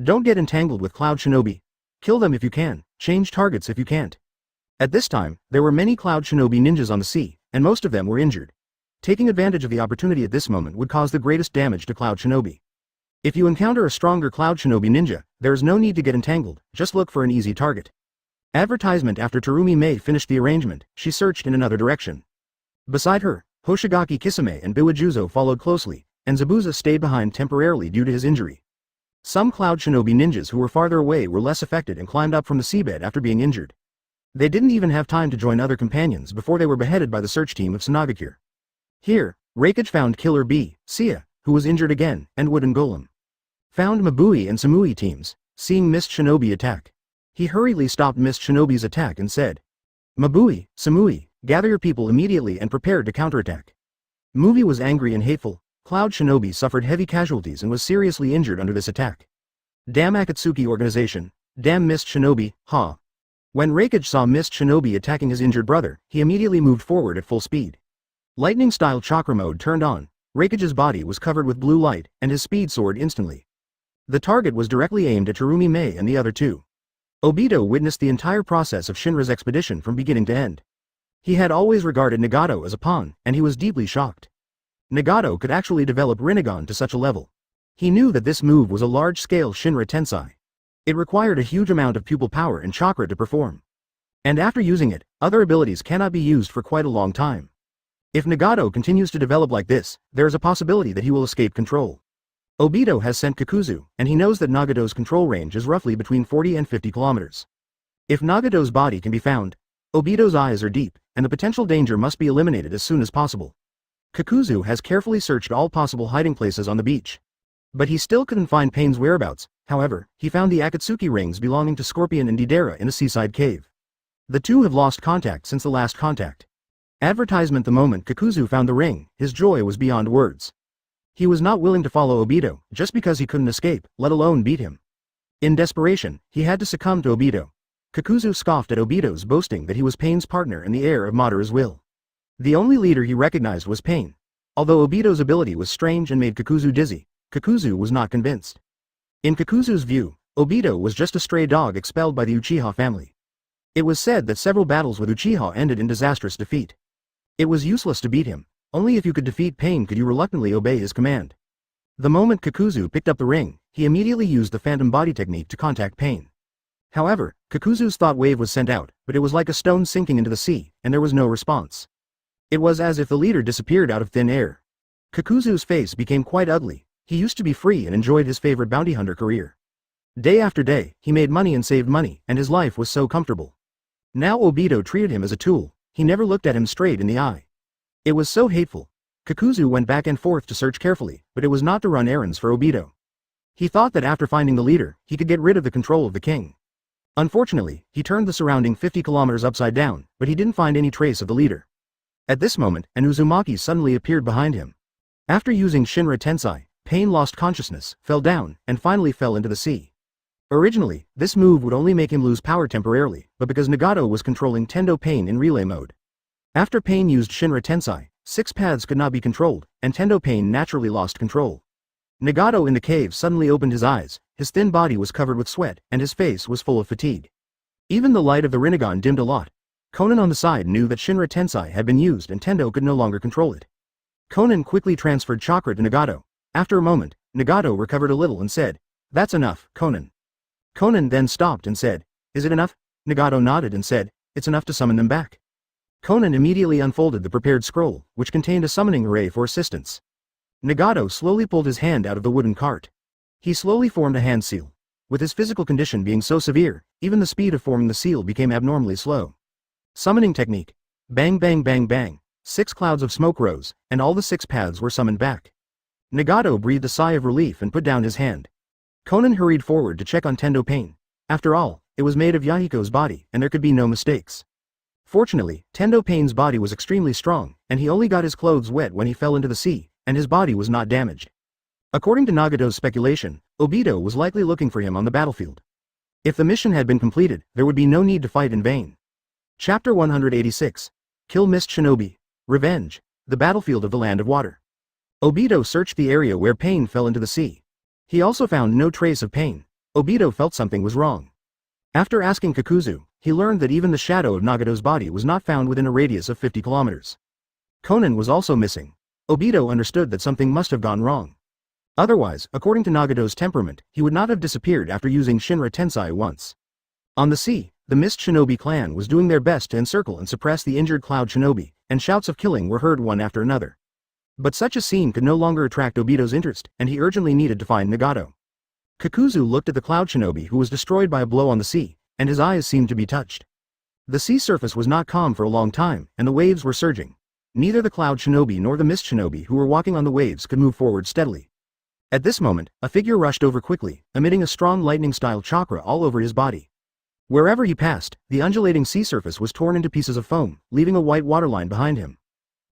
Don't get entangled with Cloud Shinobi. Kill them if you can, change targets if you can't. At this time, there were many Cloud Shinobi ninjas on the sea, and most of them were injured. Taking advantage of the opportunity at this moment would cause the greatest damage to Cloud Shinobi. If you encounter a stronger Cloud Shinobi ninja, there is no need to get entangled, just look for an easy target. Advertisement. After Terumi Mei finished the arrangement, she searched in another direction. Beside her, Hoshigaki Kisame and Biwajuzo followed closely, and Zabuza stayed behind temporarily due to his injury. Some Cloud Shinobi ninjas who were farther away were less affected and climbed up from the seabed after being injured. They didn't even have time to join other companions before they were beheaded by the search team of Sunagakure. Here, Raikage found Killer B, Sia, who was injured again, and Wooden Golem. Found Mabui and Samui teams, seeing Mist Shinobi attack. He hurriedly stopped Mist Shinobi's attack and said, Mabui, Samui, gather your people immediately and prepare to counterattack. Mabui was angry and hateful. Cloud Shinobi suffered heavy casualties and was seriously injured under this attack. Damn Akatsuki organization, damn Mist Shinobi, ha. When Raikage saw Mist Shinobi attacking his injured brother, he immediately moved forward at full speed. Lightning-style chakra mode turned on, Raikage's body was covered with blue light, and his speed soared instantly. The target was directly aimed at Terumi Mei and the other two. Obito witnessed the entire process of Shinra's expedition from beginning to end. He had always regarded Nagato as a pawn, and he was deeply shocked. Nagato could actually develop Rinnegan to such a level. He knew that this move was a large-scale Shinra Tensei. It required a huge amount of pupil power and chakra to perform. And after using it, other abilities cannot be used for quite a long time. If Nagato continues to develop like this, there is a possibility that he will escape control. Obito has sent Kakuzu, and he knows that Nagato's control range is roughly between 40 and 50 kilometers. If Nagato's body can be found, Obito's eyes are deep, and the potential danger must be eliminated as soon as possible. Kakuzu has carefully searched all possible hiding places on the beach. But he still couldn't find Pain's whereabouts. However, he found the Akatsuki rings belonging to Scorpion and Deidara in a seaside cave. The two have lost contact since the last contact. Advertisement. The moment Kakuzu found the ring, his joy was beyond words. He was not willing to follow Obito, just because he couldn't escape, let alone beat him. In desperation, he had to succumb to Obito. Kakuzu scoffed at Obito's boasting that he was Pain's partner and the heir of Madara's will. The only leader he recognized was Pain. Although Obito's ability was strange and made Kakuzu dizzy, Kakuzu was not convinced. In Kakuzu's view, Obito was just a stray dog expelled by the Uchiha family. It was said that several battles with Uchiha ended in disastrous defeat. It was useless to beat him. Only if you could defeat Pain could you reluctantly obey his command. The moment Kakuzu picked up the ring, he immediately used the phantom body technique to contact Pain. However, Kakuzu's thought wave was sent out, but it was like a stone sinking into the sea, and there was no response. It was as if the leader disappeared out of thin air. Kakuzu's face became quite ugly. He used to be free and enjoyed his favorite bounty hunter career. Day after day, he made money and saved money, and his life was so comfortable. Now Obito treated him as a tool. He never looked at him straight in the eye. It was so hateful. Kakuzu went back and forth to search carefully, but it was not to run errands for Obito. He thought that after finding the leader, he could get rid of the control of the king. Unfortunately, he turned the surrounding 50 kilometers upside down, but he didn't find any trace of the leader. At this moment, an Uzumaki suddenly appeared behind him. After using Shinra Tensei, Pain lost consciousness, fell down, and finally fell into the sea. Originally, this move would only make him lose power temporarily, but because Nagato was controlling Tendo Pain in relay mode. After Pain used Shinra Tensai, 6 paths could not be controlled, and Tendo Pain naturally lost control. Nagato in the cave suddenly opened his eyes, his thin body was covered with sweat, and his face was full of fatigue. Even the light of the Rinnegan dimmed a lot. Conan on the side knew that Shinra Tensai had been used and Tendo could no longer control it. Conan quickly transferred chakra to Nagato. After a moment, Nagato recovered a little and said, "That's enough, Conan." Conan then stopped and said, "Is it enough?" Nagato nodded and said, "It's enough to summon them back." Conan immediately unfolded the prepared scroll, which contained a summoning array for assistance. Nagato slowly pulled his hand out of the wooden cart. He slowly formed a hand seal. With his physical condition being so severe, even the speed of forming the seal became abnormally slow. Summoning technique. Bang bang bang bang. 6 clouds of smoke rose, and all the 6 paths were summoned back. Nagato breathed a sigh of relief and put down his hand. Conan hurried forward to check on Tendo Pain. After all, it was made of Yahiko's body, and there could be no mistakes. Fortunately, Tendo Pain's body was extremely strong, and he only got his clothes wet when he fell into the sea, and his body was not damaged. According to Nagato's speculation, Obito was likely looking for him on the battlefield. If the mission had been completed, there would be no need to fight in vain. Chapter 186. Kill Mist Shinobi. Revenge. The battlefield of the Land of Water. Obito searched the area where Pain fell into the sea. He also found no trace of Pain. Obito felt something was wrong. After asking Kakuzu, he learned that even the shadow of Nagato's body was not found within a radius of 50 kilometers. Conan was also missing. Obito understood that something must have gone wrong. Otherwise, according to Nagato's temperament, he would not have disappeared after using Shinra Tensai once. On the sea, the Mist Shinobi clan was doing their best to encircle and suppress the injured Cloud Shinobi, and shouts of killing were heard one after another. But such a scene could no longer attract Obito's interest, and he urgently needed to find Nagato. Kakuzu looked at the Cloud Shinobi who was destroyed by a blow on the sea, and his eyes seemed to be touched. The sea surface was not calm for a long time, and the waves were surging. Neither the Cloud Shinobi nor the Mist Shinobi who were walking on the waves could move forward steadily. At this moment, a figure rushed over quickly, emitting a strong lightning-style chakra all over his body. Wherever he passed, the undulating sea surface was torn into pieces of foam, leaving a white waterline behind him.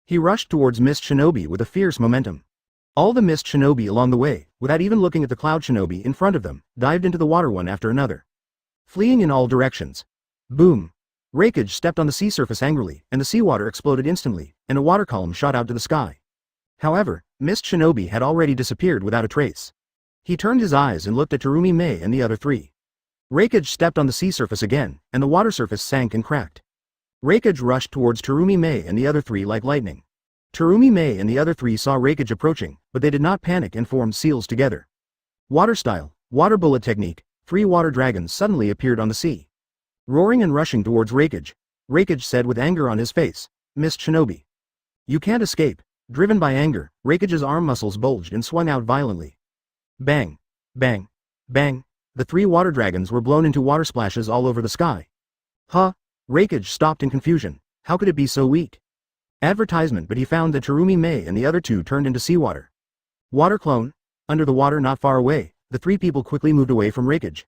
He rushed towards Mist Shinobi with a fierce momentum. All the Mist Shinobi along the way, without even looking at the Cloud Shinobi in front of them, dived into the water one after another. Fleeing in all directions. Boom! Reikage stepped on the sea surface angrily, and the seawater exploded instantly, and a water column shot out to the sky. However, Mist Shinobi had already disappeared without a trace. He turned his eyes and looked at Terumi Mei and the other 3. Reikage stepped on the sea surface again, and the water surface sank and cracked. Reikage rushed towards Terumi Mei and the other 3 like lightning. Terumi Mei and the other 3 saw Reikage approaching, but they did not panic and formed seals together. Water style, water bullet technique, 3 water dragons suddenly appeared on the sea. Roaring and rushing towards Reikage, Reikage said with anger on his face, "Mist Shinobi. You can't escape." Driven by anger, Reikage's arm muscles bulged and swung out violently. Bang! Bang! Bang! The 3 water dragons were blown into water splashes all over the sky. Huh? Reikage stopped in confusion. How could it be so weak? Advertisement, but he found that Terumi Mei and the other 2 turned into seawater. Water clone? Under the water not far away, the 3 people quickly moved away from Reikage.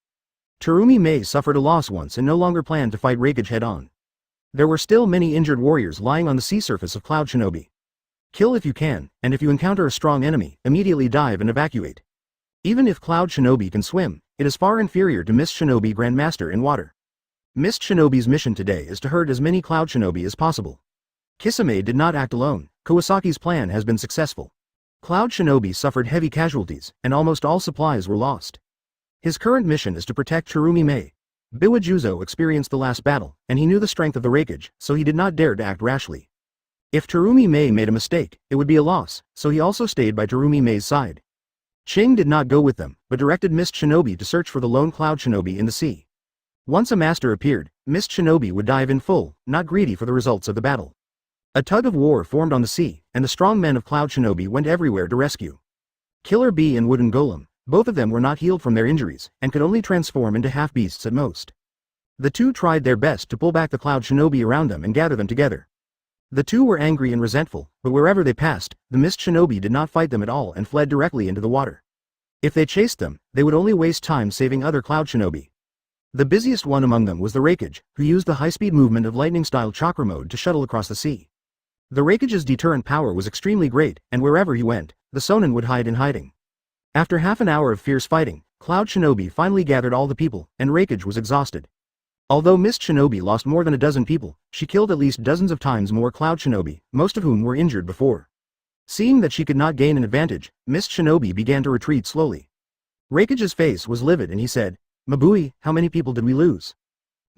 Terumi Mei suffered a loss once and no longer planned to fight Reikage head-on. There were still many injured warriors lying on the sea surface of Cloud Shinobi. Kill if you can, and if you encounter a strong enemy, immediately dive and evacuate. Even if Cloud Shinobi can swim, it is far inferior to Mist Shinobi Grandmaster in water. Mist Shinobi's mission today is to hurt as many Cloud Shinobi as possible. Kisame did not act alone. Kawasaki's plan has been successful. Cloud Shinobi suffered heavy casualties, and almost all supplies were lost. His current mission is to protect Terumi Mei. Biwajuzo experienced the last battle, and he knew the strength of the Reikage, so he did not dare to act rashly. If Terumi Mei made a mistake, it would be a loss, so he also stayed by Terumi Mei's side. Ching did not go with them, but directed Mist Shinobi to search for the lone Cloud Shinobi in the sea. Once a master appeared, Mist Shinobi would dive in full, not greedy for the results of the battle. A tug of war formed on the sea, and the strong men of Cloud Shinobi went everywhere to rescue. Killer Bee and Wooden Golem, both of them were not healed from their injuries, and could only transform into half-beasts at most. The 2 tried their best to pull back the Cloud Shinobi around them and gather them together. The 2 were angry and resentful, but wherever they passed, the Mist Shinobi did not fight them at all and fled directly into the water. If they chased them, they would only waste time saving other Cloud Shinobi. The busiest one among them was the Reikage, who used the high-speed movement of lightning-style chakra mode to shuttle across the sea. The Reikage's deterrent power was extremely great, and wherever he went, the Sonin would hide in hiding. After half an hour of fierce fighting, Cloud Shinobi finally gathered all the people, and Reikage was exhausted. Although Mist Shinobi lost more than a dozen people, she killed at least dozens of times more Cloud Shinobi, most of whom were injured before. Seeing that she could not gain an advantage, Mist Shinobi began to retreat slowly. Reikage's face was livid and he said, "Mabui, how many people did we lose?"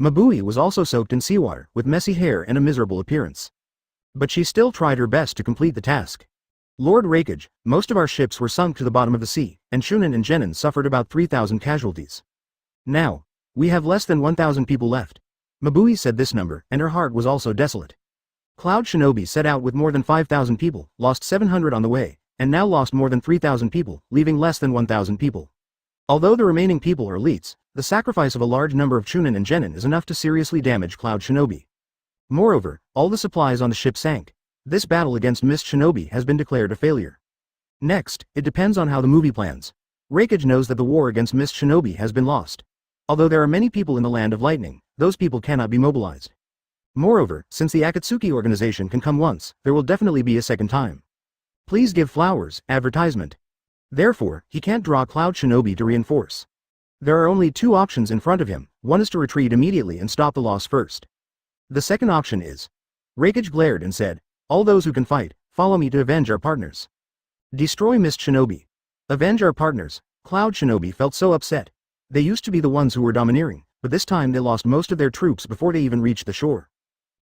Mabui was also soaked in seawater, with messy hair and a miserable appearance. But she still tried her best to complete the task. "Lord Reikage, most of our ships were sunk to the bottom of the sea, and Shunin and Genin suffered about 3,000 casualties. Now, we have less than 1,000 people left." Mabui said this number, and her heart was also desolate. Cloud Shinobi set out with more than 5,000 people, lost 700 on the way, and now lost more than 3,000 people, leaving less than 1,000 people. Although the remaining people are elites, the sacrifice of a large number of Chunin and Genin is enough to seriously damage Cloud Shinobi. Moreover, all the supplies on the ship sank. This battle against Mist Shinobi has been declared a failure. Next, it depends on how the movie plans. Reikage knows that the war against Mist Shinobi has been lost. Although there are many people in the Land of Lightning, those people cannot be mobilized. Moreover, since the Akatsuki organization can come once, there will definitely be a second time. Please give flowers, advertisement. Therefore, he can't draw Cloud Shinobi to reinforce. There are only two options in front of him. One is to retreat immediately and stop the loss first. The second option is. Reikage glared and said, "All those who can fight, follow me to avenge our partners. Destroy Mist Shinobi. Avenge our partners." Cloud Shinobi felt so upset. They used to be the ones who were domineering, but this time they lost most of their troops before they even reached the shore.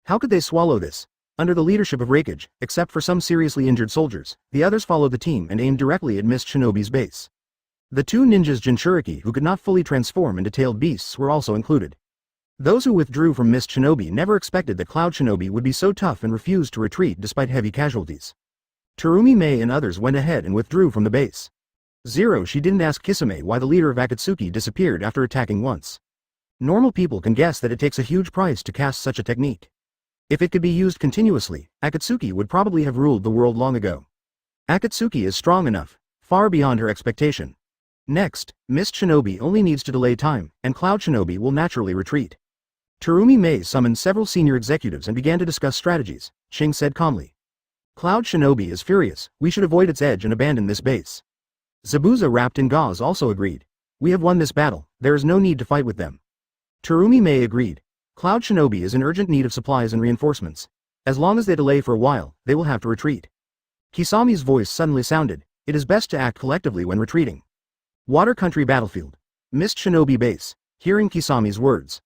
How could they swallow this? Under the leadership of Reikage, except for some seriously injured soldiers, the others followed the team and aimed directly at Mist Shinobi's base. The two ninjas Jinchuriki who could not fully transform into tailed beasts were also included. Those who withdrew from Mist Shinobi never expected that Cloud Shinobi would be so tough and refused to retreat despite heavy casualties. Terumi Mei and others went ahead and withdrew from the base. She didn't ask Kisame why the leader of Akatsuki disappeared after attacking once. Normal people can guess that it takes a huge price to cast such a technique. If it could be used continuously, Akatsuki would probably have ruled the world long ago. Akatsuki is strong enough, far beyond her expectation. Next, Mist Shinobi only needs to delay time, and Cloud Shinobi will naturally retreat. Terumi Mei summoned several senior executives and began to discuss strategies. Ching said calmly. "Cloud Shinobi is furious, we should avoid its edge and abandon this base." Zabuza wrapped in gauze also agreed. "We have won this battle, there is no need to fight with them." Terumi Mei agreed. Cloud Shinobi is in urgent need of supplies and reinforcements. As long as they delay for a while, they will have to retreat. Kisami's voice suddenly sounded. "It is best to act collectively when retreating." Water Country Battlefield. Mist Shinobi Base. Hearing Kisami's words,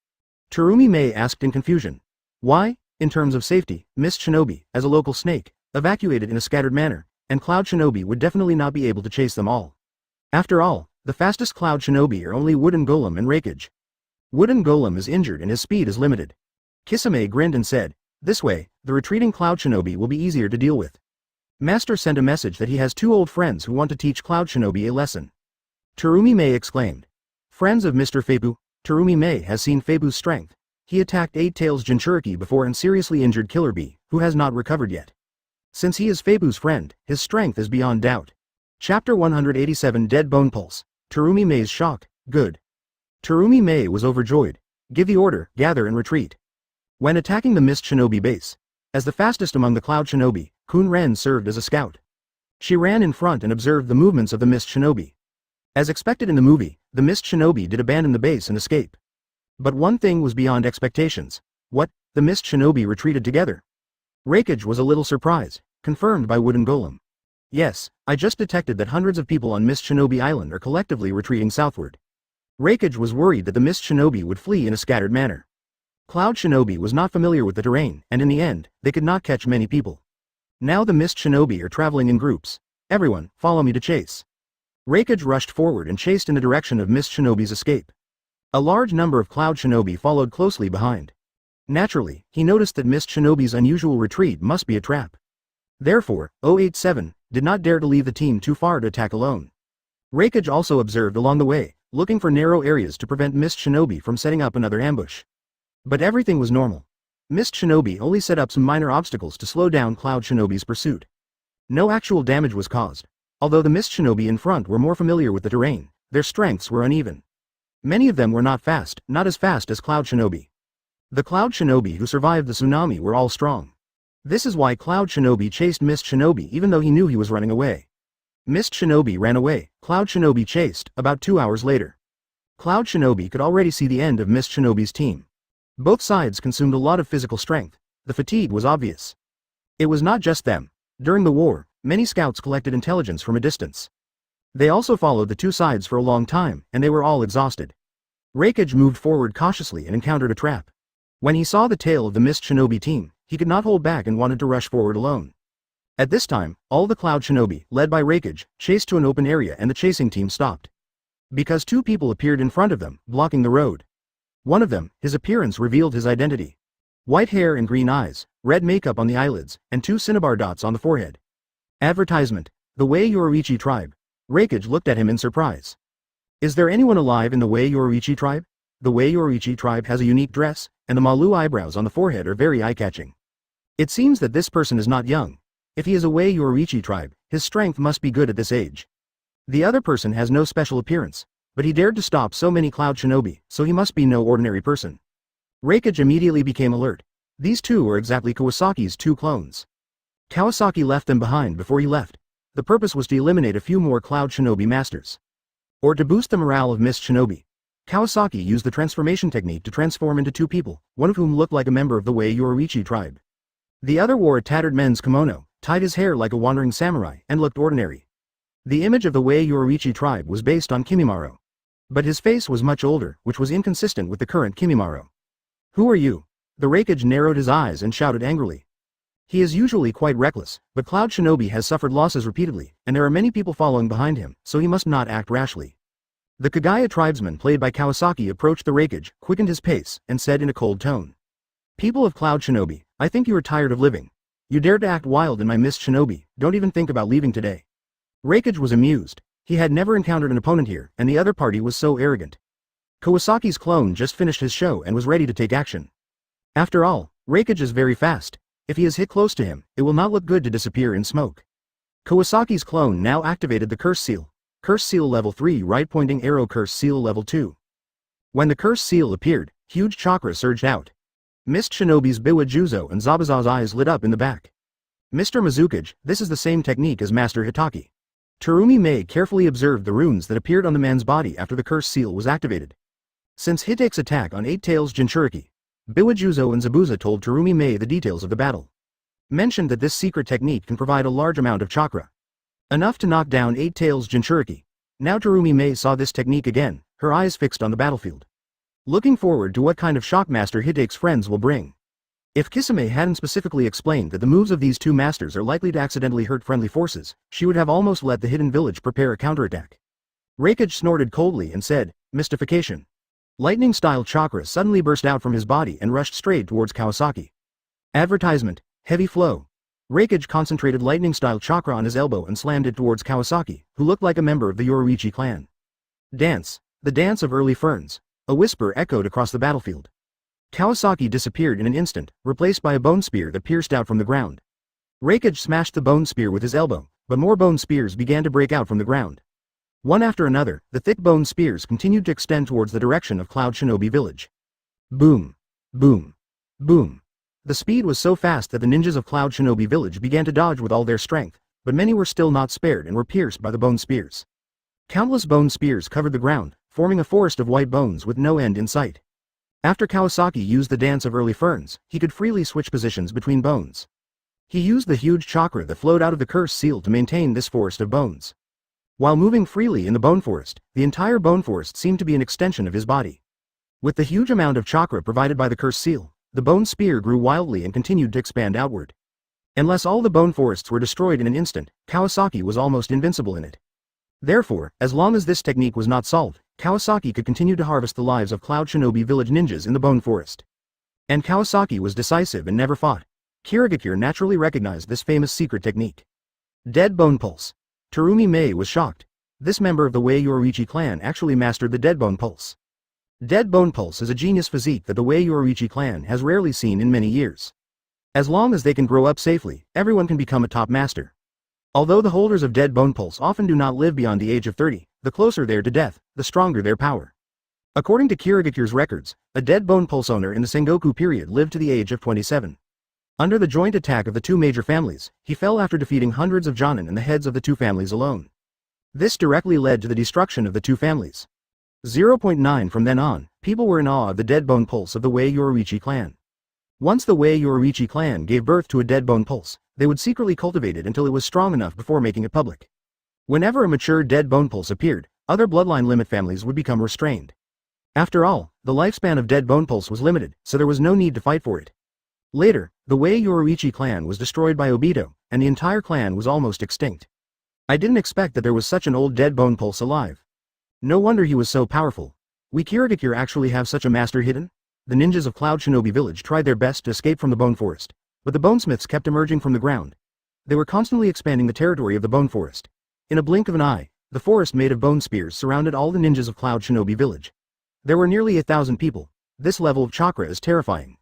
Terumi Mei asked in confusion. "Why?" "In terms of safety, Mist Shinobi, as a local snake, evacuated in a scattered manner, and Cloud Shinobi would definitely not be able to chase them all. After all, the fastest Cloud Shinobi are only Wooden Golem and Reikage. Wooden Golem is injured and his speed is limited." Kisame grinned and said, "This way, the retreating Cloud Shinobi will be easier to deal with." Master sent a message that he has two old friends who want to teach Cloud Shinobi a lesson. Terumi Mei exclaimed. "Friends of Mr. Feibu?" Terumi Mei has seen Feibu's strength. He attacked Eight Tails Jinchuriki before and seriously injured Killer Bee, who has not recovered yet. Since he is Feibu's friend, his strength is beyond doubt. Chapter 187 Dead Bone Pulse. Terumi Mei's shock. Good. Terumi Mei was overjoyed. "Give the order, gather and retreat." When attacking the Mist Shinobi base, as the fastest among the Cloud Shinobi, Kun Ren served as a scout. She ran in front and observed the movements of the Mist Shinobi. As expected in the movie, the Mist Shinobi did abandon the base and escape. But one thing was beyond expectations. What? The Mist Shinobi retreated together. Reikage was a little surprised, confirmed by Wooden Golem. "Yes, I just detected that hundreds of people on Mist Shinobi Island are collectively retreating southward." Reikage was worried that the Mist Shinobi would flee in a scattered manner. Cloud Shinobi was not familiar with the terrain, and in the end, they could not catch many people. Now the Mist Shinobi are traveling in groups. "Everyone, follow me to chase." Reikage rushed forward and chased in the direction of Mist Shinobi's escape. A large number of Cloud Shinobi followed closely behind. Naturally, he noticed that Mist Shinobi's unusual retreat must be a trap. Therefore, 087 did not dare to leave the team too far to attack alone. Reikage also observed along the way, looking for narrow areas to prevent Mist Shinobi from setting up another ambush. But everything was normal. Mist Shinobi only set up some minor obstacles to slow down Cloud Shinobi's pursuit. No actual damage was caused. Although the Mist Shinobi in front were more familiar with the terrain, their strengths were uneven. Many of them were not as fast as Cloud Shinobi. The Cloud Shinobi who survived the tsunami were all strong. This is why Cloud Shinobi chased Mist Shinobi even though he knew he was running away. Mist Shinobi ran away, Cloud Shinobi chased, about 2 hours later. Cloud Shinobi could already see the end of Mist Shinobi's team. Both sides consumed a lot of physical strength. The fatigue was obvious. It was not just them. During the war, many scouts collected intelligence from a distance. They also followed the two sides for a long time, and they were all exhausted. Recap moved forward cautiously and encountered a trap. When he saw the tail of the Mist Shinobi team, he could not hold back and wanted to rush forward alone. At this time, all the Cloud Shinobi, led by Recap, chased to an open area and the chasing team stopped. Because two people appeared in front of them, blocking the road. One of them, his appearance revealed his identity. White hair and green eyes, red makeup on the eyelids, and 2 cinnabar dots on the forehead. Advertisement: The Wei Yoruichi Tribe. Recap looked at him in surprise. Is there anyone alive in the Wei Yoruichi tribe? The Wei Yoruichi tribe has a unique dress, and the Malu eyebrows on the forehead are very eye-catching. It seems that this person is not young. If he is a Wei Yoruichi tribe, his strength must be good at this age. The other person has no special appearance, but he dared to stop so many Cloud Shinobi, so he must be no ordinary person. Recap immediately became alert. These two were exactly Kawasaki's 2 clones. Kawasaki left them behind before he left. The purpose was to eliminate a few more Cloud Shinobi masters. Or to boost the morale of Mist Shinobi. Kawasaki used the transformation technique to transform into 2 people, one of whom looked like a member of the Wei Yoruichi tribe. The other wore a tattered men's kimono, tied his hair like a wandering samurai, and looked ordinary. The image of the Wei Yoruichi tribe was based on Kimimaro. But his face was much older, which was inconsistent with the current Kimimaro. Who are you? The Recap narrowed his eyes and shouted angrily. He is usually quite reckless, but Cloud Shinobi has suffered losses repeatedly, and there are many people following behind him, so he must not act rashly. The Kagaya tribesman played by Kawasaki approached the Recap, quickened his pace, and said in a cold tone. People of Cloud Shinobi, I think you are tired of living. You dared to act wild in my Mist Shinobi, don't even think about leaving today. Recap was amused. He had never encountered an opponent here, and the other party was so arrogant. Kawasaki's clone just finished his show and was ready to take action. After all, Recap is very fast. If he is hit close to him, it will not look good to disappear in smoke. Kawasaki's clone now activated the Curse Seal. Curse Seal Level 3 right pointing arrow Curse Seal Level 2. When the Curse Seal appeared, huge chakra surged out. Mist Shinobi's Biwa Juzo and Zabuza's eyes lit up in the back. Mr. Mizukage, this is the same technique as Master Hitaki. Terumi Mei carefully observed the runes that appeared on the man's body after the Curse Seal was activated. Since Hitake's attack on 8 Tails Jinchuriki, Biwa Juzo and Zabuza told Terumi Mei the details of the battle. Mentioned that this secret technique can provide a large amount of chakra. Enough to knock down 8 Tails Jinchuriki. Now Terumi Mei saw this technique again, her eyes fixed on the battlefield. Looking forward to what kind of shock Master Hitake's friends will bring. If Kisame hadn't specifically explained that the moves of these 2 masters are likely to accidentally hurt friendly forces, she would have almost let the hidden village prepare a counterattack. Recap snorted coldly and said, Mystification. Lightning-style chakra suddenly burst out from his body and rushed straight towards Kawasaki. Advertisement: Heavy flow. Recap concentrated lightning-style chakra on his elbow and slammed it towards Kawasaki, who looked like a member of the Yoruichi clan. Dance. The dance of early ferns. A whisper echoed across the battlefield. Kawasaki disappeared in an instant, replaced by a bone spear that pierced out from the ground. Recap smashed the bone spear with his elbow, but more bone spears began to break out from the ground. One after another, the thick bone spears continued to extend towards the direction of Cloud Shinobi village. Boom. Boom. Boom. The speed was so fast that the ninjas of Cloud Shinobi village began to dodge with all their strength, but many were still not spared and were pierced by the bone spears. Countless bone spears covered the ground, forming a forest of white bones with no end in sight. After Kawasaki used the dance of early ferns, he could freely switch positions between bones. He used the huge chakra that flowed out of the curse seal to maintain this forest of bones. While moving freely in the bone forest, the entire bone forest seemed to be an extension of his body. With the huge amount of chakra provided by the curse seal, the bone spear grew wildly and continued to expand outward. Unless all the bone forests were destroyed in an instant, Kawasaki was almost invincible in it. Therefore, as long as this technique was not solved, Kawasaki could continue to harvest the lives of Cloud Shinobi village ninjas in the bone forest. And Kawasaki was decisive and never fought. Kirigakure naturally recognized this famous secret technique. Dead bone pulse. Terumi Mei was shocked. This member of the Wei Yoruichi clan actually mastered the dead bone pulse. Dead bone pulse is a genius physique that the Wei Yoruichi clan has rarely seen in many years. As long as they can grow up safely, everyone can become a top master. Although the holders of dead bone pulse often do not live beyond the age of 30, the closer they are to death, the stronger their power. According to Kirigakure's records, a dead bone pulse owner in the Sengoku period lived to the age of 27. Under the joint attack of the 2 major families, he fell after defeating hundreds of jonin and the heads of the 2 families alone. This directly led to the destruction of the two families. 0.9 From then on, people were in awe of the dead bone pulse of the Wei Yoruichi clan. Once the Wei Yoruichi clan gave birth to a dead bone pulse, they would secretly cultivate it until it was strong enough before making it public. Whenever a mature dead bone pulse appeared, other bloodline limit families would become restrained. After all, the lifespan of dead bone pulse was limited, so there was no need to fight for it. Later, the Wei Yoruichi clan was destroyed by Obito, and the entire clan was almost extinct. I didn't expect that there was such an old dead bone pulse alive. No wonder he was so powerful. We Kiradikir actually have such a master hidden? The ninjas of Cloud Shinobi Village tried their best to escape from the bone forest, but the bonesmiths kept emerging from the ground. They were constantly expanding the territory of the bone forest. In a blink of an eye, the forest made of bone spears surrounded all the ninjas of Cloud Shinobi Village. There were nearly 1,000 people. This level of chakra is terrifying.